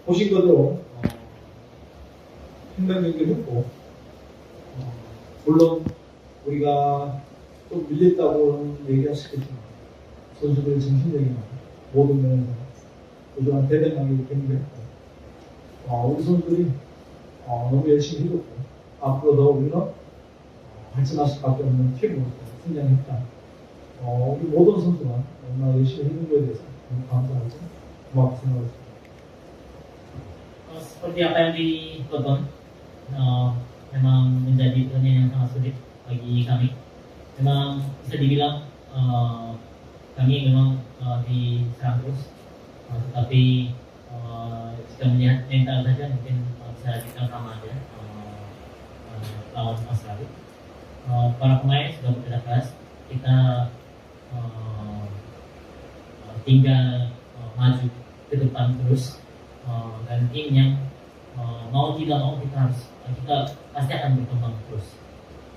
보신 것대로 상당 경기를 했고, 물론 우리가 좀 밀렸다고는 얘기할 수 있겠지만 선수들 정신력이나 모든 면에서 그동안 대단하게 경기했고, 우리 선수들이 너무 열심히 해줬고, 앞으로 더 우리는 발전할 수밖에 없는 팀으로서 성장했다. 우리 모든 선수가 너무나 열심히 해준 거에 대해서 감사하고 고맙게 생각했습니다. Seperti apa yang ditonton, memang menjadi pertandingan yang sangat sulit bagi kami. Memang bisa dibilang kami memang diserang terus, tetapi jika melihat mental saja mungkin bisa kita sama aja lawan Australia. Para pemain sudah bekerja keras, kita tinggal maju ke depan terus, dan tim yang mau tidak mau kita pasti akan berkembang terus.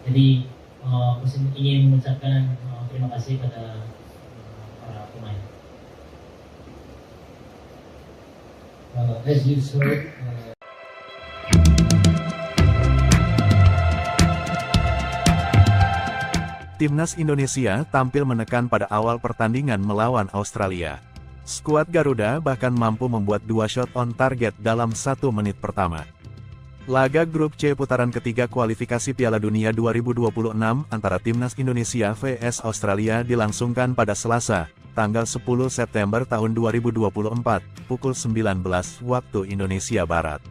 Jadi Coach ingin mengucapkan terima kasih pada para pemain. as you saw, Timnas Indonesia tampil menekan pada awal pertandingan melawan Australia. Skuad Garuda bahkan mampu membuat 2 shot on target dalam 1 menit pertama. Laga Grup C putaran ketiga kualifikasi Piala Dunia 2026 antara Timnas Indonesia vs Australia dilangsungkan pada Selasa, tanggal 10 September tahun 2024, pukul 19 waktu Indonesia Barat.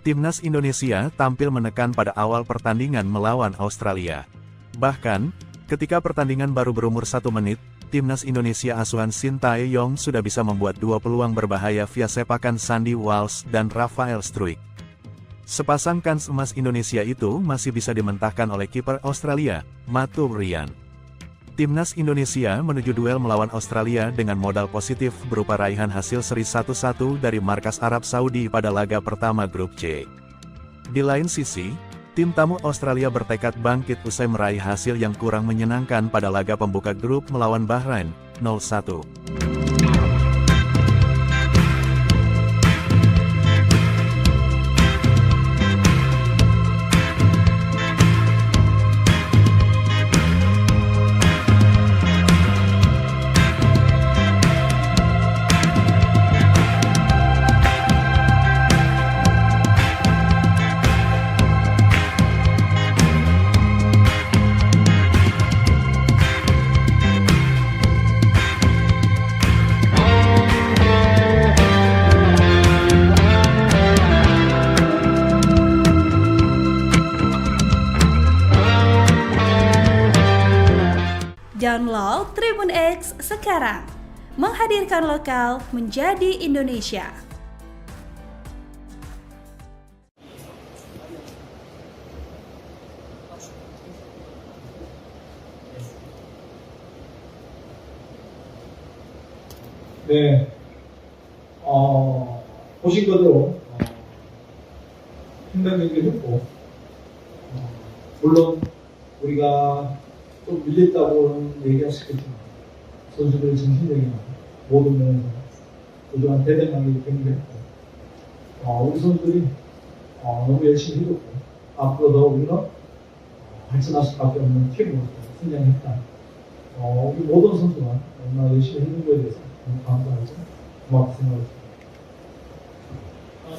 Timnas Indonesia tampil menekan pada awal pertandingan melawan Australia. Bahkan, ketika pertandingan baru berumur 1 menit, Timnas Indonesia asuhan Sintayong sudah bisa membuat 2 peluang berbahaya via sepakan Sandy Walsh dan Rafael Struijk. Sepasang kans emas Indonesia itu masih bisa dimentahkan oleh kiper Australia, Matu Ryan. Timnas Indonesia menuju duel melawan Australia dengan modal positif berupa raihan hasil seri 1-1 dari markas Arab Saudi pada laga pertama Grup C. Di lain sisi, tim tamu Australia bertekad bangkit usai meraih hasil yang kurang menyenangkan pada laga pembuka grup melawan Bahrain, 0-1. Download Tribun X sekarang, menghadirkan lokal menjadi Indonesia. 네, 보신 것대로 팽당 경기를 했고, 물론 우리가 좀 밀렸다고는 얘기할 수 있겠지만 선수들의 정신력이나 모든 면에서 그동안 대단하게 경기했고, 우리 선수들이 너무 열심히 해줬고, 앞으로 더 우리는 발전할 수밖에 없는 팀으로서 성장했다. 우리 모든 선수가 얼마나 열심히 해준 거에 대해서 너무 감사하고 고맙게 생각합니다.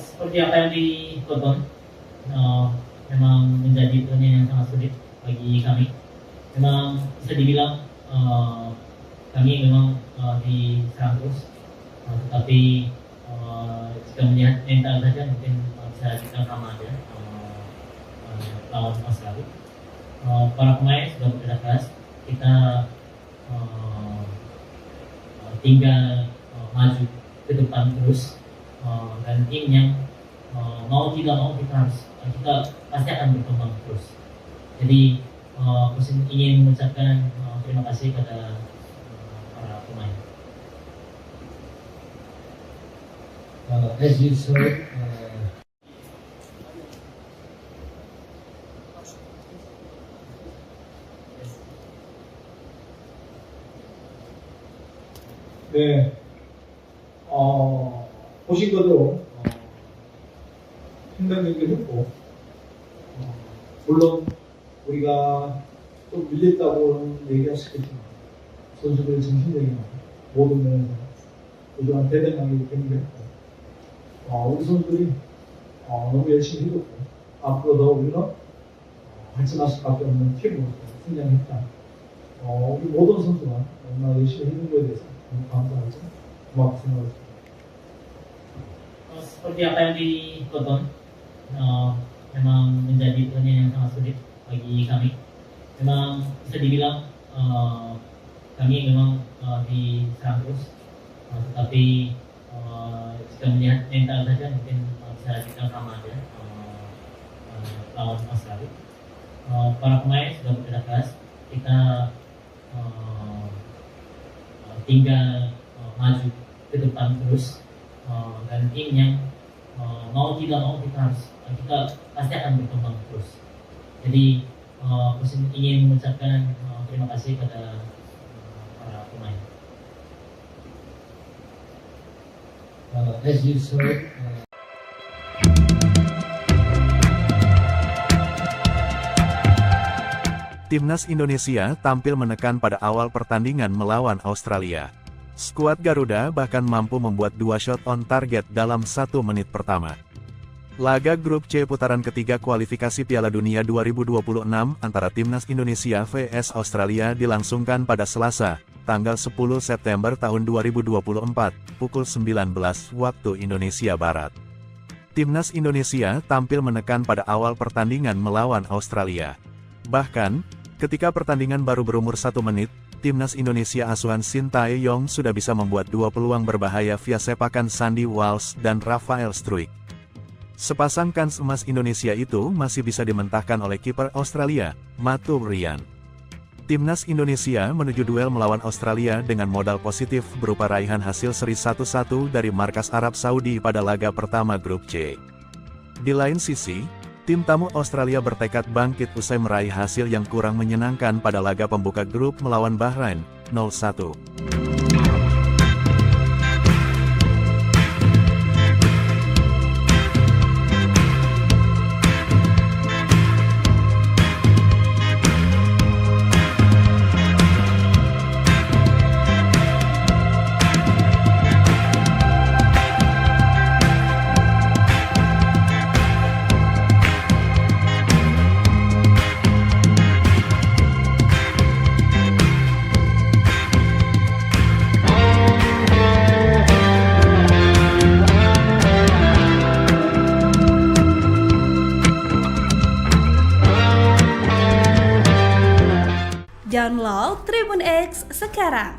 Seperti apa yang ditonton, memang menjadi pertandingan yang sangat sulit bagi kami. Memang bisa dibilang kami memang diserang terus, tetapi jika melihat mental saja mungkin bisa kita sama aja lawan Australia. Para pemain sudah bekerja keras, kita tinggal maju ke depan terus, dan tim yang mau tidak mau kita pasti akan berkembang terus. Jadi Coach ingin mengucapkan terima kasih pada para pemain. As you saw, 네, 보신 것대로 팽당 경기를 했고, 물론 우리가 좀 밀렸다고는 얘기할 수 있겠지만 선수들의 정신력이나 모든 면에서 그동안 대단하게 경기했고, 우리 선수들이 너무 열심히 해줬고, 앞으로 더 우리는 발전할 수밖에 없는 팀으로서 성장했다. 우리 모든 선수가 얼마나 열심히 해준 거에 대해서 너무 감사하고 고맙게 생각합니다. Seperti apa yang ditonton, memang menjadi pertandingan yang sangat sulit bagi kami. Memang bisa dibilang kami memang diserang terus, tetapi jika melihat mental saja mungkin bisa kita sama aja lawan Australia. Para pemain sudah bekerja keras, kita tinggal maju ke depan terus, dan tim yang mau tidak mau kita pasti akan berkembang terus. Jadi Coach ingin mengucapkan terima kasih pada para pemain. as you saw, Timnas Indonesia tampil menekan pada awal pertandingan melawan Australia. Skuad Garuda bahkan mampu membuat 2 shot on target dalam 1 menit pertama. Laga Grup C putaran ketiga kualifikasi Piala Dunia 2026 antara Timnas Indonesia vs Australia dilangsungkan pada Selasa, tanggal 10 September tahun 2024, pukul 19 waktu Indonesia Barat. Timnas Indonesia tampil menekan pada awal pertandingan melawan Australia. Bahkan, ketika pertandingan baru berumur 1 menit, Timnas Indonesia asuhan Sintayong sudah bisa membuat 2 peluang berbahaya via sepakan Sandy Walsh dan Rafael Struijk. Sepasang kans emas Indonesia itu masih bisa dimentahkan oleh kiper Australia, Matu Ryan. Timnas Indonesia menuju duel melawan Australia dengan modal positif berupa raihan hasil seri 1-1 dari markas Arab Saudi pada laga pertama Grup C. Di lain sisi, tim tamu Australia bertekad bangkit usai meraih hasil yang kurang menyenangkan pada laga pembuka grup melawan Bahrain, 0-1. Download Tribun X sekarang,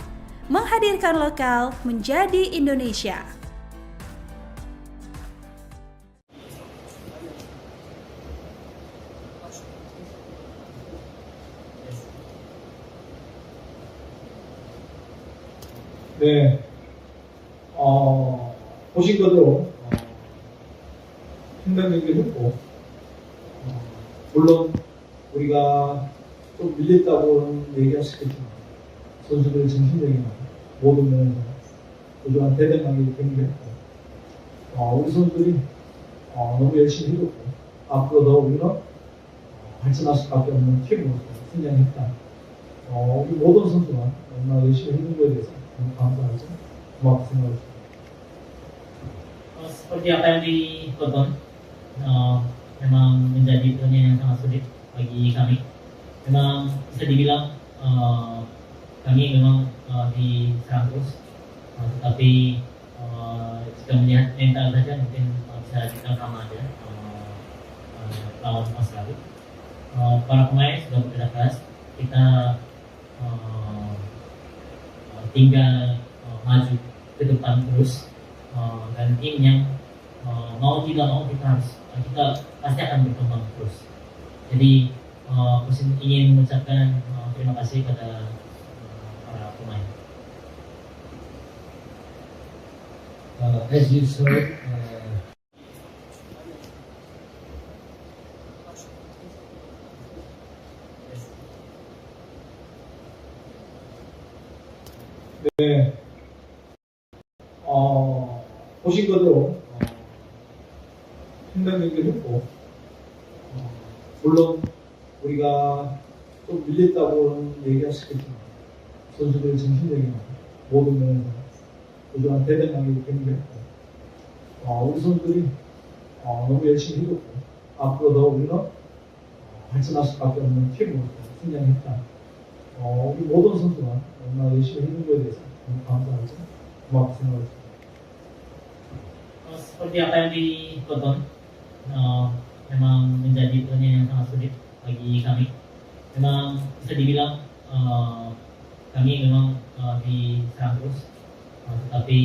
menghadirkan lokal menjadi Indonesia. 네, 보신 것대로 상당 경기를 했고, 물론 우리가 좀 밀렸다고는 얘기할 수 있겠지만 선수들의 정신력이나 모든 면에서 그동안 대단하게 경기했고, 우리 선수들이 너무 열심히 해줬고, 앞으로 더 우리는 발전할 수밖에 없는 팀으로서 성장했다. 우리 모든 선수가 얼마나 열심히 해준 거에 대해서 너무 감사하고 고맙게 생각합니다. Seperti apa yang ditonton, memang menjadi pertandingan yang sangat sulit bagi kami. Memang bisa dibilang kami memang diserang terus, tetapi jika melihat mental saja mungkin bisa kita sama aja lawan Australia. Para pemain sudah bekerja keras, kita tinggal maju ke depan terus, dan tim yang mau tidak mau kita pasti akan berkembang terus. Jadi Musim ingin mengucapkan terima kasih pada para pemain. As you saw, 네, 보신 것대로 상당 경기를 했고, 물론 우리가 좀 밀렸다고는 얘기할 수 있겠지만 선수들의 정신력이나 모든 면에서 그동안 대단하게 경기했고, 우리 선수들이 너무 열심히 해줬고, 앞으로 더 우리는 발전할 수밖에 없는 팀으로서 성장했다. 우리 모든 선수가 얼마나 열심히 해준 거에 대해서 너무 감사하고 고맙게 생각합니다. Seperti apa yang ditonton, memang menjadi pertandingan yang sangat sulit bagi kami. Memang bisa dibilang kami memang diserang terus, tetapi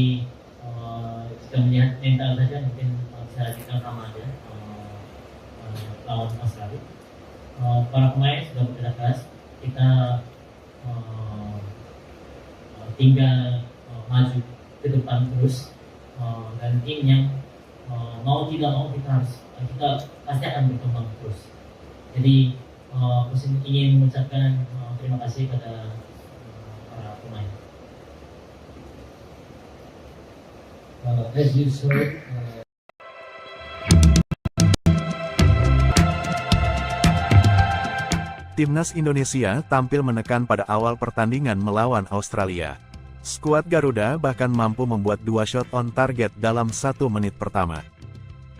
jika melihat mental saja mungkin bisa kita sama aja lawan Australia. Para pemain sudah bekerja keras, kita tinggal maju ke depan terus, dan tim yang mau tidak mau kita pasti akan berkembang terus. Jadi musim ingin mengucapkan terima kasih pada para pemain. as you saw, Timnas Indonesia tampil menekan pada awal pertandingan melawan Australia. Skuad Garuda bahkan mampu membuat 2 shot on target dalam 1 menit pertama.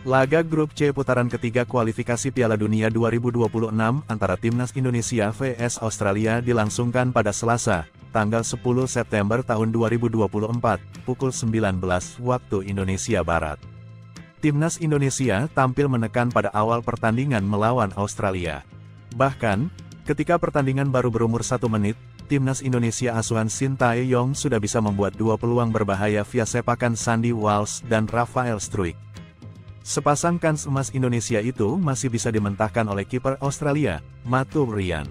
Laga Grup C putaran ketiga kualifikasi Piala Dunia 2026 antara Timnas Indonesia vs Australia dilangsungkan pada Selasa, tanggal 10 September tahun 2024, pukul 19 waktu Indonesia Barat. Timnas Indonesia tampil menekan pada awal pertandingan melawan Australia. Bahkan, ketika pertandingan baru berumur 1 menit, Timnas Indonesia asuhan Sintayong sudah bisa membuat 2 peluang berbahaya via sepakan Sandy Walsh dan Rafael Struijk. Sepasang kans emas Indonesia itu masih bisa dimentahkan oleh kiper Australia, Matu Ryan.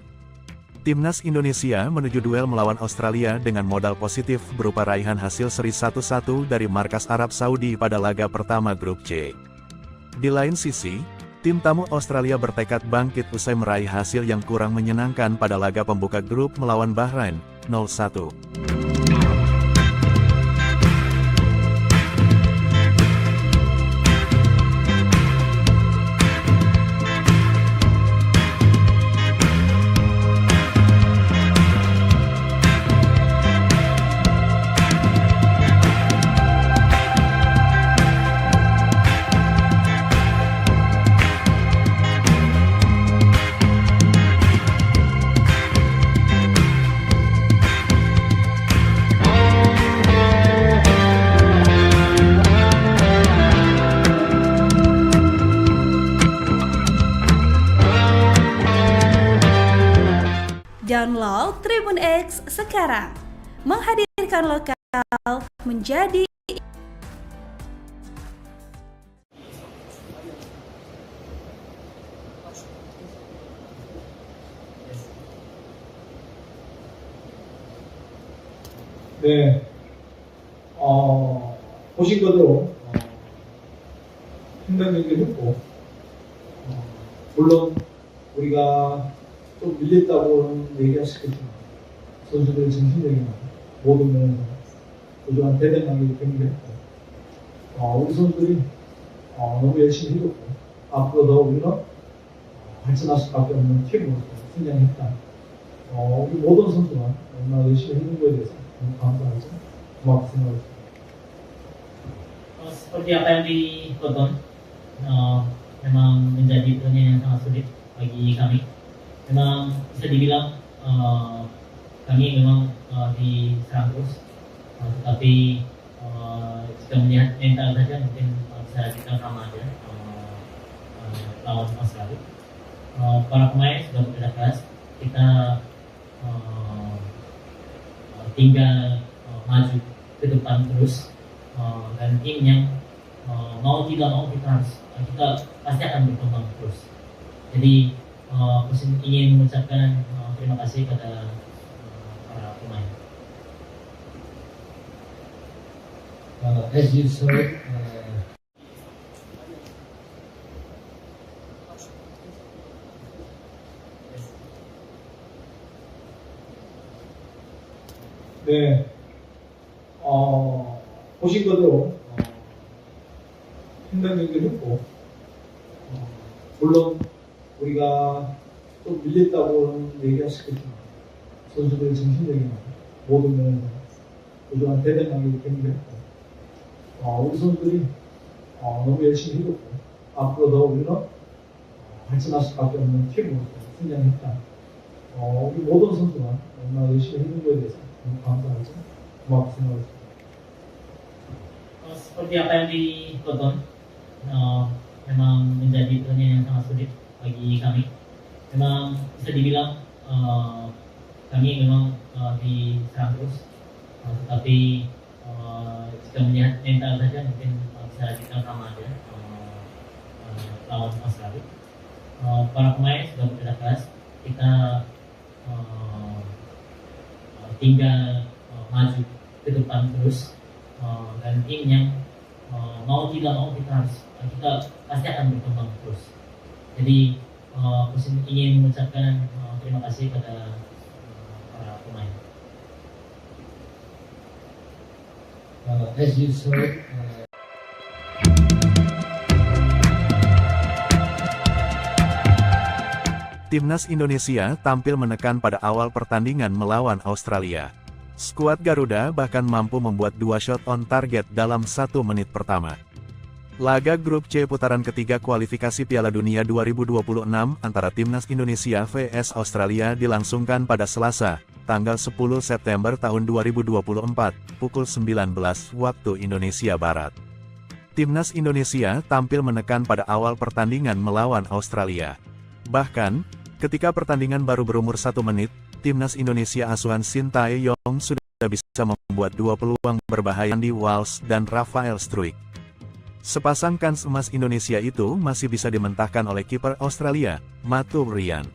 Timnas Indonesia menuju duel melawan Australia dengan modal positif berupa raihan hasil seri 1-1 dari markas Arab Saudi pada laga pertama Grup C. Di lain sisi, tim tamu Australia bertekad bangkit usai meraih hasil yang kurang menyenangkan pada laga pembuka grup melawan Bahrain, 0-1. Download Tribun X sekarang, menghadirkan lokal menjadi 네, 보신 것대로 상당 경기를 했고, 물론 우리가 좀 밀렸다고는 얘기할 수 있겠지만 선수들의 정신력이나 모든 면에서 부족한 대단하게 경기를 했고, 우리 선수들이 너무 열심히 해줬고, 앞으로 더 우리는 발전할 수밖에 없는 팀으로서 성장했다. 우리 모든 선수가 얼마나 열심히 해준 거에 대해서 너무 감사하죠. 고맙게 생각합니다. Seperti apa yang ditonton, memang menjadi pertandingan yang sangat sulit bagi kami. Memang bisa dibilang kami memang diserang terus, tetapi jika melihat mental saja mungkin bisa kita sama aja lawan Australia. Para pemain sudah bekerja keras, kita tinggal maju ke depan terus, dan tim yang mau tidak mau kita pasti akan berkembang terus. Jadi ingin mengucapkan terima kasih pada para pemain. As you saw, 네, 보신 것대로 상당 경기를 했고, 물론 우리가 좀 밀렸다고는 얘기할 수 있겠지만 선수들의 정신력이나 모든 면에서 부족한 대단하게 경기를 했고, 우리 선수들이 너무 열심히 해줬고, 앞으로 더 우리는 발전할 수밖에 없는 팀으로서 성장했다. 우리 모든 선수가 얼마나 열심히 해준 거에 대해서 너무 감사하죠. 고맙게 생각합니다. Seperti apa yang ditonton, memang menjadi pertandingan yang sangat sulit bagi kami. Memang bisa dibilang kami memang diserang terus, tetapi jika melihat mental saja mungkin bisa kita sama aja lawan Australia. Para pemain sudah bekerja keras, kita tinggal maju ke depan terus, dan tim yang mau tidak mau kita pasti akan berkembang terus. Jadi ingin mengucapkan terima kasih pada para pemain. as you saw, Timnas Indonesia tampil menekan pada awal pertandingan melawan Australia. Skuad Garuda bahkan mampu membuat 2 shot on target dalam 1 menit pertama. Laga grup C putaran ketiga kualifikasi Piala Dunia 2026 antara Timnas Indonesia vs Australia dilangsungkan pada Selasa, tanggal 10 September tahun 2024, pukul 19 waktu Indonesia Barat. Timnas Indonesia tampil menekan pada awal pertandingan melawan Australia. Bahkan, ketika pertandingan baru berumur 1 menit, Timnas Indonesia asuhan Sintayong sudah bisa membuat 2 peluang berbahaya di Walsh dan Rafael Struijk. Sepasang kans emas Indonesia itu masih bisa dimentahkan oleh kiper Australia, Matu Ryan.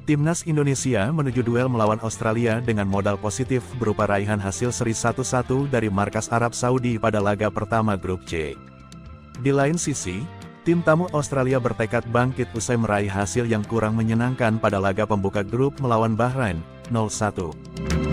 Timnas Indonesia menuju duel melawan Australia dengan modal positif berupa raihan hasil seri 1-1 dari markas Arab Saudi pada laga pertama grup C. Di lain sisi, tim tamu Australia bertekad bangkit usai meraih hasil yang kurang menyenangkan pada laga pembuka grup melawan Bahrain, 0-1.